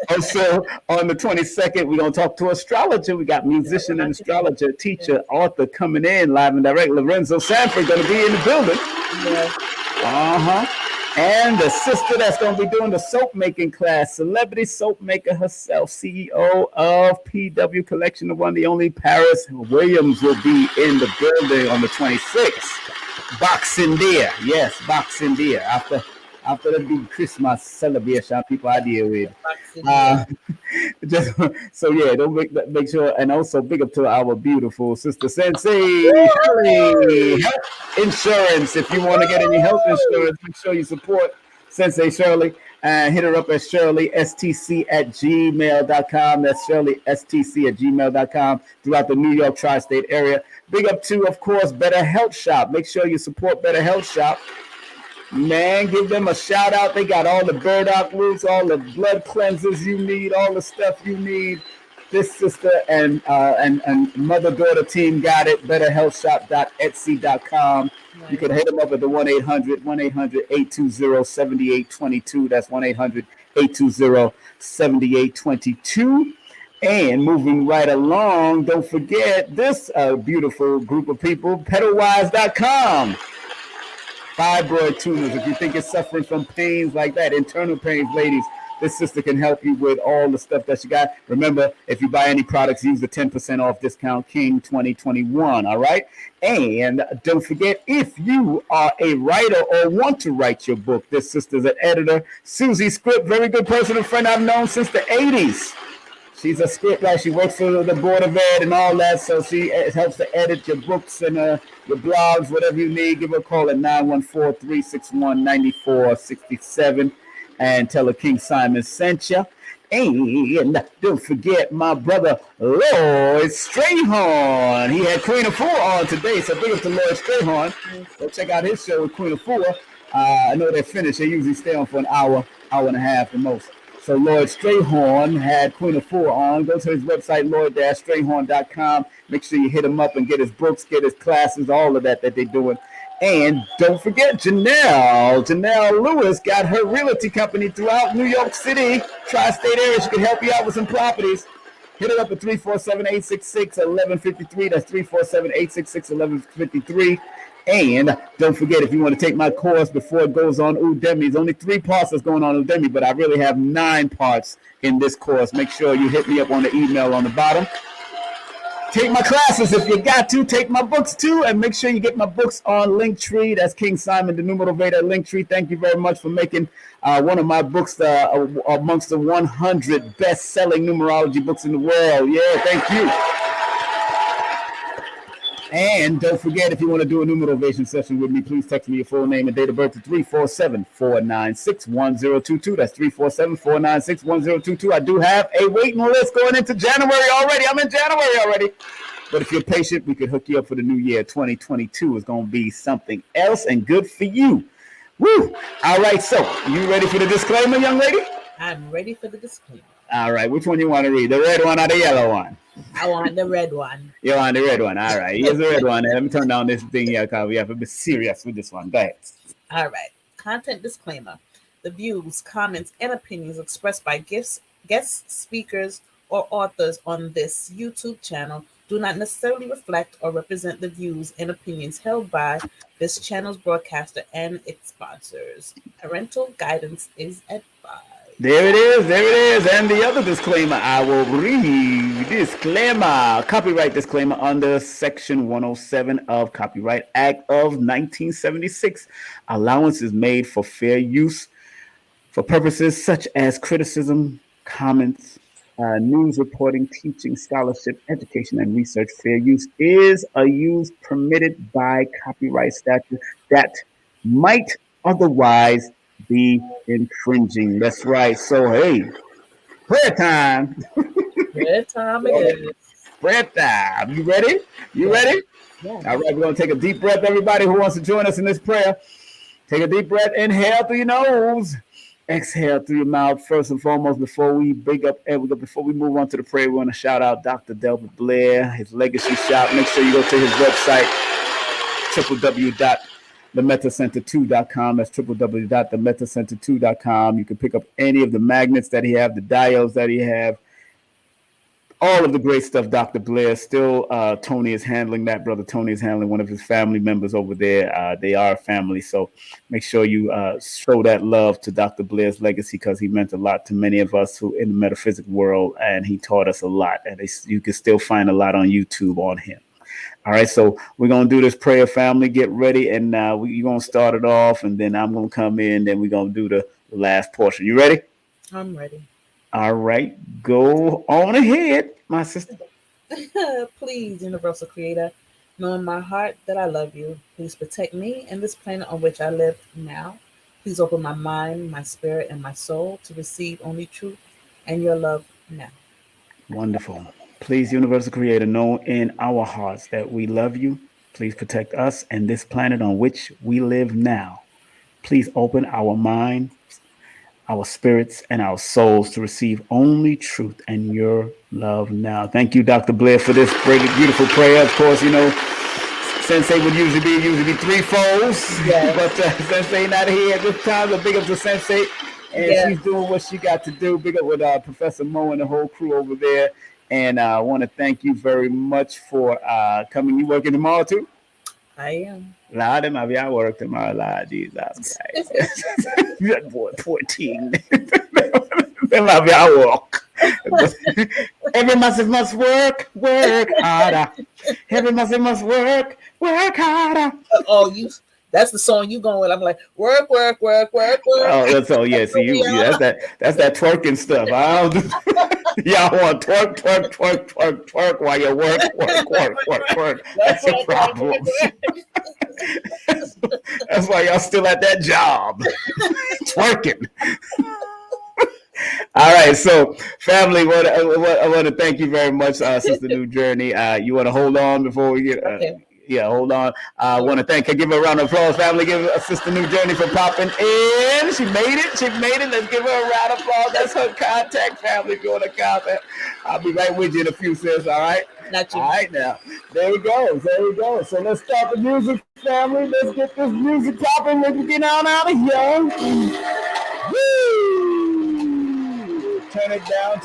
Also, on the 22nd, we're going to talk to astrologer. We got musician and astrologer, teacher, author coming in live and direct. Lorenzo Sanford going to be in the building. And the sister that's going to be doing the soap making class, celebrity soap maker herself, CEO of PW Collection, the one, the only, Paris Williams, will be in the building on the 26th. Boxing Day. Yes, Boxing Day. After the big Christmas celebration, people are deal with. Don't make sure, and also big up to our beautiful sister Sensei Sherly. Health insurance. If you want to get any health insurance, make sure you support Sensei Sherly and hit her up at sherlystc@gmail.com. That's sherlystc@gmail.com throughout the New York tri-state area. Big up to, of course, Better Health Shop. Make sure you support Better Health Shop. Man, give them a shout out. They got all the burdock roots, all the blood cleansers you need, all the stuff you need. This sister and mother-daughter team got it. BetterHealthShop.etsy.com. You can hit them up at the 1-800-820-7822. That's 1-800-820-7822. And moving right along, don't forget this beautiful group of people, pedalwise.com. Fibroid tumors. If you think you're suffering from pains like that, internal pains, ladies, this sister can help you with all the stuff that you got. Remember, if you buy any products, use the 10% off discount King 2021. All right. And don't forget, if you are a writer or want to write your book, this sister's an editor. Suzie Script, very good personal friend I've known since the 80s. She's a script writer. She works for the Board of Ed and all that. So she helps to edit your books and your blogs, whatever you need. Give her a call at 914-361-9467 and tell her King Simon sent you. And don't forget my brother Lloyd Strayhorn. He had Queen of Four on today. So big up to Lloyd Strayhorn. Go check out his show with Queen of Four. I know they're finished. They usually stay on for an hour and a half the most. So Lloyd Strayhorn had Queen of Four on. Go to his website, lloyd-strayhorn.com. Make sure you hit him up and get his books, get his classes, all of that they're doing. And don't forget Janelle Lewis got her realty company throughout New York City, tri-state area. She can help you out with some properties. Hit her up at 347-866-1153. That's 347-866-1153. And don't forget, if you want to take my course before it goes on Udemy, there's only 3 parts that's going on Udemy, but I really have 9 parts in this course. Make sure you hit me up on the email on the bottom. Take my classes if you got to. Take my books too, and make sure you get my books on Linktree. That's King Simon, the Numerovation Linktree. Thank you very much for making one of my books amongst the 100 best-selling numerology books in the world. Yeah, thank you. And don't forget, if you want to do a Numerovation session with me, please text me your full name and date of birth to 347-496-1022. That's 347-496-1022. I do have a waiting list going into January already. I'm in January already. But if you're patient, we could hook you up for the new year. 2022 is going to be something else and good for you. Woo! All right, so you ready for the disclaimer, young lady? I'm ready for the disclaimer. All right, which one you want to read? The red one or the yellow one? I want the red one. You want the red one? All right, here's the red one. Let me turn down this thing here because we have to be serious with this one. Go ahead. All right. Content disclaimer. The views, comments, and opinions expressed by guest speakers or authors on this YouTube channel do not necessarily reflect or represent the views and opinions held by this channel's broadcaster and its sponsors. Parental guidance is advised. There it is. There it is. And the other disclaimer I will read. Disclaimer. Copyright disclaimer under Section 107 of Copyright Act of 1976. Allowance is made for fair use for purposes such as criticism, comments, news reporting, teaching, scholarship, education, and research. Fair use is a use permitted by copyright statute that might otherwise be infringing. That's right. So, hey, prayer time. Prayer time it is. Prayer time. You ready? You ready? Yeah. All right, we're going to take a deep breath. Everybody who wants to join us in this prayer, take a deep breath. Inhale through your nose. Exhale through your mouth. First and foremost, before we move on to the prayer, we want to shout out Dr. Delbert Blair, his legacy shop. Make sure you go to his website, www.themetacenter2.com. That's www.themetacenter2.com. You can pick up any of the magnets that he have, the diodes that he have, all of the great stuff. Dr. Blair, still Tony is handling that. Brother Tony is handling one of his family members over there. They are family, so make sure you show that love to Dr. Blair's legacy, because he meant a lot to many of us who in the metaphysic world, and he taught us a lot. And you can still find a lot on YouTube on him. All right, so we're going to do this prayer, family. Get ready, and you're going to start it off, and then I'm going to come in, then we're going to do the last portion. You ready? I'm ready. All right, go on ahead, my sister. Please, Universal Creator, know in my heart that I love you. Please protect me and this planet on which I live now. Please open my mind, my spirit, and my soul to receive only truth and your love now. Wonderful. Please, Universal Creator, know in our hearts that we love you. Please protect us and this planet on which we live now. Please open our mind, our spirits, and our souls to receive only truth and your love now. Thank you, Dr. Blair, for this great, beautiful prayer. Of course, you know, Sensei would usually be three folds, yes. But Sensei not here at this time. So big up to Sensei, and she's doing what she got to do. Big up with Professor Mo and the whole crew over there. And I want to thank you very much for coming. You working tomorrow too? I am. Lord, I work tomorrow, Lord Jesus Christ. That boy, 14. I work. Every must work harder. Every must work harder. Oh, that's the song you going with. I'm like, work. Oh, that's yeah. See, that's that twerking stuff. Y'all want twerk while you work. That's the problem. That's why y'all still at that job, twerking. All right, so family, I want to thank you very much, Sister NuJurney. You want to hold on before we get. Okay. Yeah, hold on. I want to give her a round of applause, family. Give Sister NuJurney for popping in. She made it. Let's give her a round of applause. That's her contact, family. If you want to contact, I'll be right with you in a few, sis. All right? Not you. All right, now. There we go. So let's start the music, family. Let's get this music popping. Let's get on out of here. Woo! Turn it down.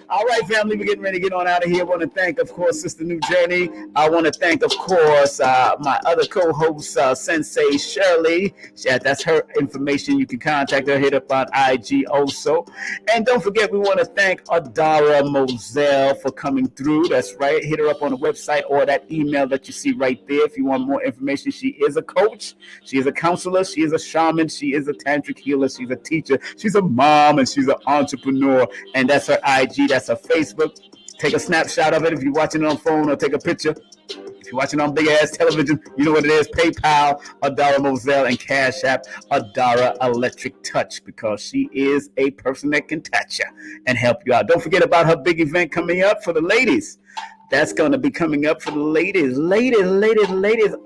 All right, family, we're getting ready to get on out of here. I want to thank, of course, Sister NuJurney. I want to thank, of course, my other co-host, Sensei Sherly. Yeah, that's her information. You can contact her, hit up on IG also. And don't forget, we want to thank ADARA Moselle for coming through. That's right. Hit her up on the website or that email that you see right there. If you want more information, she is a coach. She is a counselor. She is a shaman. She is a tantric healer. She's a teacher. She's a mom, and she's an entrepreneur. And that's her IG. That's her Facebook. Take a snapshot of it if you're watching it on phone, or take a picture. If you're watching on big ass television, you know what it is. PayPal, ADARA Moselle, and Cash App, ADARA Electric Touch, because she is a person that can touch you and help you out. Don't forget about her big event coming up for the ladies. That's going to be coming up for the ladies. Ladies,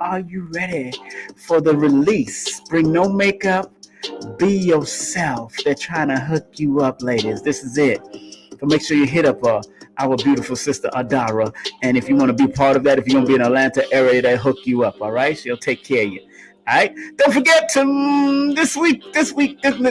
are you ready for the release? Bring no makeup. Be yourself. They're trying to hook you up, ladies. This is it. So make sure you hit up our beautiful sister Adara. And if you want to be part of that, if you're going to be in Atlanta area, they hook you up, all right? She'll take care of you. All right. Don't forget to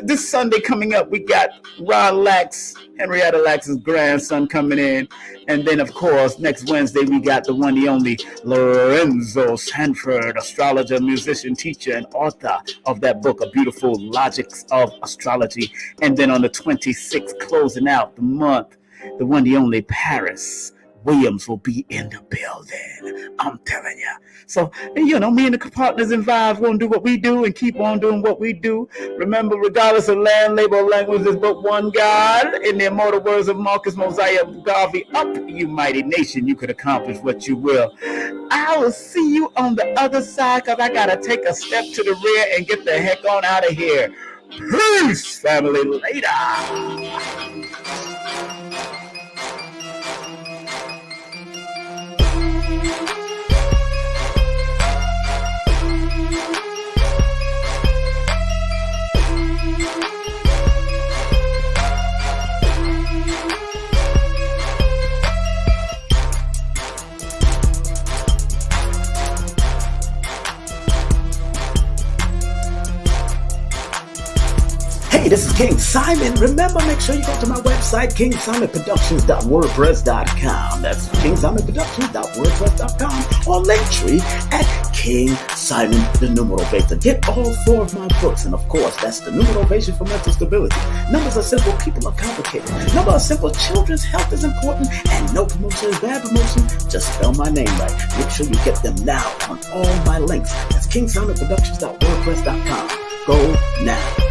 this Sunday coming up, we got Ron Lax, Henrietta Lax's grandson coming in. And then, of course, next Wednesday, we got the one, the only Lorenzo Sanford, astrologer, musician, teacher, and author of that book, A Beautiful Logics of Astrology. And then on the 26th, closing out the month, the one, the only Paris Williams will be in the building. I'm telling you. So, you know, me and the partners in Vibes going to do what we do and keep on doing what we do. Remember, regardless of land, labor, or language, there's but one God. In the immortal words of Marcus Mosiah Garvey, up, you mighty nation, you could accomplish what you will. I will see you on the other side, because I got to take a step to the rear and get the heck on out of here. Peace, family. Later. Hey, this is King Simon. Remember, make sure you go to my website, KingSimonPresents.wordpress.com. That's KingSimonPresents.wordpress.com, or Linktree at King Simon the Numerovation. Get all 4 of my books, and of course, that's the Numerovation for mental stability. Numbers are simple, people are complicated. Number are simple, children's health is important, and no promotion is bad promotion. Just spell my name right. Make sure you get them now on all my links. That's KingSimonPresents.wordpress.com. Go now.